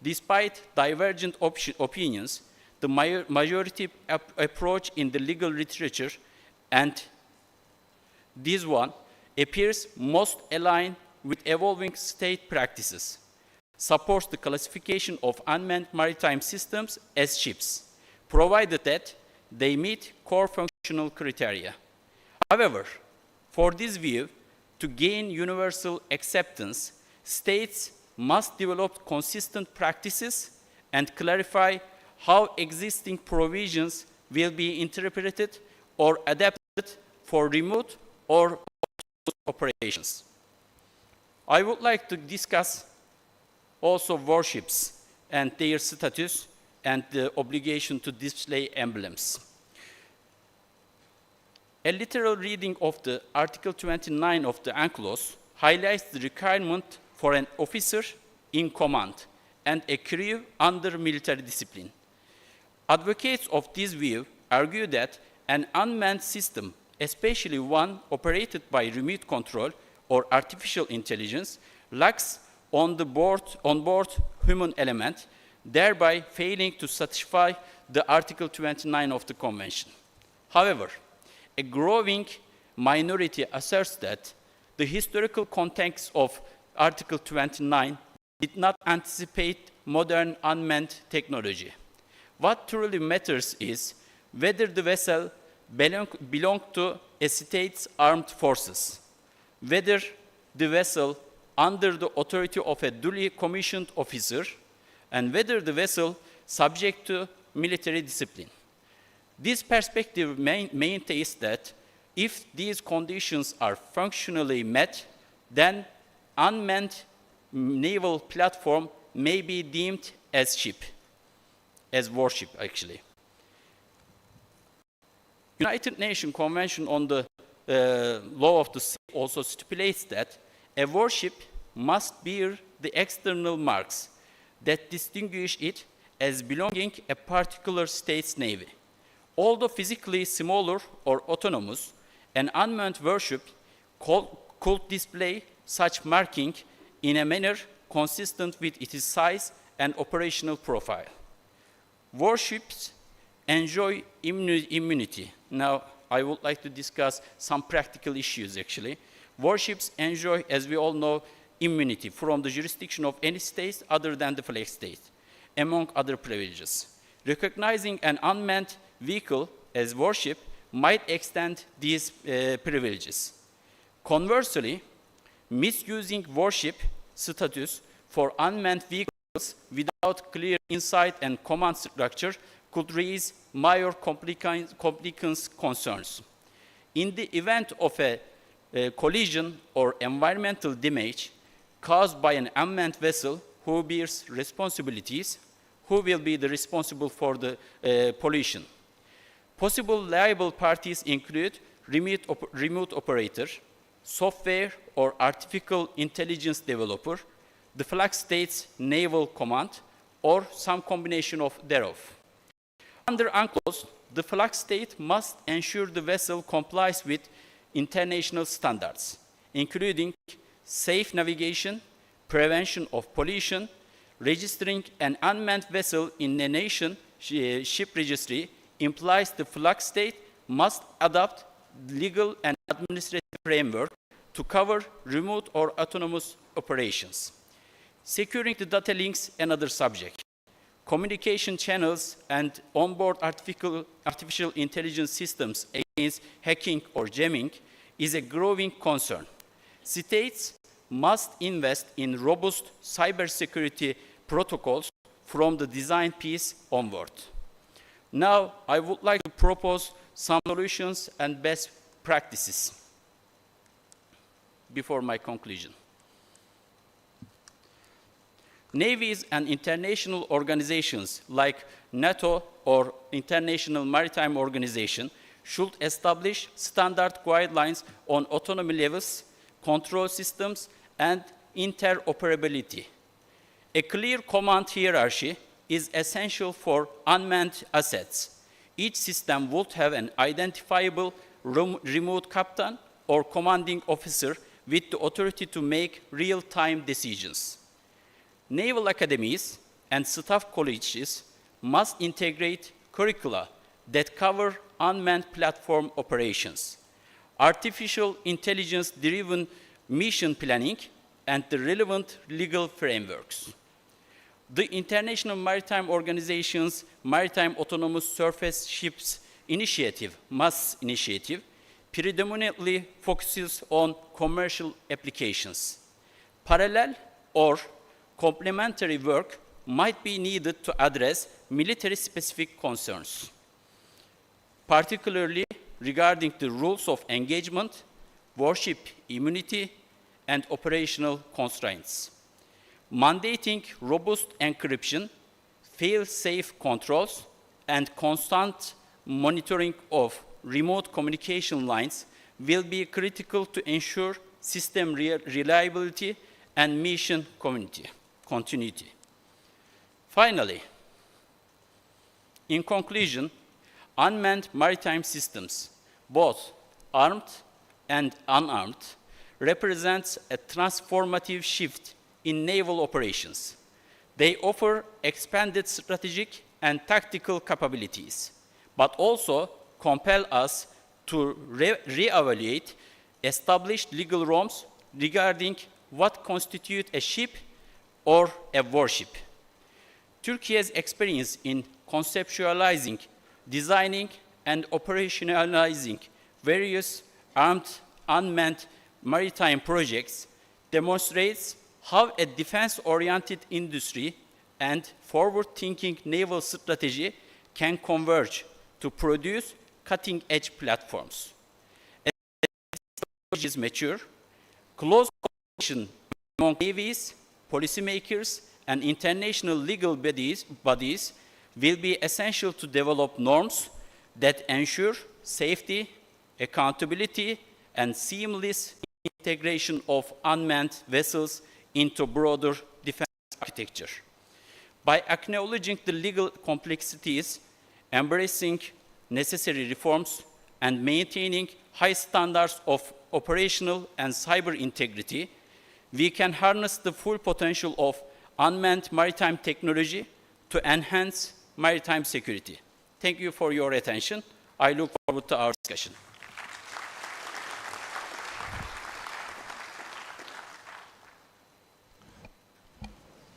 despite divergent opinions, the majority approach in the legal literature, and this one appears most aligned with evolving state practices, supports the classification of unmanned maritime systems as ships, provided that they meet core functional criteria. However, for this view to gain universal acceptance, states must develop consistent practices and clarify how existing provisions will be interpreted or adapted for remote or operations. I would like to discuss also warships and their status and the obligation to display emblems. A literal reading of the Article 29 of the UNCLOS highlights the requirement for an officer in command and a crew under military discipline. Advocates of this view argue that an unmanned system, especially one operated by remote control or artificial intelligence, lacks on-board human element, thereby failing to satisfy the Article 29 of the Convention. However, a growing minority asserts that the historical context of Article 29 did not anticipate modern unmanned technology. What truly matters is whether the vessel belonged to a state's armed forces, whether the vessel under the authority of a duly commissioned officer, and whether the vessel subject to military discipline. This perspective maintains that if these conditions are functionally met, then unmanned naval platform may be deemed as ship, as warship actually. United Nations Convention on the Law of the Sea also stipulates that a warship must bear the external marks that distinguish it as belonging a particular state's navy. Although physically smaller or autonomous, an unmanned warship could display such marking in a manner consistent with its size and operational profile. Warships enjoy immunity. Now, I would like to discuss some practical issues, actually. Warships enjoy, as we all know, immunity from the jurisdiction of any state other than the flag state, among other privileges. Recognizing an unmanned vehicle as warship might extend these privileges. Conversely, misusing warship status for unmanned vehicles without clear insight and command structure could raise major complications concerns. In the event of a collision or environmental damage caused by an unmanned vessel, who bears responsibilities? Who will be responsible for the pollution? Possible liable parties include remote operator, software or artificial intelligence developer, the flag state's naval command, or some combination of thereof. Under UNCLOS, the flag state must ensure the vessel complies with international standards, including safe navigation, prevention of pollution, registering an unmanned vessel in a nation ship registry implies the flag state must adopt legal and administrative framework to cover remote or autonomous operations. Securing the data links, another subject. Communication channels and onboard artificial intelligence systems against hacking or jamming is a growing concern. States must invest in robust cybersecurity protocols from the design piece onward. Now, I would like to propose some solutions and best practices before my conclusion. Navies and international organizations like NATO or International Maritime Organization should establish standard guidelines on autonomy levels, control systems, and interoperability. A clear command hierarchy is essential for unmanned assets. Each system would have an identifiable remote captain or commanding officer with the authority to make real-time decisions. Naval academies and staff colleges must integrate curricula that cover unmanned platform operations, artificial intelligence-driven mission planning, and the relevant legal frameworks. The International Maritime Organization's Maritime Autonomous Surface Ships Initiative, MAS initiative, predominantly focuses on commercial applications. Parallel or complementary work might be needed to address military-specific concerns, particularly regarding the rules of engagement, warship immunity, and operational constraints. Mandating robust encryption, fail-safe controls, and constant monitoring of remote communication lines will be critical to ensure system reliability and mission continuity. Finally, in conclusion, unmanned maritime systems, both armed and unarmed, represents a transformative shift in naval operations. They offer expanded strategic and tactical capabilities, but also compel us to reevaluate established legal norms regarding what constitutes a ship or a warship. Turkey's experience in conceptualizing, designing, and operationalizing various armed, unmanned maritime projects demonstrates how a defense-oriented industry and forward-thinking naval strategy can converge to produce cutting-edge platforms. As technologies mature, close cooperation among navies, policymakers, and international legal bodies will be essential to develop norms that ensure safety, accountability, and seamless integration of unmanned vessels into broader defense architecture. By acknowledging the legal complexities, embracing necessary reforms, and maintaining high standards of operational and cyber integrity, we can harness the full potential of unmanned maritime technology to enhance maritime security. Thank you for your attention. I look forward to our discussion.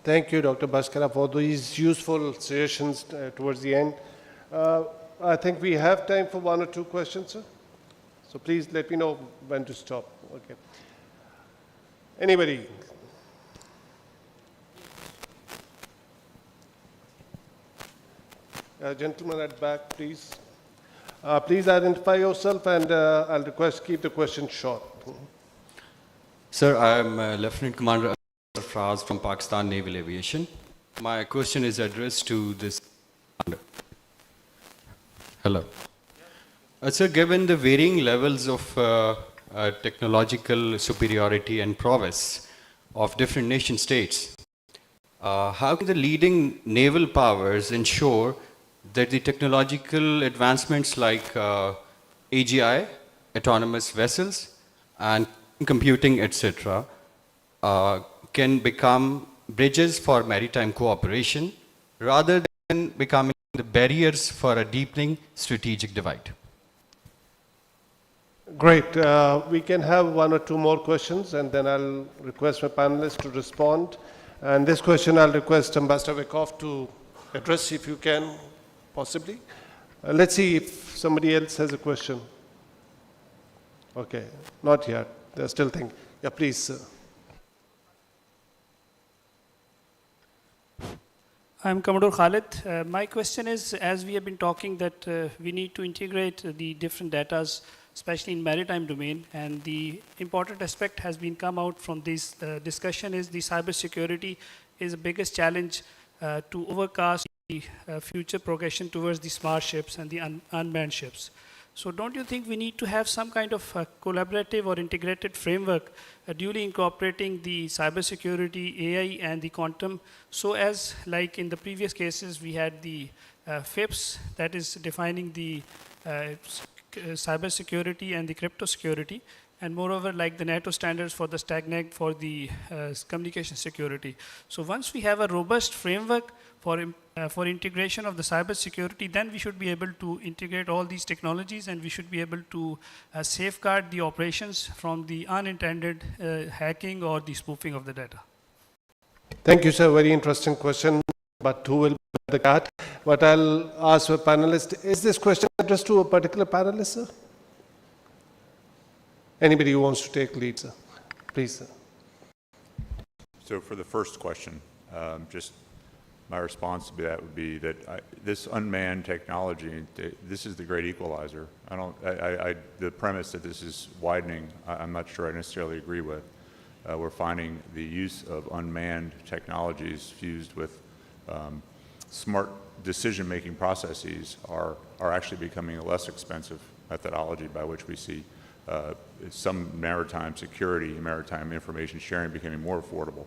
Thank you, Dr. Bhaskara, for these useful suggestions towards the end. I think we have time for one or two questions, sir. So please let me know when to stop. Okay. Anybody? Gentleman at back, please. Please identify yourself, and I'll request keep the question short. Sir, I am Lieutenant Commander Prosperous from Pakistan Naval Aviation. My question is addressed to this. Hello. Sir, given the varying levels of technological superiority and prowess of different nation states, how can the leading naval powers ensure that the technological advancements like AGI, autonomous vessels, and computing, etc., can become bridges for maritime cooperation rather than becoming the barriers for a deepening strategic divide? Great. We can have one or two more questions, and then I'll request my panelists to respond. And this question I'll request Ambassador Wyckoff to address, if you can, possibly. Let's see if somebody else has a question. Okay, not yet. They're still thinking. Yeah, please, sir. I'm Commodore Khalid. My question is, as we have been talking that we need to integrate the different datas, especially in maritime domain, and the important aspect has been come out from this discussion is the cybersecurity is the biggest challenge to overcast the future progression towards the smart ships and the unmanned ships. So don't you think we need to have some kind of collaborative or integrated framework duly incorporating the cybersecurity, AI, and the quantum, so as like in the previous cases we had the FIPS that is defining the cybersecurity and the crypto security, and moreover like the NATO standards for the STAGNEG for the communication security. So once we have a robust framework for integration of the cybersecurity, then we should be able to integrate all these technologies, and we should be able to safeguard the operations from the unintended hacking or the spoofing of the data. Thank you, sir. Very interesting question, but who will be the cat? But I'll ask a panelist, is this question addressed to a particular panelist, sir? Anybody who wants to take lead, sir? Please, sir. So for the first question, just my response to that would be that this unmanned technology, this is the great equalizer. The premise that this is widening, I'm not sure I necessarily agree with. We're finding the use of unmanned technologies fused with smart decision-making processes are actually becoming a less expensive methodology by which we see some maritime security, maritime information sharing becoming more affordable.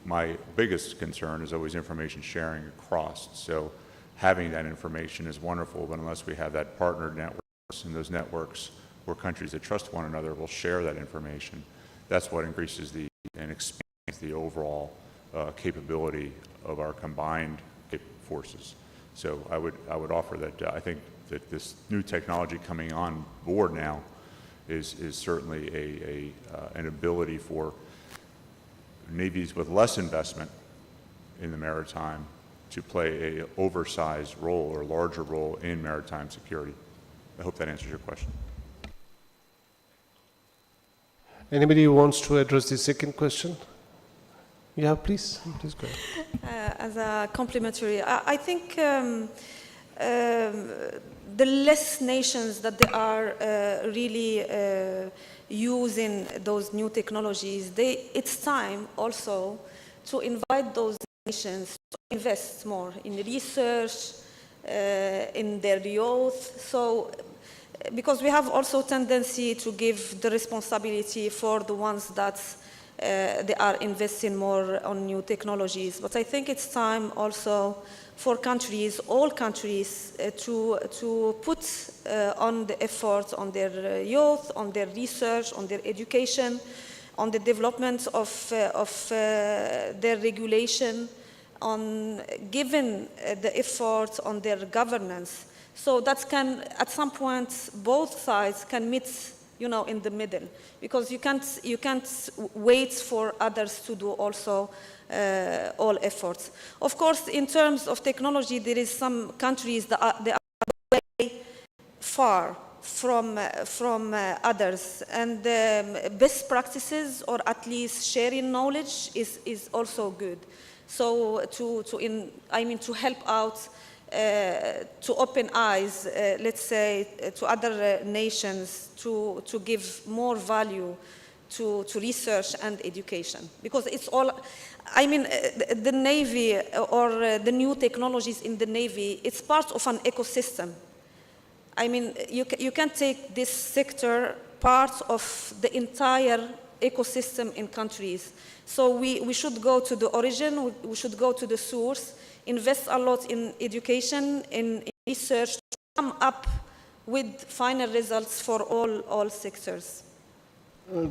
My biggest concern is always information sharing across. So having that information is wonderful, but unless we have that partnered networks and those networks where countries that trust one another will share that information, that's what increases and expands the overall capability of our combined forces. So I would offer that I think that this new technology coming on board now is certainly an ability for navies with less investment in the maritime to play an oversized role or larger role in maritime security. I hope that answers your question. Anybody who wants to address the second question? Yeah, please go ahead. As a complementary, I think the less nations that they are really using those new technologies, it's time also to invite those nations to invest more in research, in their youth. So, because we have also tendency to give the responsibility for the ones that they are investing more on new technologies. But I think it's time also for countries, all countries, to put on the effort on their youth, on their research, on their education, on the development of their regulation, on giving the effort on their governance. So that can, at some point, both sides can meet, you know, in the middle, because you can't wait for others to do also all efforts. Of course, in terms of technology, there is some countries that they are way far from others, and best practices, or at least sharing knowledge, is also good. So to help out, to open eyes, let's say, to other nations, to give more value to research and education, because it's all, the Navy or the new technologies in the Navy, it's part of an ecosystem. You can take this sector part of the entire ecosystem in countries. So we should go to the origin, we should go to the source, invest a lot in education, in research, to come up with final results for all sectors.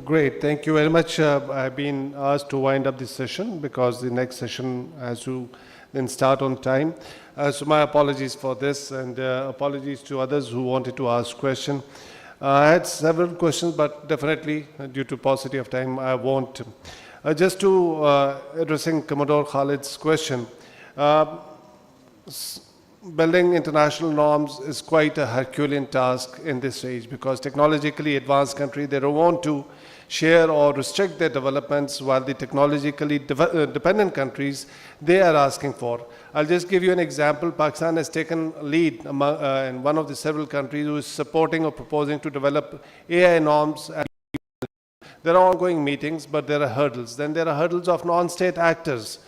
Great, thank you very much. I've been asked to wind up this session because the next session has to then start on time. So my apologies for this, and apologies to others who wanted to ask questions. I had several questions, but definitely due to paucity of time, I won't. Just to addressing Commodore Khalid's question, building international norms is quite a Herculean task in this age, because technologically advanced countries, they don't want to share or restrict their developments, while the technologically dependent countries, they are asking for. I'll just give you an example. Pakistan has taken lead among, in one of the several countries who is supporting or proposing to develop AI norms. There are ongoing meetings, but there are hurdles. Then there are hurdles of non-state actors.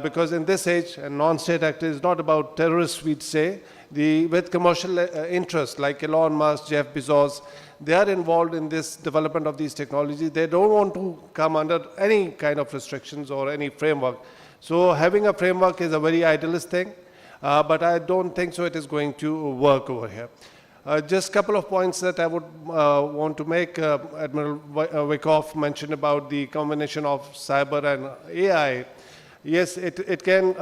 Because in this age, a non-state actor is not about terrorists, we'd say. With commercial interests like Elon Musk, Jeff Bezos, they are involved in this development of these technologies. They don't want to come under any kind of restrictions or any framework. So having a framework is a very idealist thing, but I don't think so it is going to work over here. Just a couple of points that I would want to make. Admiral Wyckoff mentioned about the combination of cyber and AI. Yes, it can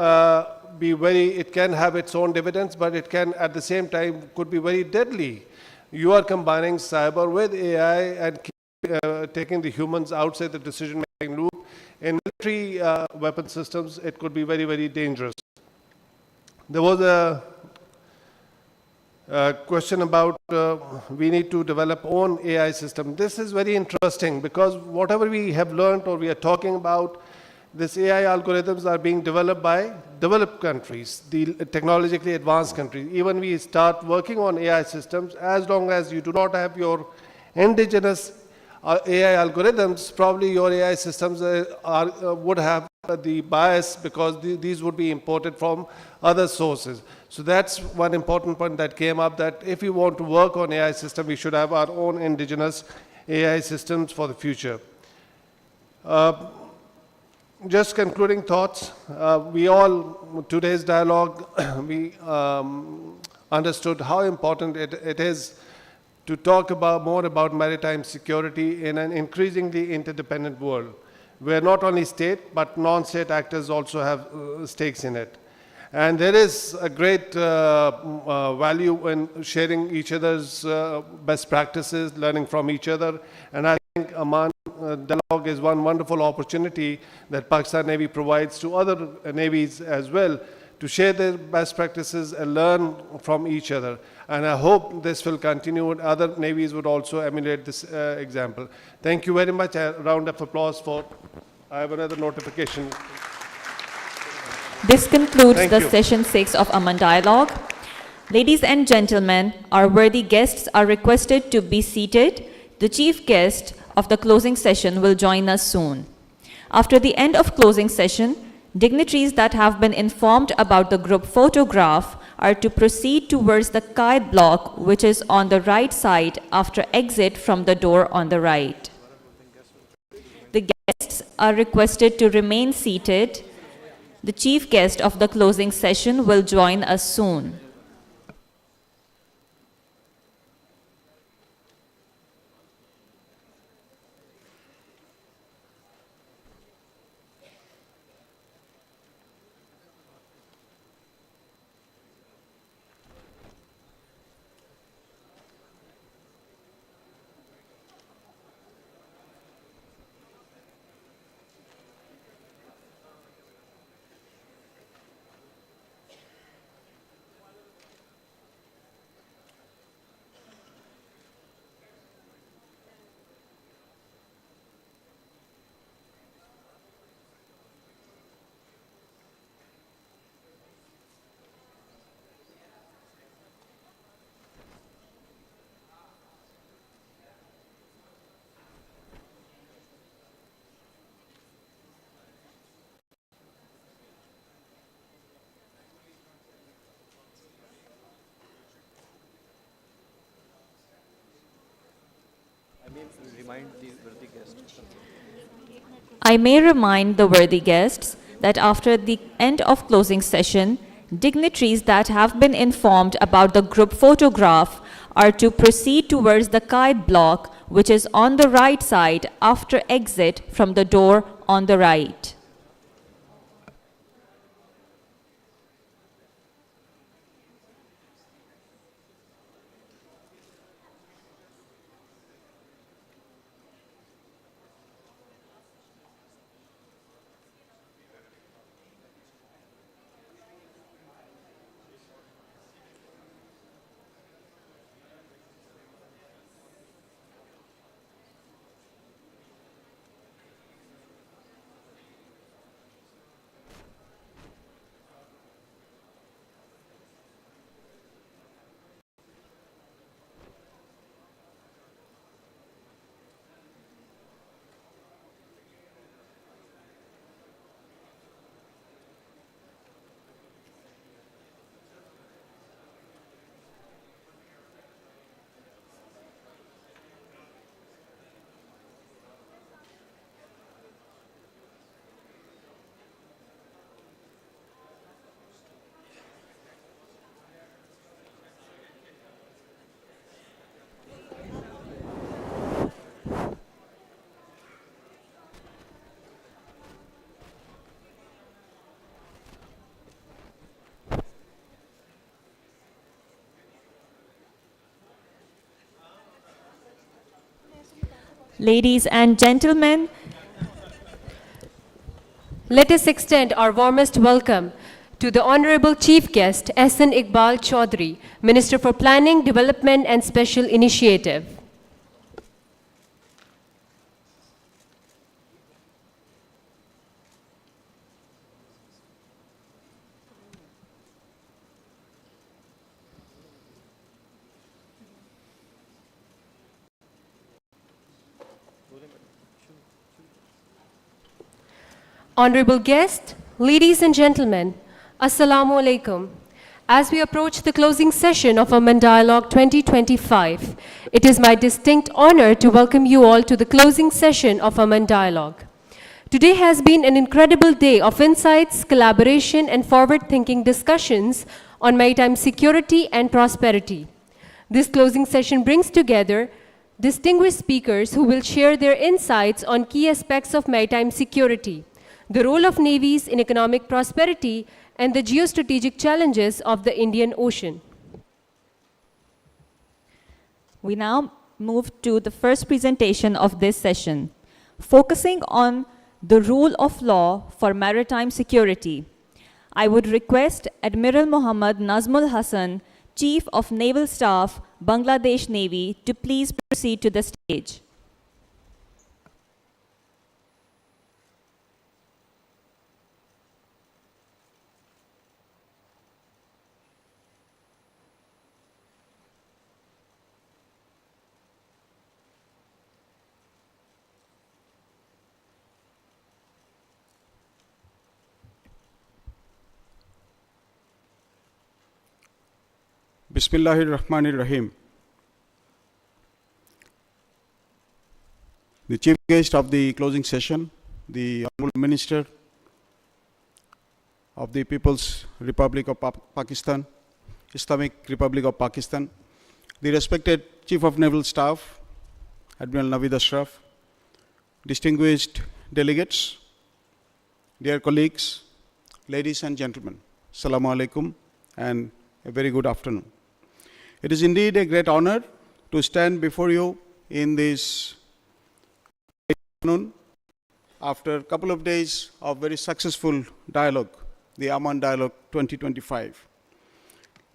it can have its own dividends, but it can at the same time could be very deadly. You are combining cyber with AI and taking the humans outside the decision-making loop. In military weapon systems, it could be very, very dangerous. There was a question about we need to develop own AI system. This is very interesting, because whatever we have learned or we are talking about, these AI algorithms are being developed by developed countries, the technologically advanced countries. Even we start working on AI systems, as long as you do not have your indigenous AI algorithms, probably your AI systems would have the bias, because these would be imported from other sources. So that's one important point that came up, that if we want to work on AI system, we should have our own indigenous AI systems for the future. Just concluding thoughts, today's dialogue, we understood how important it is to talk more about maritime security in an increasingly interdependent world, where not only state, but non-state actors also have stakes in it. And there is a great value in sharing each other's best practices, learning from each other. And I think Aman dialogue is one wonderful opportunity that Pakistan Navy provides to other navies as well, to share their best practices and learn from each other. And I hope this will continue, and other navies would also emulate this example. Thank you very much. A round of applause for, I have another notification. This concludes session 6 of Aman Dialogue. Ladies and gentlemen, our worthy guests are requested to be seated. The chief guest of the closing session will join us soon. After the end of closing session, dignitaries that have been informed about the group photograph are to proceed towards the kite block, which is on the right side after exit from the door on the right. The guests are requested to remain seated. The chief guest of the closing session will join us soon. I may remind the worthy guests that after the end of closing session, dignitaries that have been informed about the group photograph are to proceed towards the kite block, which is on the right side after exit from the door on the right. Ladies and gentlemen, let us extend our warmest welcome to the Honorable Chief Guest, S.N. Iqbal Chaudhry, Minister for Planning, Development and Special Initiative. Honorable guests, ladies and gentlemen, Assalamu alaikum. As we approach the closing session of Aman Dialogue 2025, it is my distinct honor to welcome you all to the closing session of Aman Dialogue. Today has been an incredible day of insights, collaboration, and forward-thinking discussions on maritime security and prosperity. This closing session brings together distinguished speakers who will share their insights on key aspects of maritime security, the role of navies in economic prosperity, and the geostrategic challenges of the Indian Ocean. we now move to the first presentation of this session, focusing on the rule of law for maritime security. I would request Admiral Muhammad Nazmul Hassan, Chief of Naval Staff, Bangladesh Navy, to please proceed to the stage. Bismillahir Rahmanir Rahim. The chief guest of the closing session, the Honorable Minister of the People's Republic of Pakistan, Islamic Republic of Pakistan, the respected Chief of Naval Staff, Admiral Naveed Ashraf, distinguished delegates, dear colleagues, ladies and gentlemen, Assalamu alaikum and a very good afternoon. It is indeed a great honor to stand before you in this afternoon after a couple of days of very successful dialogue, the Aman Dialogue 2025.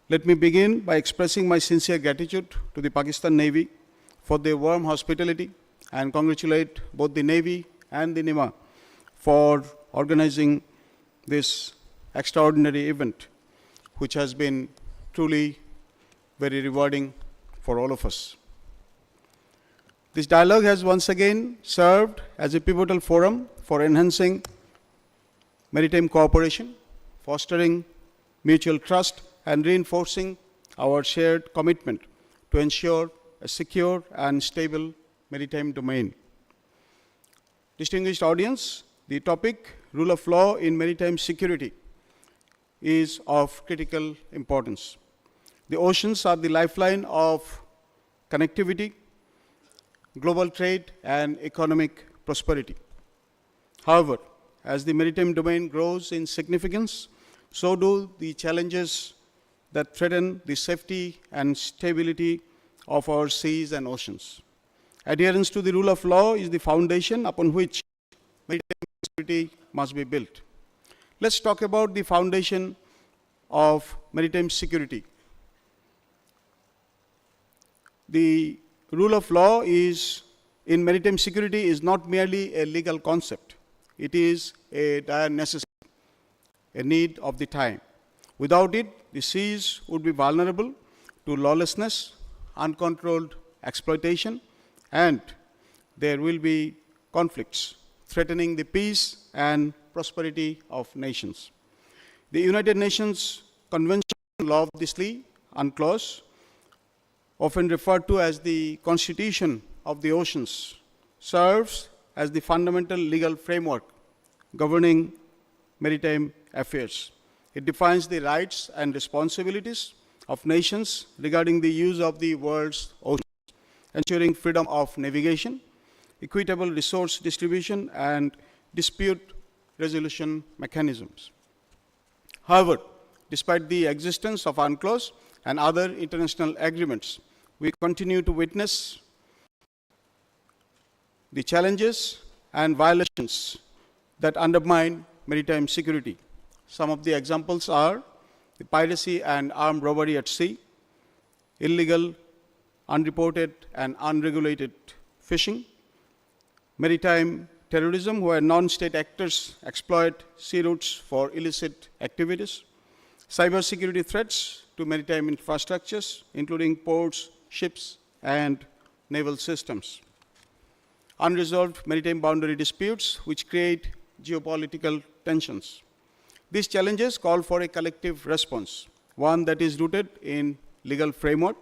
Let me begin by expressing my sincere gratitude to the Pakistan Navy for their warm hospitality and congratulate both the Navy and the NIMA for organizing this extraordinary event, which has been truly very rewarding for all of us. This dialogue has once again served as a pivotal forum for enhancing maritime cooperation, fostering mutual trust, and reinforcing our shared commitment to ensure a secure and stable maritime domain. Distinguished audience, the topic, rule of law in maritime security, is of critical importance. The oceans are the lifeline of connectivity, global trade, and economic prosperity. However, as the maritime domain grows in significance, so do the challenges that threaten the safety and stability of our seas and oceans. Adherence to the rule of law is the foundation upon which maritime security must be built. Let's talk about the foundation of maritime security. The rule of law in maritime security is not merely a legal concept. It is a dire necessity, a need of the time. Without it, the seas would be vulnerable to lawlessness, uncontrolled exploitation, and there will be conflicts threatening the peace and prosperity of nations. The United Nations Convention on Law of the Sea, UNCLOS, often referred to as the Constitution of the Oceans, serves as the fundamental legal framework governing maritime affairs. It defines the rights and responsibilities of nations regarding the use of the world's oceans, ensuring freedom of navigation, equitable resource distribution, and dispute resolution mechanisms. However, despite the existence of UNCLOS and other international agreements, we continue to witness the challenges and violations that undermine maritime security. Some of the examples are the piracy and armed robbery at sea, illegal, unreported, and unregulated fishing, maritime terrorism, where non-state actors exploit sea routes for illicit activities, cybersecurity threats to maritime infrastructures, including ports, ships, and naval systems, unresolved maritime boundary disputes, which create geopolitical tensions. These challenges call for a collective response, one that is rooted in legal framework,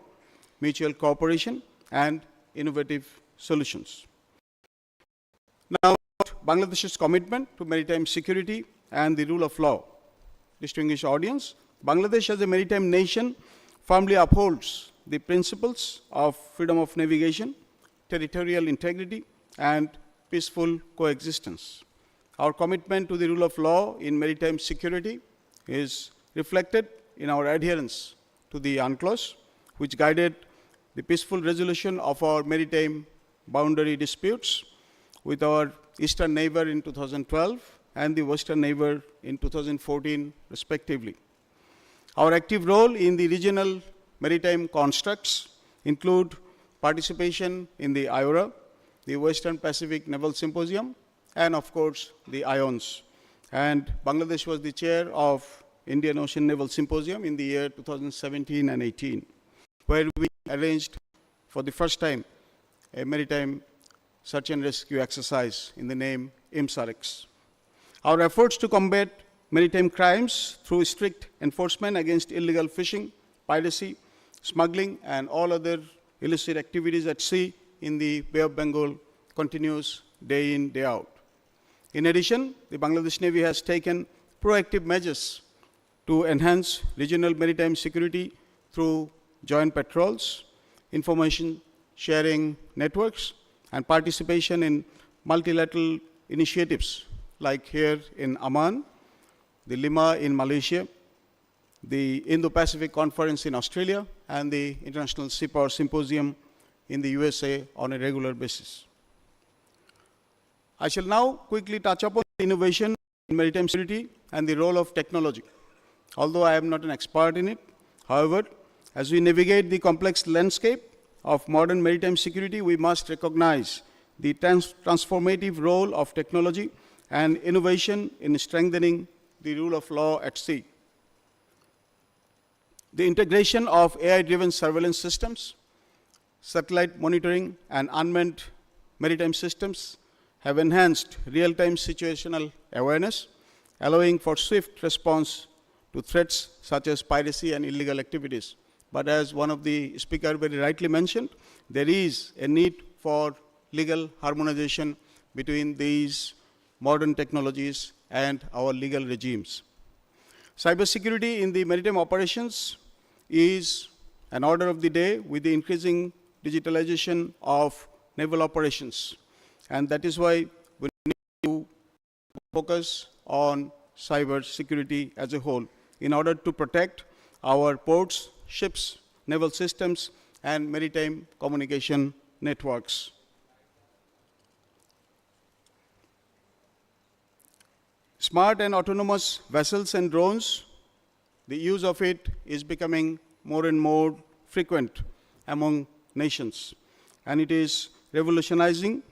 mutual cooperation, and innovative solutions. Now, Bangladesh's commitment to maritime security and the rule of law. Distinguished audience, Bangladesh as a maritime nation firmly upholds the principles of freedom of navigation, territorial integrity, and peaceful coexistence. Our commitment to the rule of law in maritime security is reflected in our adherence to the UNCLOS, which guided the peaceful resolution of our maritime boundary disputes with our eastern neighbor in 2012 and the western neighbor in 2014, respectively. Our active role in the regional maritime constructs include participation in the IORA, the Western Pacific Naval Symposium, and of course, the IONS. And Bangladesh was the chair of Indian Ocean Naval Symposium in the year 2017 and 18, where we arranged for the first time a maritime search and rescue exercise in the name IMSAREX. Our efforts to combat maritime crimes through strict enforcement against illegal fishing, piracy, smuggling, and all other illicit activities at sea in the Bay of Bengal continues day in, day out. In addition, the Bangladesh Navy has taken proactive measures to enhance regional maritime security through joint patrols, information sharing networks, and participation in multilateral initiatives like here in Amman, the Lima in Malaysia, the Indo-Pacific Conference in Australia, and the International Seapower Symposium in the USA on a regular basis. I shall now quickly touch upon innovation in maritime security and the role of technology. Although I am not an expert in it, however, as we navigate the complex landscape of modern maritime security, we must recognize the transformative role of technology and innovation in strengthening the rule of law at sea. The integration of AI-driven surveillance systems, satellite monitoring, and unmanned maritime systems have enhanced real-time situational awareness, allowing for swift response to threats such as piracy and illegal activities. But as one of the speakers very rightly mentioned, there is a need for legal harmonization between these modern technologies and our legal regimes. Cybersecurity in the maritime operations is an order of the day with the increasing digitalization of naval operations. And that is why we need to focus on cybersecurity as a whole in order to protect our ports, ships, naval systems, and maritime communication networks. Smart and autonomous vessels and drones, the use of it is becoming more and more frequent among nations. And it is revolutionizing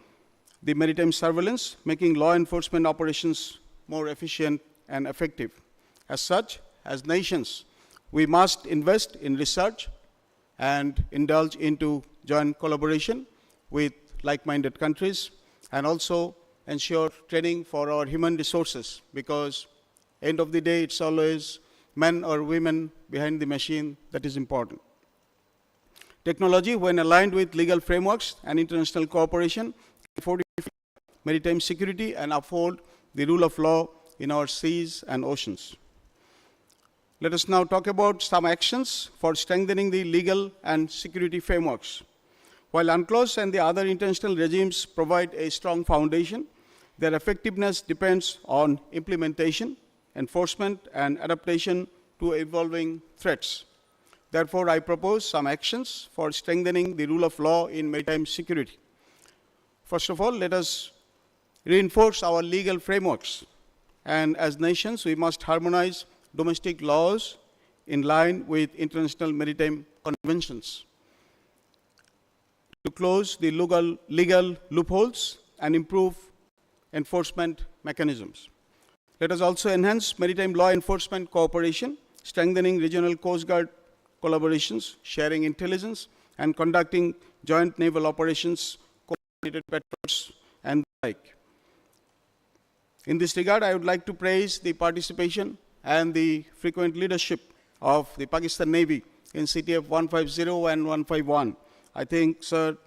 the maritime surveillance, making law enforcement operations more efficient and effective. As such, as nations, we must invest in research and indulge into joint collaboration with like-minded countries, and also ensure training for our human resources, because end of the day, it's always men or women behind the machine that is important. Technology, when aligned with legal frameworks and international cooperation, can fortify maritime security and uphold the rule of law in our seas and oceans. Let us now talk about some actions for strengthening the legal and security frameworks. While UNCLOS and the other international regimes provide a strong foundation, their effectiveness depends on implementation, enforcement, and adaptation to evolving threats. Therefore, I propose some actions for strengthening the rule of law in maritime security. First of all, let us reinforce our legal frameworks. And as nations, we must harmonize domestic laws in line with international maritime conventions to close the legal loopholes and improve enforcement mechanisms. Let us also enhance maritime law enforcement cooperation, strengthening regional Coast Guard collaborations, sharing intelligence, and conducting joint naval operations, coordinated patrols, and the like. In this regard, I would like to praise the participation and the frequent leadership of the Pakistan Navy in CTF 150 and 151. I think, sir,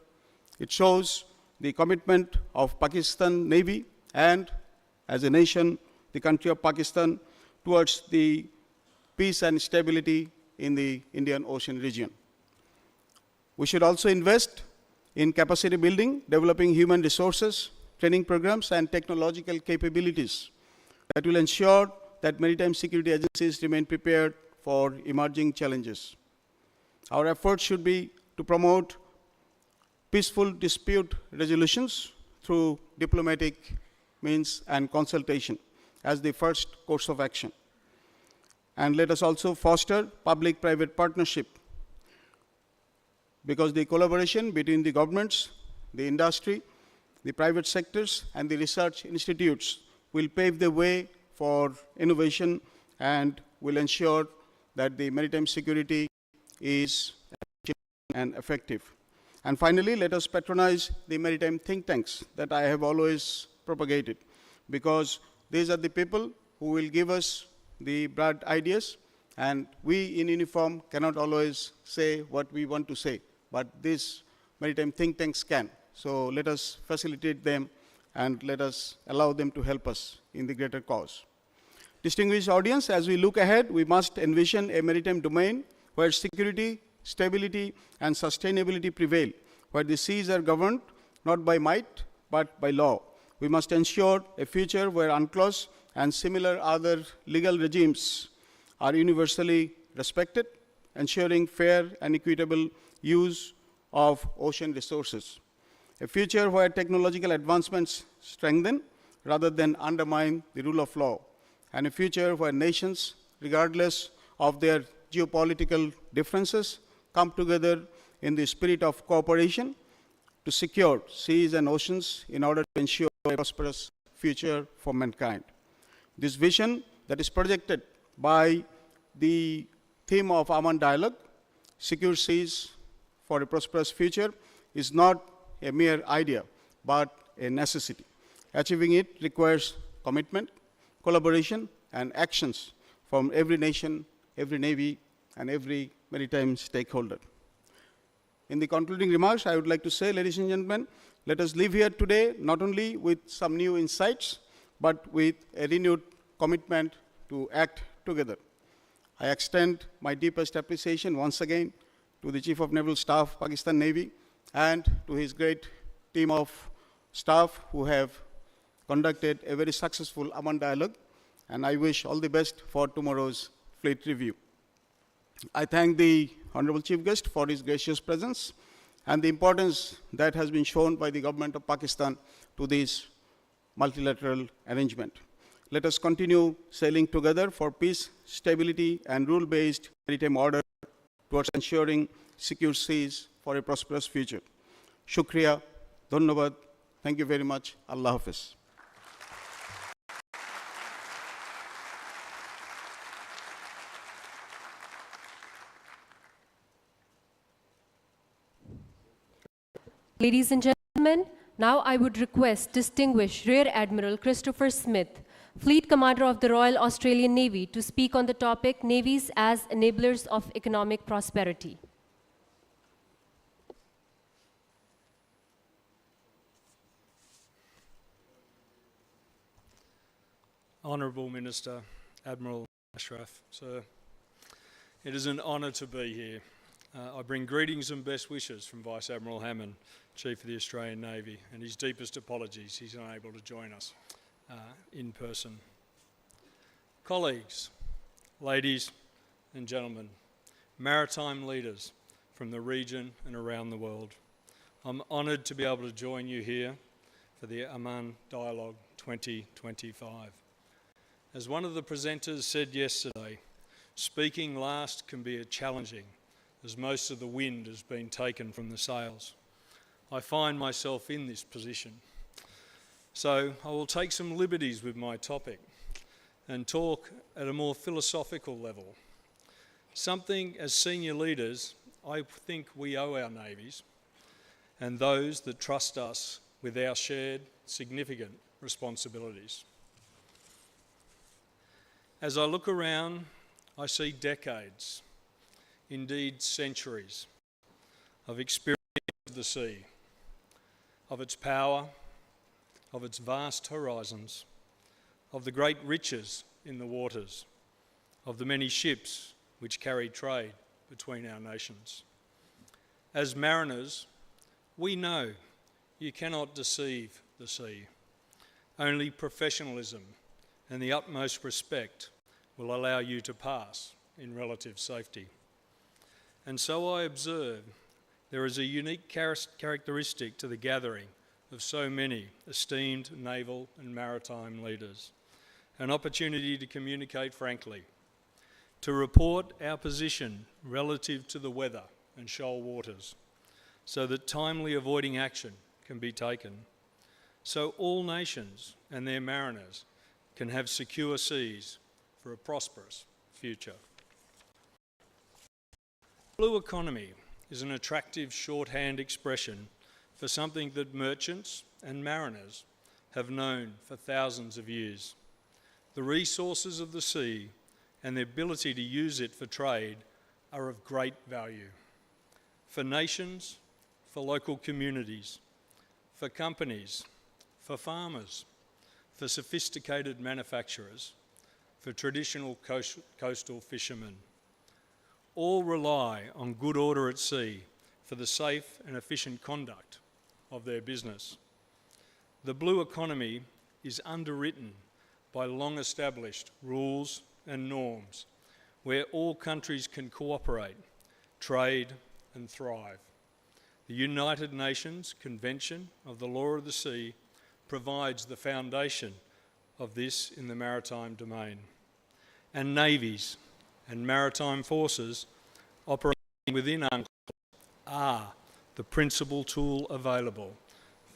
it shows the commitment of Pakistan Navy and, as a nation, the country of Pakistan towards the peace and stability in the Indian Ocean region. We should also invest in capacity building, developing human resources, training programs, and technological capabilities that will ensure that maritime security agencies remain prepared for emerging challenges. Our efforts should be to promote peaceful dispute resolutions through diplomatic means and consultation as the first course of action. And let us also foster public-private partnership, because the collaboration between the governments, the industry, the private sectors, and the research institutes will pave the way for innovation and will ensure that the maritime security is efficient and effective. And finally, let us patronize the maritime think tanks that I have always propagated, because these are the people who will give us the broad ideas, and we in uniform cannot always say what we want to say, but these maritime think tanks can. So let us facilitate them and let us allow them to help us in the greater cause. Distinguished audience, as we look ahead, we must envision a maritime domain where security, stability, and sustainability prevail, where the seas are governed not by might, but by law. We must ensure a future where UNCLOS and similar other legal regimes are universally respected, ensuring fair and equitable use of ocean resources. A future where technological advancements strengthen rather than undermine the rule of law. And a future where nations, regardless of their geopolitical differences, come together in the spirit of cooperation to secure seas and oceans in order to ensure a prosperous future for mankind. This vision that is projected by the theme of AMAN Dialogue, Secure Seas for a Prosperous Future, is not a mere idea, but a necessity. Achieving it requires commitment, collaboration, and actions from every nation, every navy, and every maritime stakeholder. In the concluding remarks, I would like to say, ladies and gentlemen, let us leave here today not only with some new insights, but with a renewed commitment to act together. I extend my deepest appreciation once again to the Chief of Naval Staff, Pakistan Navy, and to his great team of staff who have conducted a very successful AMAN Dialogue, and I wish all the best for tomorrow's fleet review. I thank the Honorable Chief Guest for his gracious presence and the importance that has been shown by the government of Pakistan to this multilateral arrangement. Let us continue sailing together for peace, stability, and rule-based maritime order towards ensuring secure seas for a prosperous future. Shukriya, Dhanyavad, thank you very much, Allah Hafiz. Ladies and gentlemen, now I would request distinguished Rear Admiral Christopher Smith, Fleet Commander of the Royal Australian Navy, to speak on the topic Navies as Enablers of Economic Prosperity. Honourable Minister, Admiral Ashraf, sir, it is an honour to be here. I bring greetings and best wishes from Vice Admiral Hammond, Chief of the Australian Navy, and his deepest apologies he's unable to join us in person. Colleagues, ladies and gentlemen, maritime leaders from the region and around the world, I'm honoured to be able to join you here for the AMAN Dialogue 2025. As one of the presenters said yesterday, speaking last can be challenging as most of the wind has been taken from the sails. I find myself in this position. So I will take some liberties with my topic and talk at a more philosophical level. Something as senior leaders, I think we owe our navies and those that trust us with our shared significant responsibilities. As I look around, I see decades, indeed centuries, of experience of the sea, of its power, of its vast horizons, of the great riches in the waters, of the many ships which carry trade between our nations. As mariners, we know you cannot deceive the sea. Only professionalism and the utmost respect will allow you to pass in relative safety. And so I observe there is a unique characteristic to the gathering of so many esteemed naval and maritime leaders, an opportunity to communicate frankly, to report our position relative to the weather and shoal waters, so that timely avoiding action can be taken, so all nations and their mariners can have secure seas for a prosperous future. Blue economy is an attractive shorthand expression for something that merchants and mariners have known for thousands of years. The resources of the sea and the ability to use it for trade are of great value. For nations, for local communities, for companies, for farmers, for sophisticated manufacturers, for traditional coastal fishermen. All rely on good order at sea for the safe and efficient conduct of their business. The blue economy is underwritten by long-established rules and norms where all countries can cooperate, trade and thrive. The United Nations Convention of the Law of the Sea provides the foundation of this in the maritime domain. And navies and maritime forces operating within UNCLOS are the principal tool available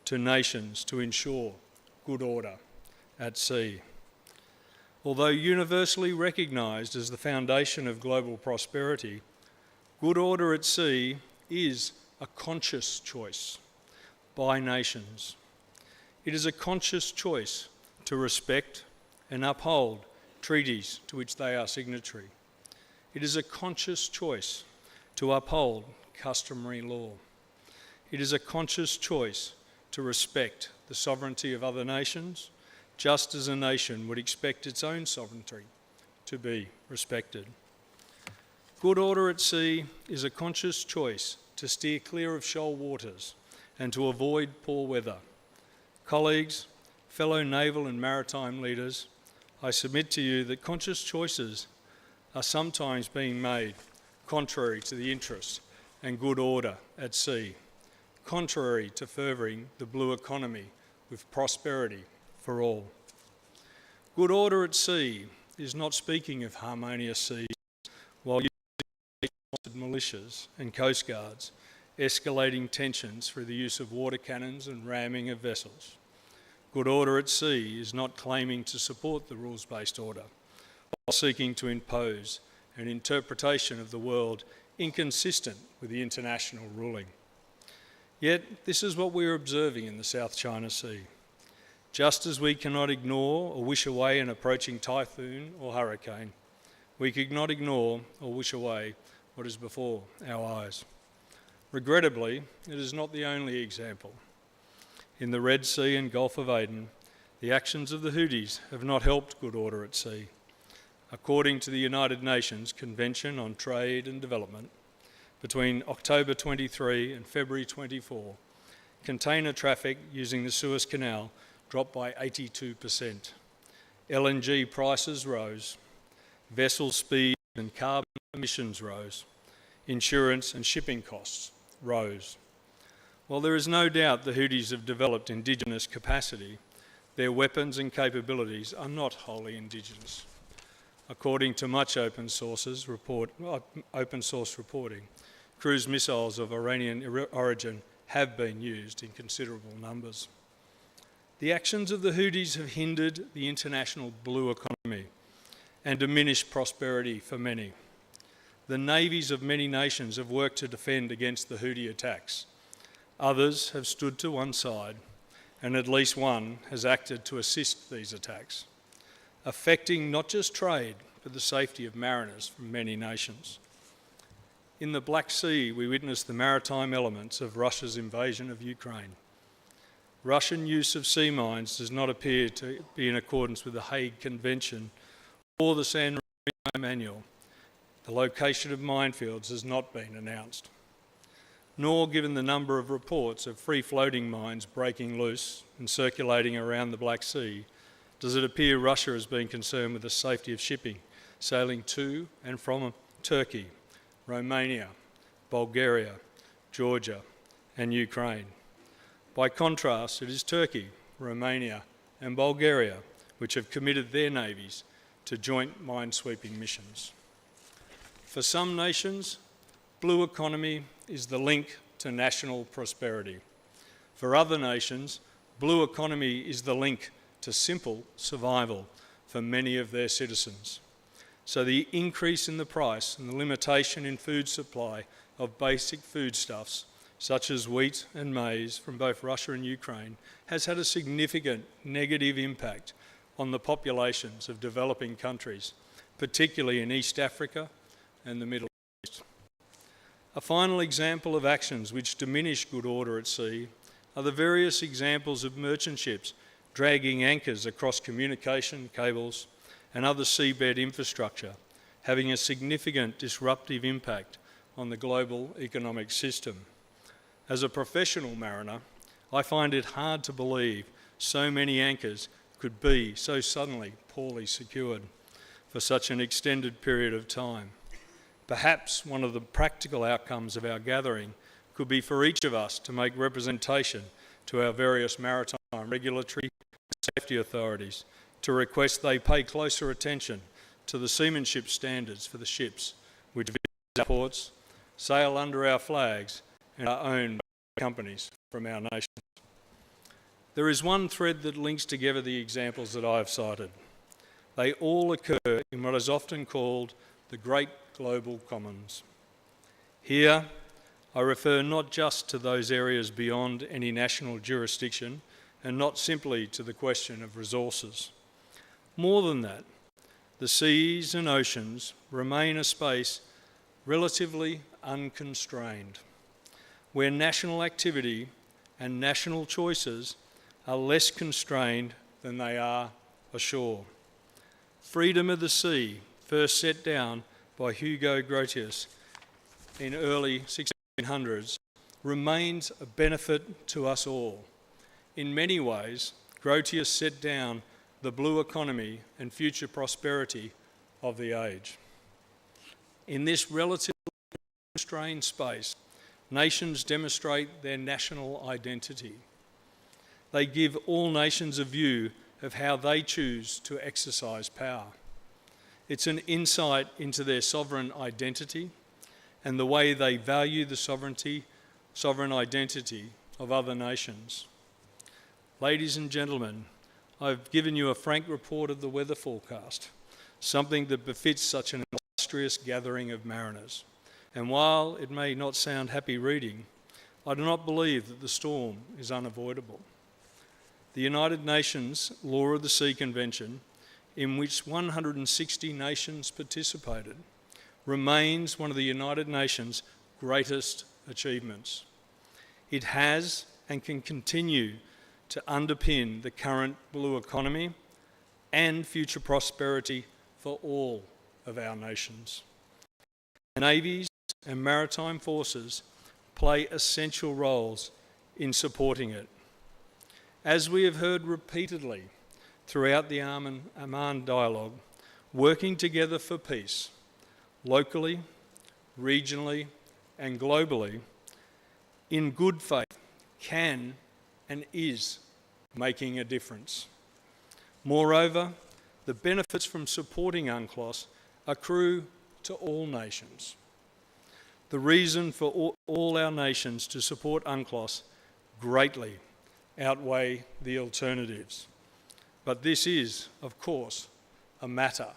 to nations to ensure good order at sea. Although universally recognised as the foundation of global prosperity, good order at sea is a conscious choice by nations. It is a conscious choice to respect and uphold treaties to which they are signatory. It is a conscious choice to uphold customary law. It is a conscious choice to respect the sovereignty of other nations, just as a nation would expect its own sovereignty to be respected. Good order at sea is a conscious choice to steer clear of shoal waters and to avoid poor weather. Colleagues, fellow naval and maritime leaders, I submit to you that conscious choices are sometimes being made contrary to the interests and good order at sea, contrary to furthering the blue economy with prosperity for all. Good order at sea is not speaking of harmonious seas while using militias and coastguards, escalating tensions through the use of water cannons and ramming of vessels. Good order at sea is not claiming to support the rules-based order while seeking to impose an interpretation of the world inconsistent with the international ruling. Yet, this is what we are observing in the South China Sea. Just as we cannot ignore or wish away an approaching typhoon or hurricane, we cannot ignore or wish away what is before our eyes. Regrettably, it is not the only example. In the Red Sea and Gulf of Aden, the actions of the Houthis have not helped good order at sea. According to the United Nations Convention on Trade and Development, between October 23 and February 24, container traffic using the Suez Canal dropped by 82%. LNG prices rose, vessel speed and carbon emissions rose, insurance and shipping costs rose. While there is no doubt the Houthis have developed indigenous capacity, their weapons and capabilities are not wholly indigenous. According to much open source reporting, cruise missiles of Iranian origin have been used in considerable numbers. The actions of the Houthis have hindered the international blue economy and diminished prosperity for many. The navies of many nations have worked to defend against the Houthi attacks. Others have stood to one side, and at least one has acted to assist these attacks, affecting not just trade, but the safety of mariners from many nations. In the Black Sea, we witnessed the maritime elements of Russia's invasion of Ukraine. Russian use of sea mines does not appear to be in accordance with the Hague Convention or the San Marino Manual. The location of minefields has not been announced, nor given the number of reports of free-floating mines breaking loose and circulating around the Black Sea, does it appear Russia has been concerned with the safety of shipping sailing to and from Turkey, Romania, Bulgaria, Georgia and Ukraine. By contrast, it is Turkey, Romania and Bulgaria which have committed their navies to joint minesweeping missions. For some nations, blue economy is the link to national prosperity. For other nations, blue economy is the link to simple survival for many of their citizens. So the increase in the price and the limitation in food supply of basic foodstuffs, such as wheat and maize from both Russia and Ukraine, has had a significant negative impact on the populations of developing countries, particularly in East Africa and the Middle East. A final example of actions which diminish good order at sea are the various examples of merchant ships dragging anchors across communication cables and other seabed infrastructure, having a significant disruptive impact on the global economic system. As a professional mariner, I find it hard to believe so many anchors could be so suddenly poorly secured for such an extended period of time. Perhaps one of the practical outcomes of our gathering could be for each of us to make representation to our various maritime regulatory and safety authorities to request they pay closer attention to the seamanship standards for the ships which visit our ports, sail under our flags and are owned by companies from our nation. There is one thread that links together the examples that I have cited. They all occur in what is often called the Great Global Commons. Here, I refer not just to those areas beyond any national jurisdiction and not simply to the question of resources. More than that, the seas and oceans remain a space relatively unconstrained, where national activity and national choices are less constrained than they are ashore. Freedom of the sea, first set down by Hugo Grotius in early 1600s, remains a benefit to us all. In many ways, Grotius set down the blue economy and future prosperity of the age. In this relatively constrained space, nations demonstrate their national identity. They give all nations a view of how they choose to exercise power. It's an insight into their sovereign identity and the way they value the sovereign identity of other nations. Ladies and gentlemen, I've given you a frank report of the weather forecast, something that befits such an illustrious gathering of mariners. And while it may not sound happy reading, I do not believe that the storm is unavoidable. The United Nations Law of the Sea Convention, in which 160 nations participated, remains one of the United Nations' greatest achievements. It has and can continue to underpin the current blue economy and future prosperity for all of our nations. Navies and maritime forces play essential roles in supporting it. As we have heard repeatedly throughout the AMAN dialogue, working together for peace, locally, regionally, and globally, in good faith, can and is making a difference. Moreover, the benefits from supporting UNCLOS accrue to all nations. The reason for all our nations to support UNCLOS greatly outweigh the alternatives. But this is, of course, a matter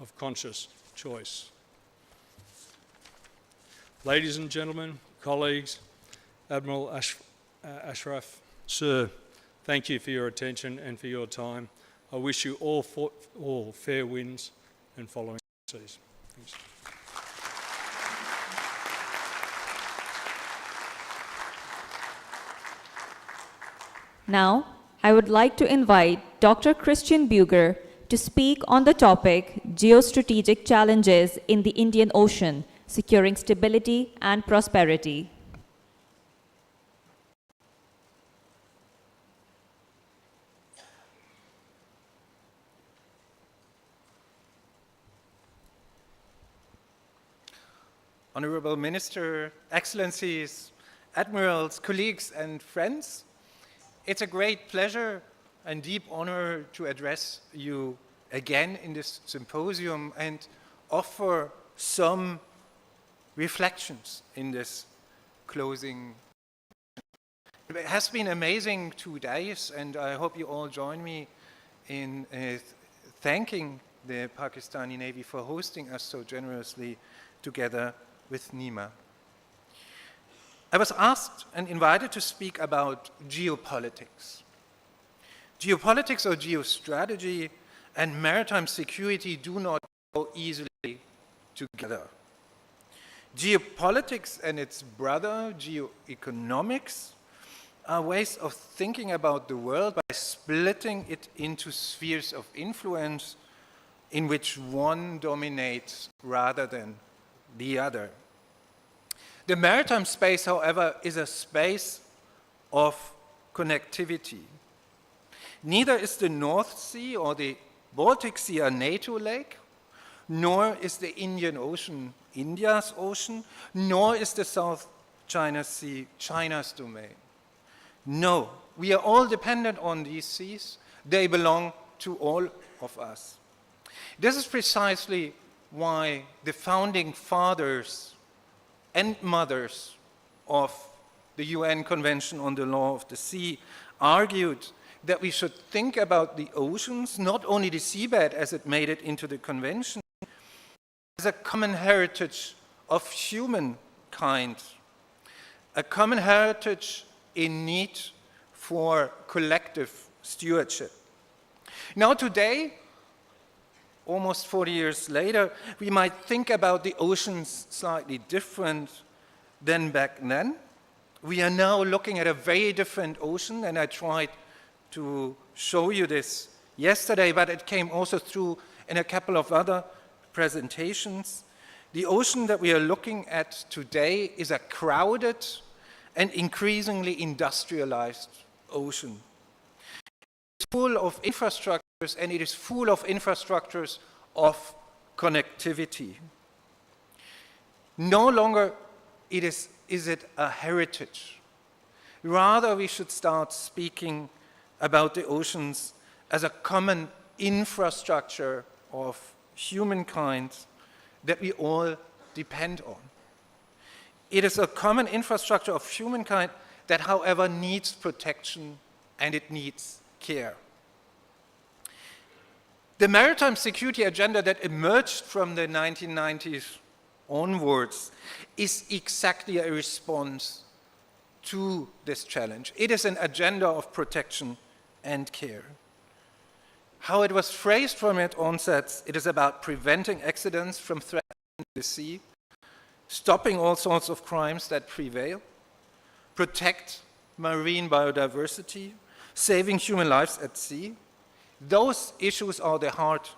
of conscious choice. Ladies and gentlemen, colleagues, Admiral Ashraf, sir, thank you for your attention and for your time. I wish you all fair winds and following seas. Thanks. Now, I would like to invite Dr. Christian Buger to speak on the topic Geostrategic Challenges in the Indian Ocean, Securing Stability and Prosperity. Honorable Minister, Excellencies, Admirals, colleagues, and friends, it's a great pleasure and deep honor to address you again in this symposium and offer some reflections in this closing. It has been amazing 2 days, and I hope you all join me in thanking the Pakistani Navy for hosting us so generously together with NEMA. I was asked and invited to speak about geopolitics. Geopolitics or geostrategy and maritime security do not go easily together. Geopolitics and its brother, geoeconomics, are ways of thinking about the world by splitting it into spheres of influence in which one dominates rather than the other. The maritime space, however, is a space of connectivity. Neither is the North Sea or the Baltic Sea a NATO lake, nor is the Indian Ocean India's ocean, nor is the South China Sea China's domain. No, we are all dependent on these seas. They belong to all of us. This is precisely why the founding fathers and mothers of the UN Convention on the Law of the Sea argued that we should think about the oceans, not only the seabed as it made it into the convention, as a common heritage of humankind, a common heritage in need for collective stewardship. Now today, almost 40 years later, we might think about the oceans slightly different than back then. We are now looking at a very different ocean, and I tried to show you this yesterday, but it came also through in a couple of other presentations. The ocean that we are looking at today is a crowded and increasingly industrialized ocean. It's full of infrastructures, and it is full of infrastructures of connectivity. No longer is it a heritage. Rather, we should start speaking about the oceans as a common infrastructure of humankind that we all depend on. It is a common infrastructure of humankind that, however, needs protection and it needs care. The maritime security agenda that emerged from the 1990s onwards is exactly a response to this challenge. It is an agenda of protection and care. How it was phrased from its onset, it is about preventing accidents from threatening the sea, stopping all sorts of crimes that prevail, protect marine biodiversity, saving human lives at sea. Those issues are the heart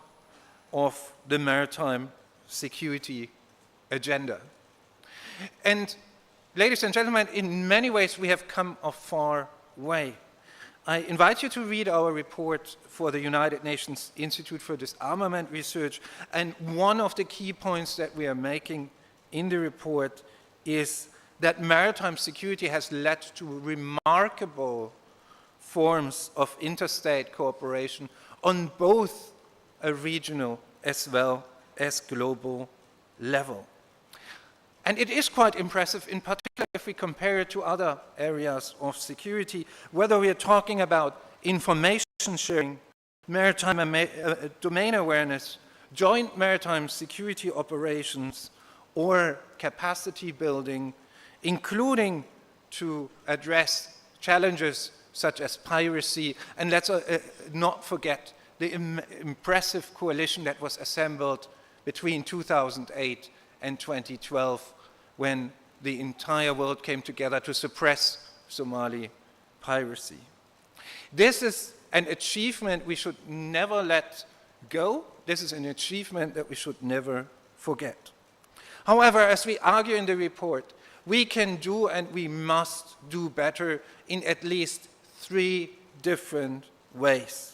of the maritime security agenda. And ladies and gentlemen, in many ways we have come a far way. I invite you to read our report for the United Nations Institute for Disarmament Research, and one of the key points that we are making in the report is that maritime security has led to remarkable forms of interstate cooperation on both a regional as well as global level. And it is quite impressive, in particular if we compare it to other areas of security, whether we are talking about information sharing, maritime domain awareness, joint maritime security operations, or capacity building, including to address challenges such as piracy. And let's not forget the impressive coalition that was assembled between 2008 and 2012, when the entire world came together to suppress Somali piracy. This is an achievement we should never let go. This is an achievement that we should never forget. However, as we argue in the report, we can do and we must do better in at least 3 different ways.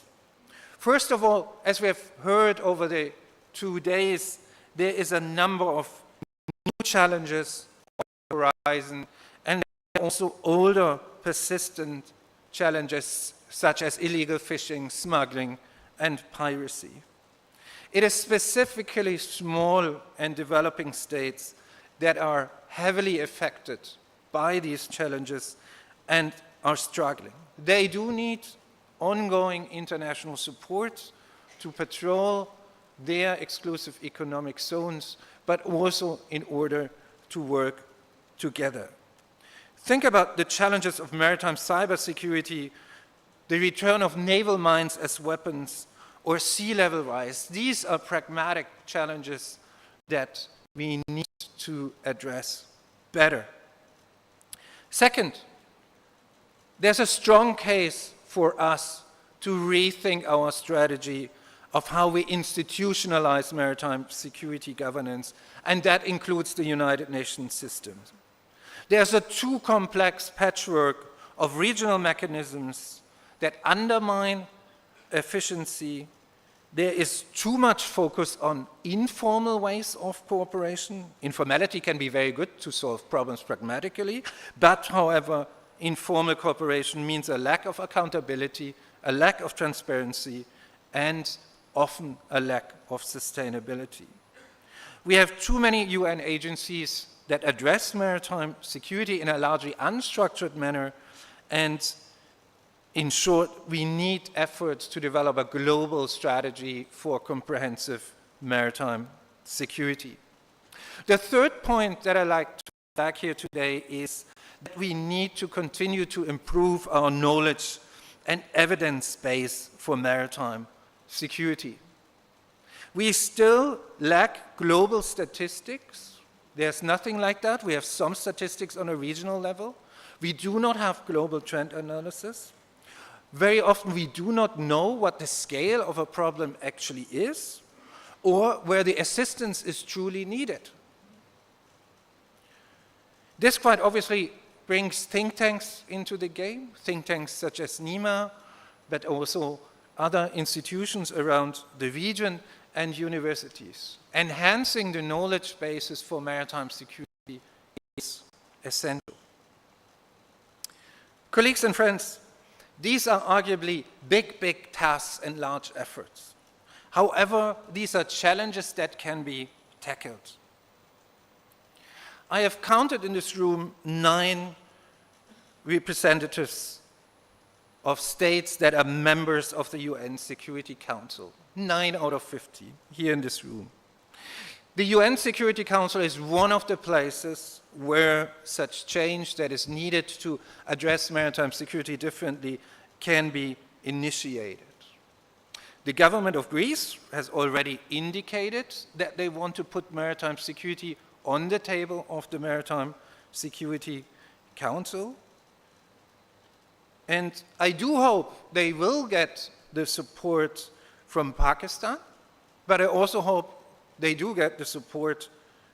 First of all, as we have heard over the 2 days, there is a number of new challenges on the horizon, and also older, persistent challenges such as illegal fishing, smuggling, and piracy. It is specifically small and developing states that are heavily affected by these challenges and are struggling. They do need ongoing international support to patrol their exclusive economic zones, but also in order to work together. Think about the challenges of maritime cybersecurity, the return of naval mines as weapons, or sea level rise. These are pragmatic challenges that we need to address better. Second, there's a strong case for us to rethink our strategy of how we institutionalize maritime security governance, and that includes the United Nations system. There's a too complex patchwork of regional mechanisms that undermine efficiency. There is too much focus on informal ways of cooperation. Informality can be very good to solve problems pragmatically, but however, informal cooperation means a lack of accountability, a lack of transparency, and often a lack of sustainability. We have too many UN agencies that address maritime security in a largely unstructured manner, and in short, we need efforts to develop a global strategy for comprehensive maritime security. The third point that I'd like to make here today is that we need to continue to improve our knowledge and evidence base for maritime security. We still lack global statistics. There's nothing like that. We have some statistics on a regional level. We do not have global trend analysis. Very often we do not know what the scale of a problem actually is or where the assistance is truly needed. This quite obviously brings think tanks into the game, think tanks such as NEMA, but also other institutions around the region and universities. Enhancing the knowledge bases for maritime security is essential. Colleagues and friends, these are arguably big tasks and large efforts. However, these are challenges that can be tackled. I have counted in this room 9 representatives of states that are members of the UN Security Council. 9 out of 50 here in this room. The UN Security Council is one of the places where such change that is needed to address maritime security differently can be initiated. The government of Greece has already indicated that they want to put maritime security on the table of the Maritime Security Council. And I do hope they will get the support from Pakistan, but I also hope they do get the support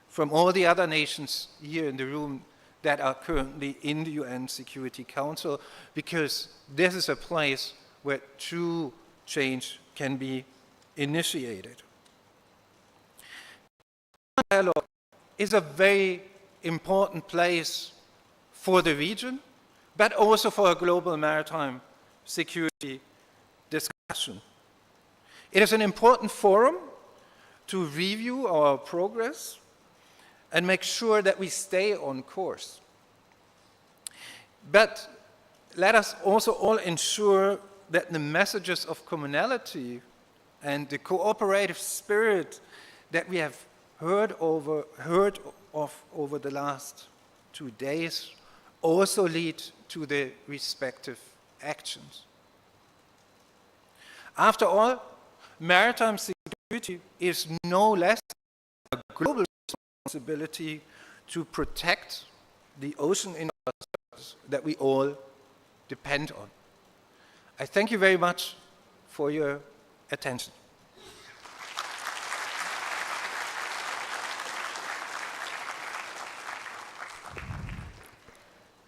from all the other nations here in the room that are currently in the UN Security Council, because this is a place where true change can be initiated. Dialogue is a very important place for the region, but also for a global maritime security discussion. It is an important forum to review our progress and make sure that we stay on course. But let us also all ensure that the messages of commonality and the cooperative spirit that we have heard of over the last 2 days also lead to the respective actions. After all, maritime security is no less a global responsibility to protect the ocean infrastructures that we all depend on. I thank you very much for your attention.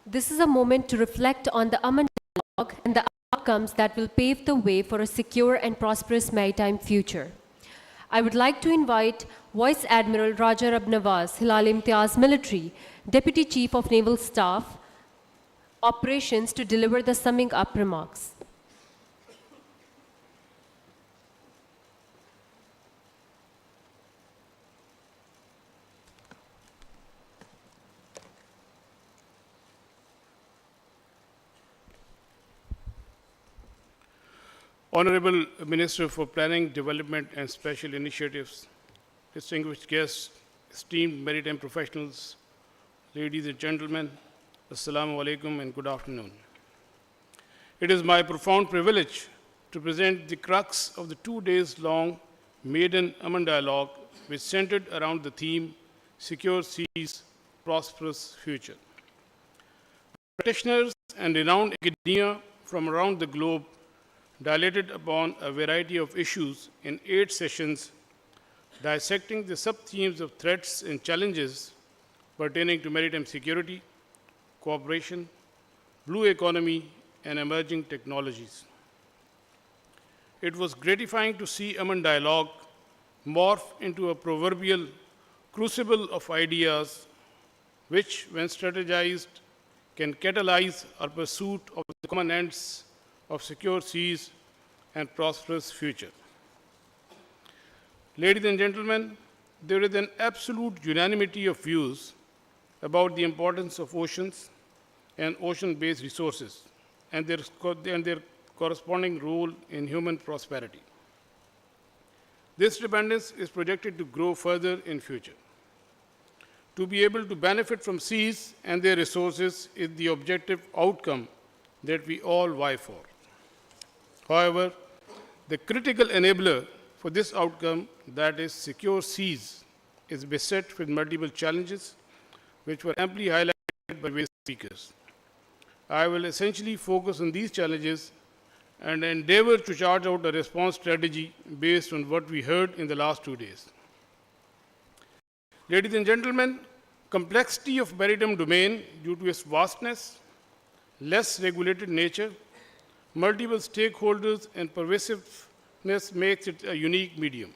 This is a moment to reflect on the AMAN dialogue and the outcomes that will pave the way for a secure and prosperous maritime future. I would like to invite Vice Admiral Raja Rab Nawaz, Hilal Imtiaz Military, Deputy Chief of Naval Staff, Operations, to deliver the summing up remarks. Honorable Minister for Planning, Development and Special Initiatives, distinguished guests, esteemed maritime professionals, ladies and gentlemen, Assalamu alaikum and good afternoon. It is my profound privilege to present the crux of the 2 days long Maiden AMAN dialogue, which centered around the theme Secure Seas, Prosperous Future. Practitioners and renowned academia from around the globe dilated upon a variety of issues in 8 sessions, dissecting the sub-themes of threats and challenges pertaining to maritime security, cooperation, blue economy, and emerging technologies. It was gratifying to see Aman Dialogue morph into a proverbial crucible of ideas which, when strategized, can catalyze our pursuit of the common ends of secure seas and prosperous future. Ladies and gentlemen, there is an absolute unanimity of views about the importance of oceans and ocean-based resources and their corresponding role in human prosperity. This dependence is projected to grow further in future. To be able to benefit from seas and their resources is the objective outcome that we all vie for. However, the critical enabler for this outcome, that is secure seas, is beset with multiple challenges which were amply highlighted by various speakers. I will essentially focus on these challenges and endeavor to chart out a response strategy based on what we heard in the last 2 days. Ladies and gentlemen, complexity of maritime domain due to its vastness, less regulated nature, multiple stakeholders, and pervasiveness makes it a unique medium.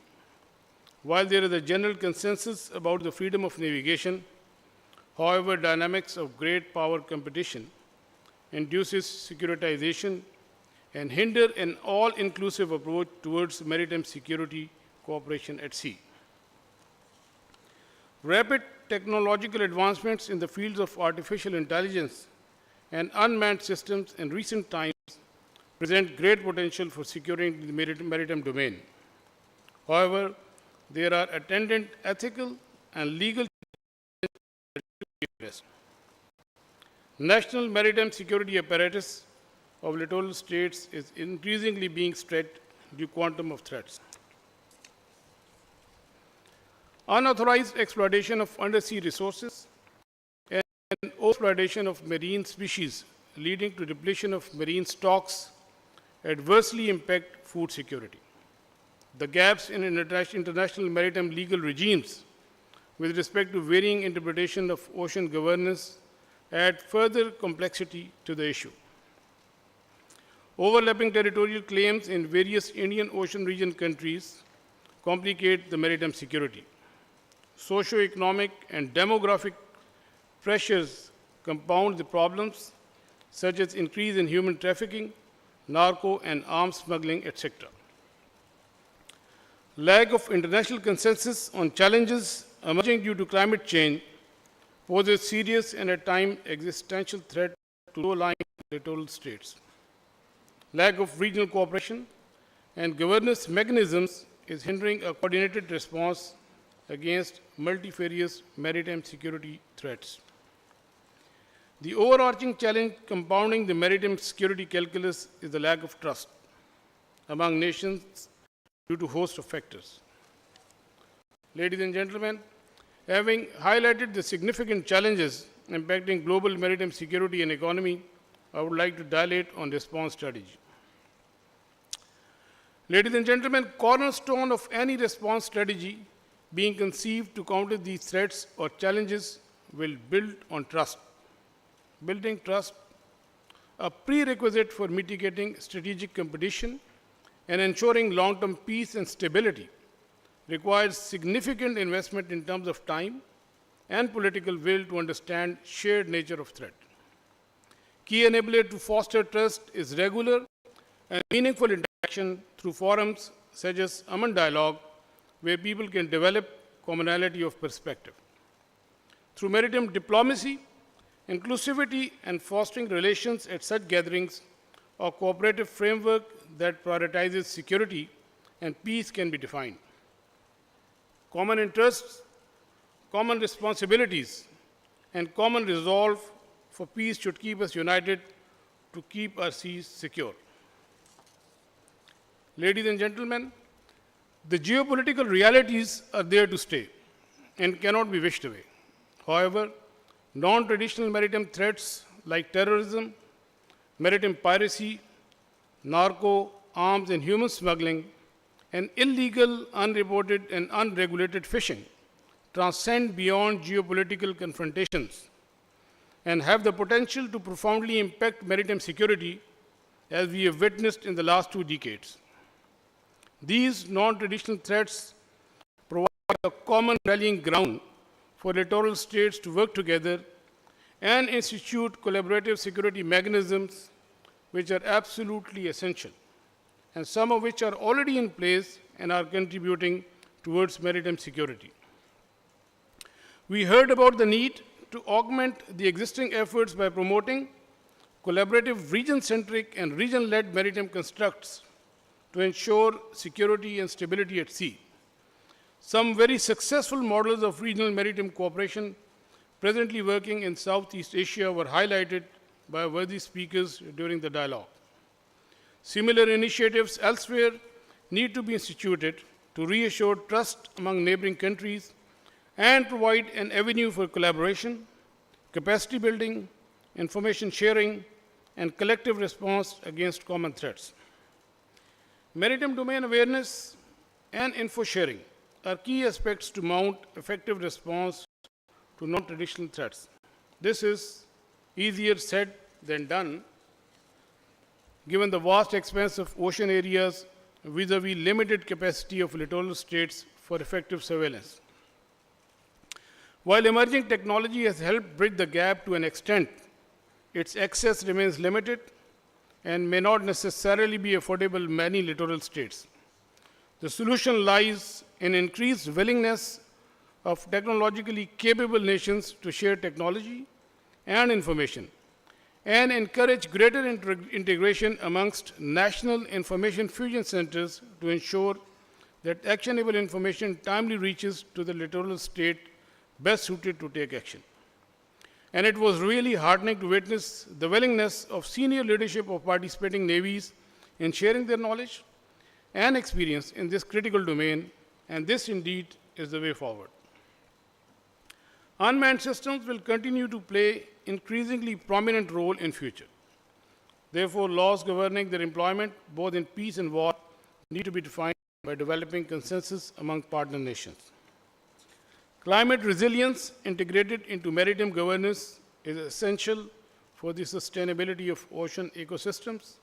While there is a general consensus about the freedom of navigation, however, dynamics of great power competition induces securitization and hinder an all-inclusive approach towards maritime security cooperation at sea. Rapid technological advancements in the fields of artificial intelligence and unmanned systems in recent times present great potential for securing the maritime domain. However, there are attendant ethical and legal challenges. National maritime security apparatus of littoral states is increasingly being stretched due to quantum of threats. Unauthorized exploitation of undersea resources and overexploitation of marine species leading to depletion of marine stocks adversely impact food security. The gaps in international maritime legal regimes with respect to varying interpretation of ocean governance add further complexity to the issue. Overlapping territorial claims in various Indian Ocean region countries complicate the maritime security. Socio-economic and demographic pressures compound the problems, such as increase in human trafficking, narco and arms smuggling, etc. Lack of international consensus on challenges emerging due to climate change poses serious and at times existential threat to low-lying littoral states. Lack of regional cooperation and governance mechanisms is hindering a coordinated response against multifarious maritime security threats. The overarching challenge compounding the maritime security calculus is the lack of trust among nations due to a host of factors. Ladies and gentlemen, having highlighted the significant challenges impacting global maritime security and economy, I would like to dilate on response strategy. Ladies and gentlemen, cornerstone of any response strategy being conceived to counter these threats or challenges will build on trust. Building trust, a prerequisite for mitigating strategic competition and ensuring long-term peace and stability, requires significant investment in terms of time and political will to understand shared nature of threat. Key enabler to foster trust is regular and meaningful interaction through forums such as Aman Dialogue, where people can develop commonality of perspective. Through maritime diplomacy, inclusivity, and fostering relations at such gatherings, a cooperative framework that prioritizes security and peace can be defined. Common interests, common responsibilities, and common resolve for peace should keep us united to keep our seas secure. Ladies and gentlemen, the geopolitical realities are there to stay and cannot be wished away. However, non-traditional maritime threats like terrorism, maritime piracy, narco, arms and human smuggling, and illegal, unreported and unregulated fishing transcend beyond geopolitical confrontations and have the potential to profoundly impact maritime security as we have witnessed in the last 2 decades. These non-traditional threats provide a common rallying ground for littoral states to work together and institute collaborative security mechanisms which are absolutely essential, and some of which are already in place and are contributing towards maritime security. We heard about the need to augment the existing efforts by promoting collaborative region-centric and region-led maritime constructs to ensure security and stability at sea. Some very successful models of regional maritime cooperation presently working in Southeast Asia were highlighted by worthy speakers during the dialogue. Similar initiatives elsewhere need to be instituted to reassure trust among neighboring countries and provide an avenue for collaboration, capacity building, information sharing, and collective response against common threats. Maritime domain awareness and info sharing are key aspects to mount effective response to non-traditional threats. This is easier said than done, given the vast expanse of ocean areas vis-à-vis limited capacity of littoral states for effective surveillance. While emerging technology has helped bridge the gap to an extent, its access remains limited and may not necessarily be affordable in many littoral states. The solution lies in increased willingness of technologically capable nations to share technology and information and encourage greater integration amongst national information fusion centers to ensure that actionable information timely reaches to the littoral state best suited to take action. And it was really heartening to witness the willingness of senior leadership of participating navies in sharing their knowledge and experience in this critical domain, and this indeed is the way forward. Unmanned systems will continue to play increasingly prominent role in future. Therefore, laws governing their employment, both in peace and war, need to be defined by developing consensus among partner nations. Climate resilience integrated into maritime governance is essential for the sustainability of ocean ecosystems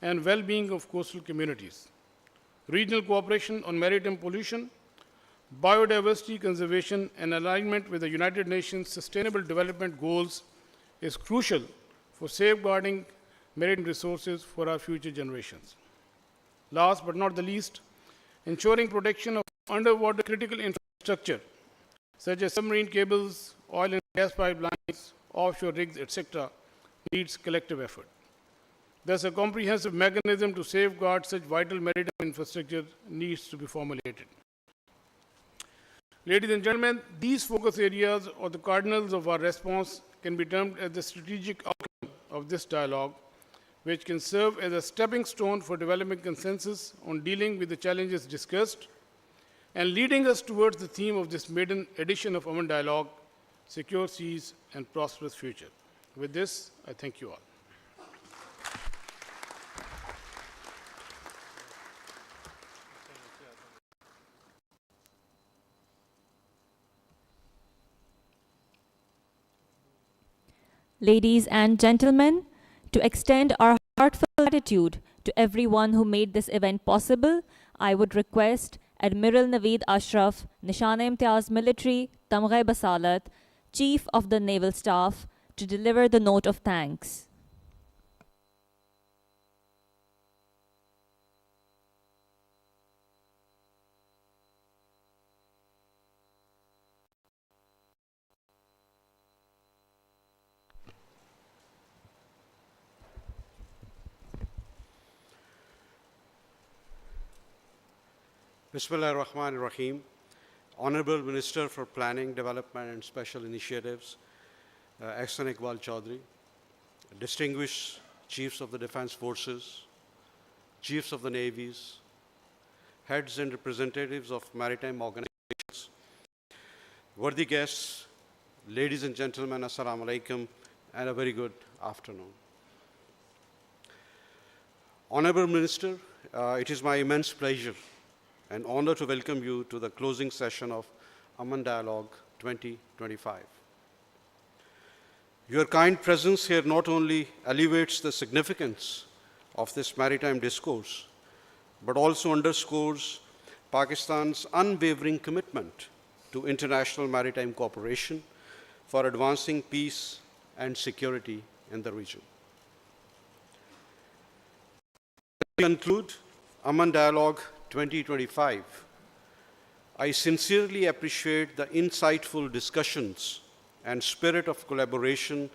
and well-being of coastal communities. Regional cooperation on maritime pollution, biodiversity conservation, and alignment with the United Nations Sustainable Development Goals is crucial for safeguarding maritime resources for our future generations. Last but not the least, ensuring protection of underwater critical infrastructure such as submarine cables, oil and gas pipelines, offshore rigs, etc., needs collective effort. Thus, a comprehensive mechanism to safeguard such vital maritime infrastructure needs to be formulated. Ladies and gentlemen, these focus areas or the cardinals of our response can be termed as the strategic outcome of this dialogue, which can serve as a stepping stone for developing consensus on dealing with the challenges discussed and leading us towards the theme of this maiden edition of AMAN Dialogue, Secure Seas and Prosperous Future. With this, I thank you all. Ladies and gentlemen, to extend our heartfelt gratitude to everyone who made this event possible, I would request Admiral Naveed Ashraf, Nishan-e-Imtiaz Military, Tamgha Basalat, Chief of the Naval Staff, to deliver the note of thanks. Bismillah ar-Rahman ar-Rahim. Honorable Minister for Planning, Development and Special Initiatives, Ahsan Iqbal Chaudhry, distinguished Chiefs of the Defense Forces, Chiefs of the Navies, heads and representatives of maritime organizations, worthy guests, ladies and gentlemen, Assalamu alaikum, and a very good afternoon. Honorable Minister, it is my immense pleasure and honor to welcome you to the closing session of Aman Dialogue 2025. Your kind presence here not only elevates the significance of this maritime discourse, but also underscores Pakistan's unwavering commitment to international maritime cooperation for advancing peace and security in the region. To conclude Aman Dialogue 2025, I sincerely appreciate the insightful discussions and spirit of collaboration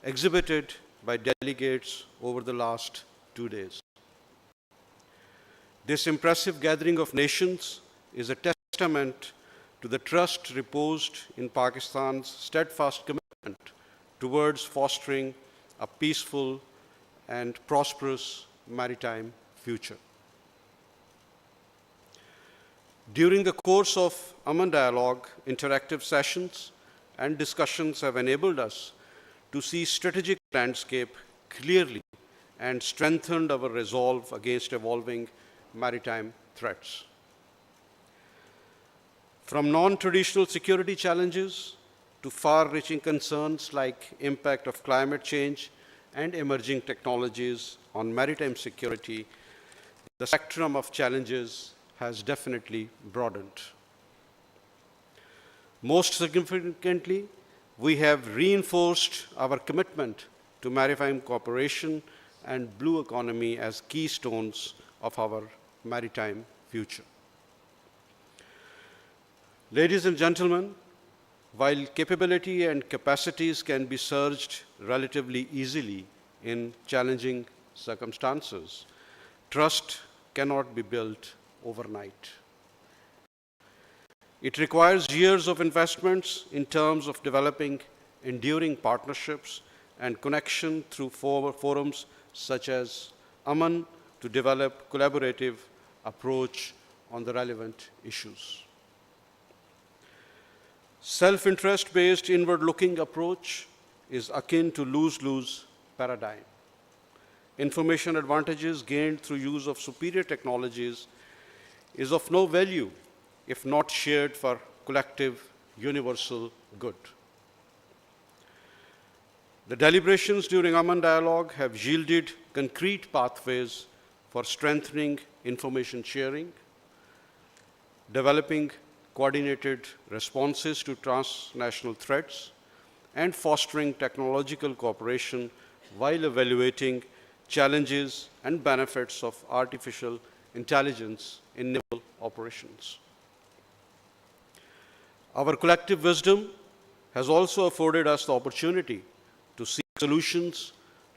exhibited by delegates over the last 2 days. This impressive gathering of nations is a testament to the trust reposed in Pakistan's steadfast commitment towards fostering a peaceful and prosperous maritime future. During the course of Aman Dialogue, interactive sessions and discussions have enabled us to see strategic landscape clearly and strengthened our resolve against evolving maritime threats. From non-traditional security challenges to far-reaching concerns like impact of climate change and emerging technologies on maritime security, the spectrum of challenges has definitely broadened. Most significantly, we have reinforced our commitment to maritime cooperation and blue economy as keystones of our maritime future. Ladies and gentlemen, while capability and capacities can be surged relatively easily in challenging circumstances, trust cannot be built overnight. It requires years of investments in terms of developing enduring partnerships and connection through forums such as Aman to develop collaborative approach on the relevant issues. Self-interest-based inward-looking approach is akin to lose-lose paradigm. Information advantages gained through use of superior technologies is of no value if not shared for collective universal good. The deliberations during Aman Dialogue have yielded concrete pathways for strengthening information sharing, developing coordinated responses to transnational threats, and fostering technological cooperation while evaluating challenges and benefits of artificial intelligence in naval operations. Our collective wisdom has also afforded us the opportunity to seek solutions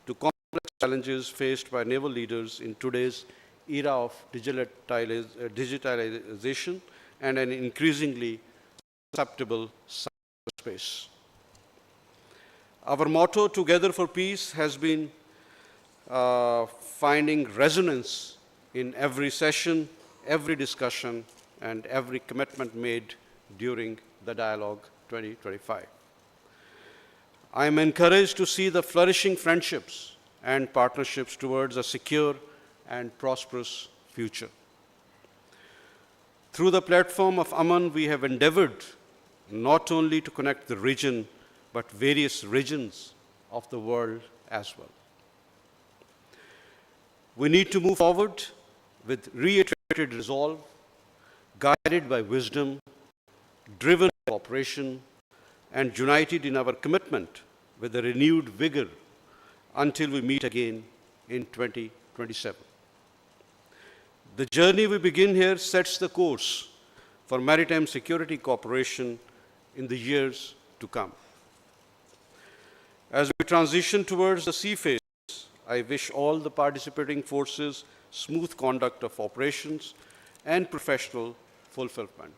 to complex challenges faced by naval leaders in today's era of digitalization and an increasingly susceptible cyberspace. Our motto, Together for Peace, has been finding resonance in every session, every discussion, and every commitment made during the Dialogue 2025. I am encouraged to see the flourishing friendships and partnerships towards a secure and prosperous future. Through the platform of Aman, we have endeavored not only to connect the region, but various regions of the world as well. We need to move forward with reiterated resolve, guided by wisdom, driven by cooperation, and united in our commitment with a renewed vigor until we meet again in 2027. The journey we begin here sets the course for maritime security cooperation in the years to come. As we transition towards the sea phase, I wish all the participating forces smooth conduct of operations and professional fulfillment.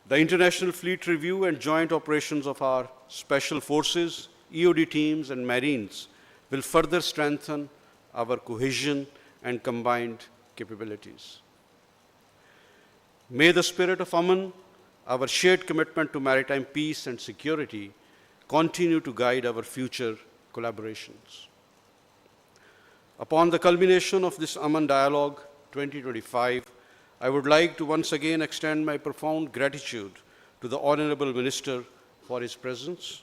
The International Fleet Review and joint operations of our special forces, EOD teams, and Marines will further strengthen our cohesion and combined capabilities. May the spirit of Aman, our shared commitment to maritime peace and security, continue to guide our future collaborations. Upon the culmination of this Aman Dialogue 2025, I would like to once again extend my profound gratitude to the Honorable Minister for his presence.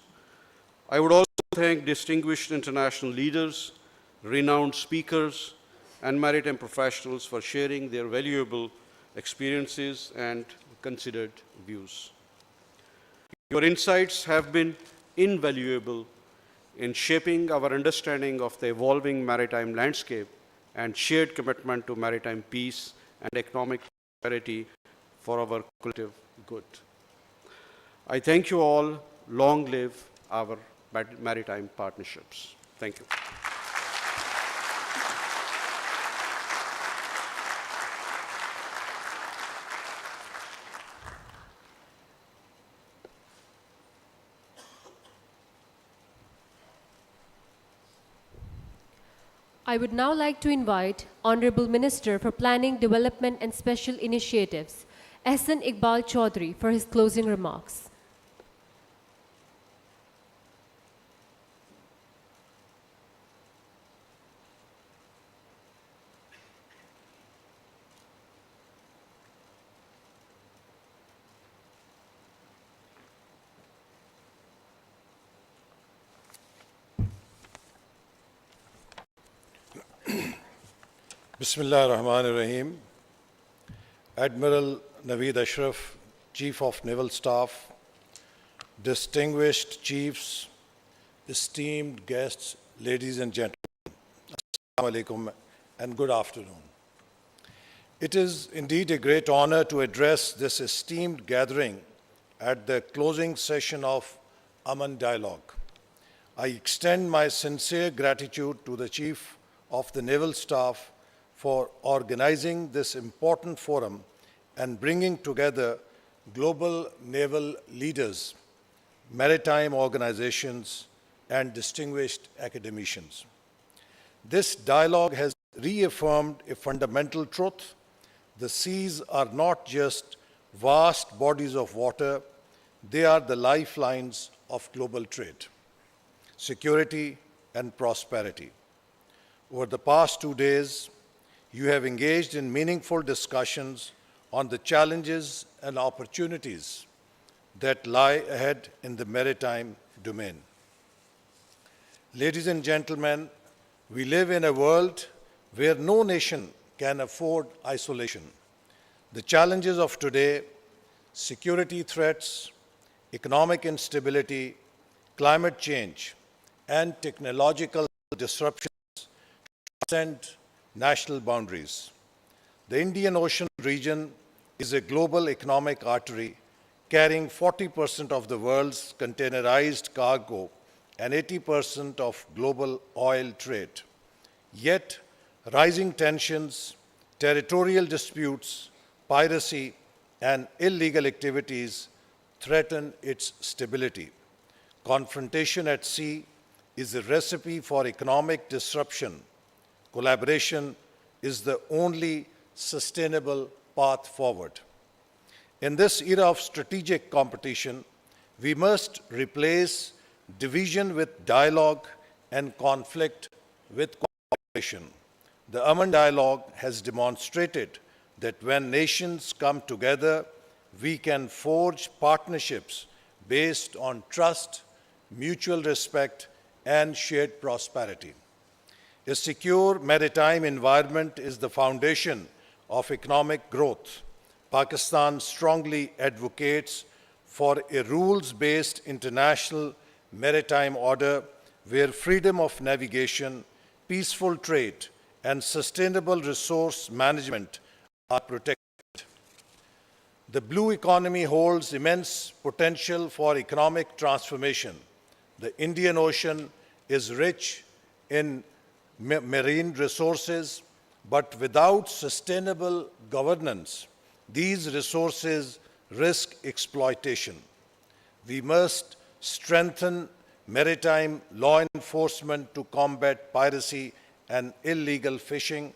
I would also thank distinguished international leaders, renowned speakers, and maritime professionals for sharing their valuable experiences and considered views. Your insights have been invaluable in shaping our understanding of the evolving maritime landscape and shared commitment to maritime peace and economic prosperity for our collective good. I thank you all. Long live our maritime partnerships. Thank you. I would now like to invite Honorable Minister for Planning, Development and Special Initiatives, Ehsan Iqbal Chaudhry, for his closing remarks. Bismillah ar-Rahman ar-Rahim. Admiral Naveed Ashraf, Chief of Naval Staff, distinguished chiefs, esteemed guests, ladies and gentlemen, Assalamu alaikum and good afternoon. It is indeed a great honor to address this esteemed gathering at the closing session of Aman Dialogue. I extend my sincere gratitude to the Chief of the Naval Staff for organizing this important forum and bringing together global naval leaders, maritime organizations, and distinguished academicians. This dialogue has reaffirmed a fundamental truth. The seas are not just vast bodies of water, they are the lifelines of global trade, security, and prosperity. Over the past 2 days, you have engaged in meaningful discussions on the challenges and opportunities that lie ahead in the maritime domain. Ladies and gentlemen, we live in a world where no nation can afford isolation. The challenges of today, security threats, economic instability, climate change, and technological disruptions transcend national boundaries. The Indian Ocean region is a global economic artery carrying 40% of the world's containerized cargo and 80% of global oil trade. Yet, rising tensions, territorial disputes, piracy, and illegal activities threaten its stability. Confrontation at sea is a recipe for economic disruption. Collaboration is the only sustainable path forward. In this era of strategic competition, we must replace division with dialogue and conflict with cooperation. The Aman Dialogue has demonstrated that when nations come together, we can forge partnerships based on trust, mutual respect, and shared prosperity. A secure maritime environment is the foundation of economic growth. Pakistan strongly advocates for a rules-based international maritime order where freedom of navigation, peaceful trade, and sustainable resource management are protected. The blue economy holds immense potential for economic transformation. The Indian Ocean is rich in marine resources, but without sustainable governance, these resources risk exploitation. We must strengthen maritime law enforcement to combat piracy and illegal fishing,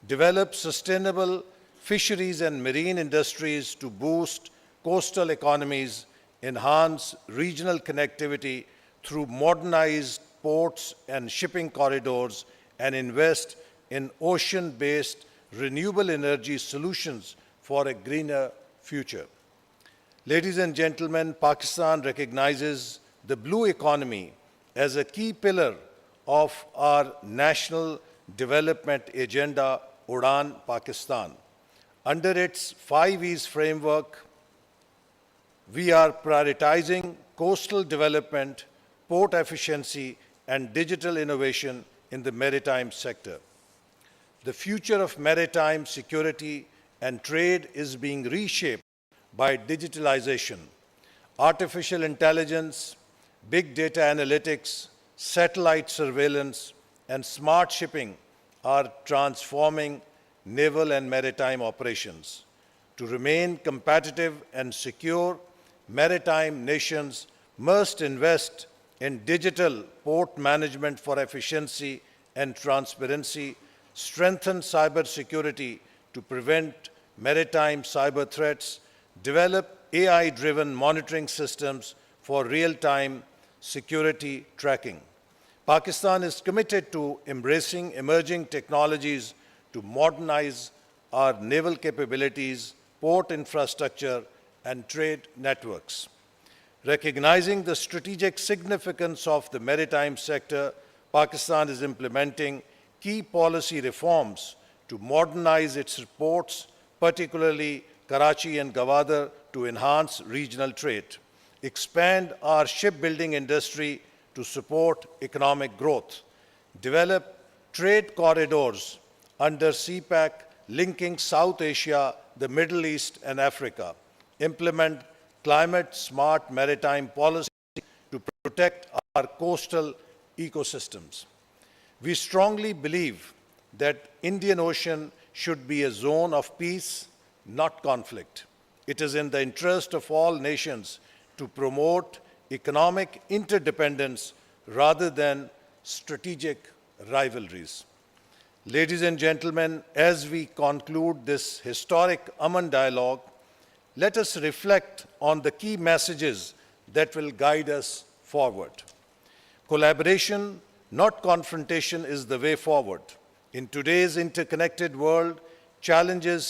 develop sustainable fisheries and marine industries to boost coastal economies, enhance regional connectivity through modernized ports and shipping corridors, and invest in ocean-based renewable energy solutions for a greener future. Ladies and gentlemen, Pakistan recognizes the blue economy as a key pillar of our national development agenda, Udan Pakistan. Under its 5 E's framework, we are prioritizing coastal development, port efficiency, and digital innovation in the maritime sector. The future of maritime security and trade is being reshaped by digitalization. Artificial intelligence, big data analytics, satellite surveillance, and smart shipping are transforming naval and maritime operations. To remain competitive and secure, maritime nations must invest in digital port management for efficiency and transparency, strengthen cybersecurity to prevent maritime cyber threats, develop AI-driven monitoring systems for real-time security tracking. Pakistan is committed to embracing emerging technologies to modernize our naval capabilities, port infrastructure, and trade networks. Recognizing the strategic significance of the maritime sector, Pakistan is implementing key policy reforms to modernize its ports, particularly Karachi and Gwadar, to enhance regional trade, expand our shipbuilding industry to support economic growth, develop trade corridors under CPEC linking South Asia, the Middle East, and Africa, implement climate-smart maritime policy to protect our coastal ecosystems. We strongly believe that Indian Ocean should be a zone of peace, not conflict. It is in the interest of all nations to promote economic interdependence rather than strategic rivalries. Ladies and gentlemen, as we conclude this historic Aman dialogue, let us reflect on the key messages that will guide us forward. Collaboration, not confrontation, is the way forward. In today's interconnected world, challenges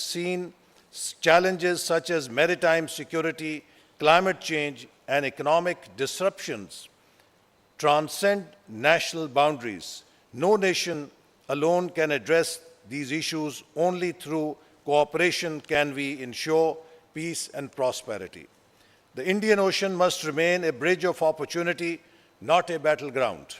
such as maritime security, climate change, and economic disruptions transcend national boundaries. No nation alone can address these issues. Only through cooperation can we ensure peace and prosperity. The Indian Ocean must remain a bridge of opportunity, not a battleground.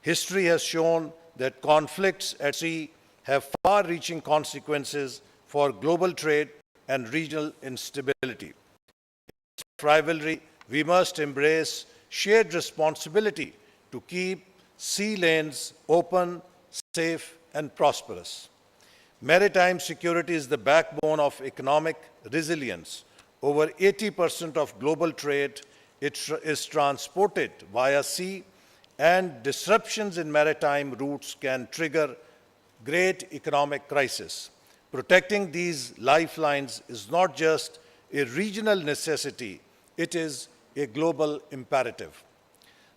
History has shown that conflicts at sea have far-reaching consequences for global trade and regional instability. In rivalry, we must embrace shared responsibility to keep sea lanes open, safe, and prosperous. Maritime security is the backbone of economic resilience. Over 80% of global trade is transported via sea, and disruptions in maritime routes can trigger great economic crisis. Protecting these lifelines is not just a regional necessity, it is a global imperative.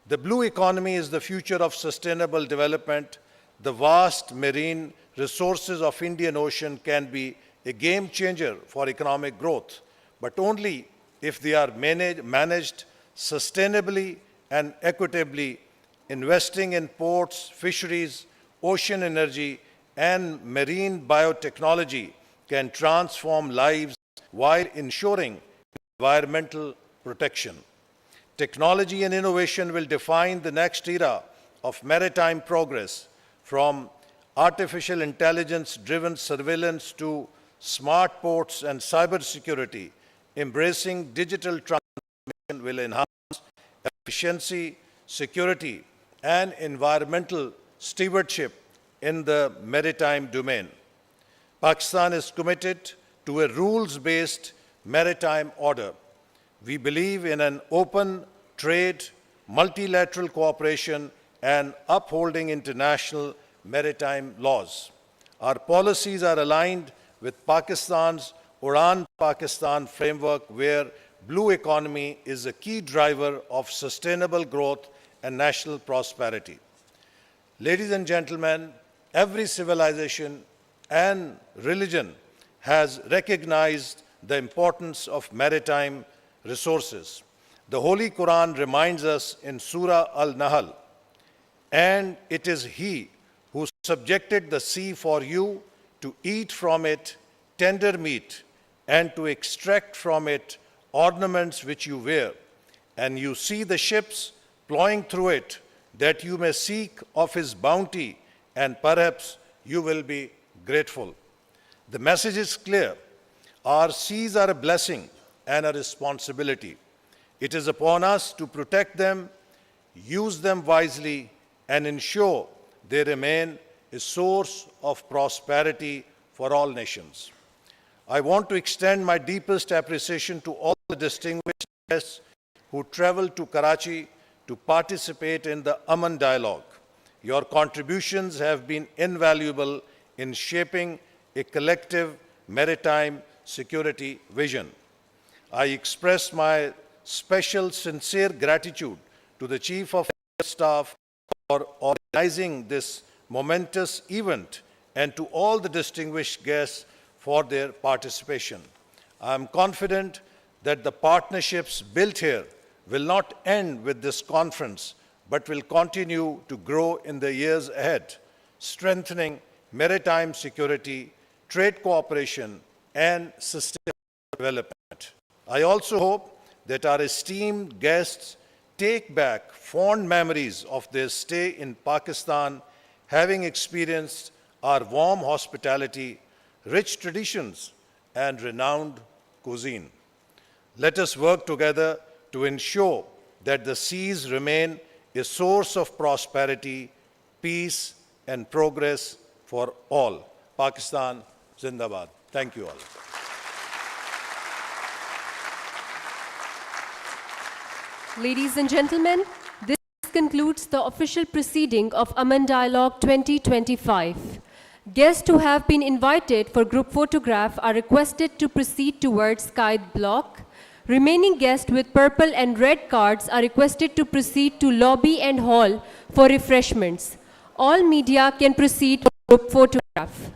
The blue economy is the future of sustainable development. The vast marine resources of Indian Ocean can be a game changer for economic growth, but only if they are managed sustainably and equitably. Investing in ports, fisheries, ocean energy, and marine biotechnology can transform lives while ensuring environmental protection. Technology and innovation will define the next era of maritime progress, from artificial intelligence-driven surveillance to smart ports and cybersecurity. Embracing digital transformation will enhance efficiency, security, and environmental stewardship in the maritime domain. Pakistan is committed to a rules-based maritime order. We believe in an open trade, multilateral cooperation, and upholding international maritime laws. Our policies are aligned with Pakistan's Udan Pakistan framework, where blue economy is a key driver of sustainable growth and national prosperity. Ladies and gentlemen, every civilization and religion has recognized the importance of maritime resources. The Holy Quran reminds us in Surah Al-Nahl, "And it is He who subjected the sea for you to eat from it tender meat and to extract from it ornaments which you wear. And you see the ships ploughing through it, that you may seek of His bounty, and perhaps you will be grateful." The message is clear. Our seas are a blessing and a responsibility. It is upon us to protect them, use them wisely, and ensure they remain a source of prosperity for all nations. I want to extend my deepest appreciation to all the distinguished guests who traveled to Karachi to participate in the Aman Dialogue. Your contributions have been invaluable in shaping a collective maritime security vision. I express my special, sincere gratitude to the Chief of Staff for organizing this momentous event and to all the distinguished guests for their participation. I am confident that the partnerships built here will not end with this conference, but will continue to grow in the years ahead, strengthening maritime security, trade cooperation, and sustainable development. I also hope that our esteemed guests take back fond memories of their stay in Pakistan, having experienced our warm hospitality, rich traditions, and renowned cuisine. Let us work together to ensure that the seas remain a source of prosperity, peace, and progress for all. Pakistan, Zindabad. Thank you all. Ladies and gentlemen, this concludes the official proceeding of Aman Dialogue 2025. Guests who have been invited for group photograph are requested to proceed towards Qaid Block. Remaining guests with purple and red cards are requested to proceed to lobby and hall for refreshments. All media can proceed for group photograph.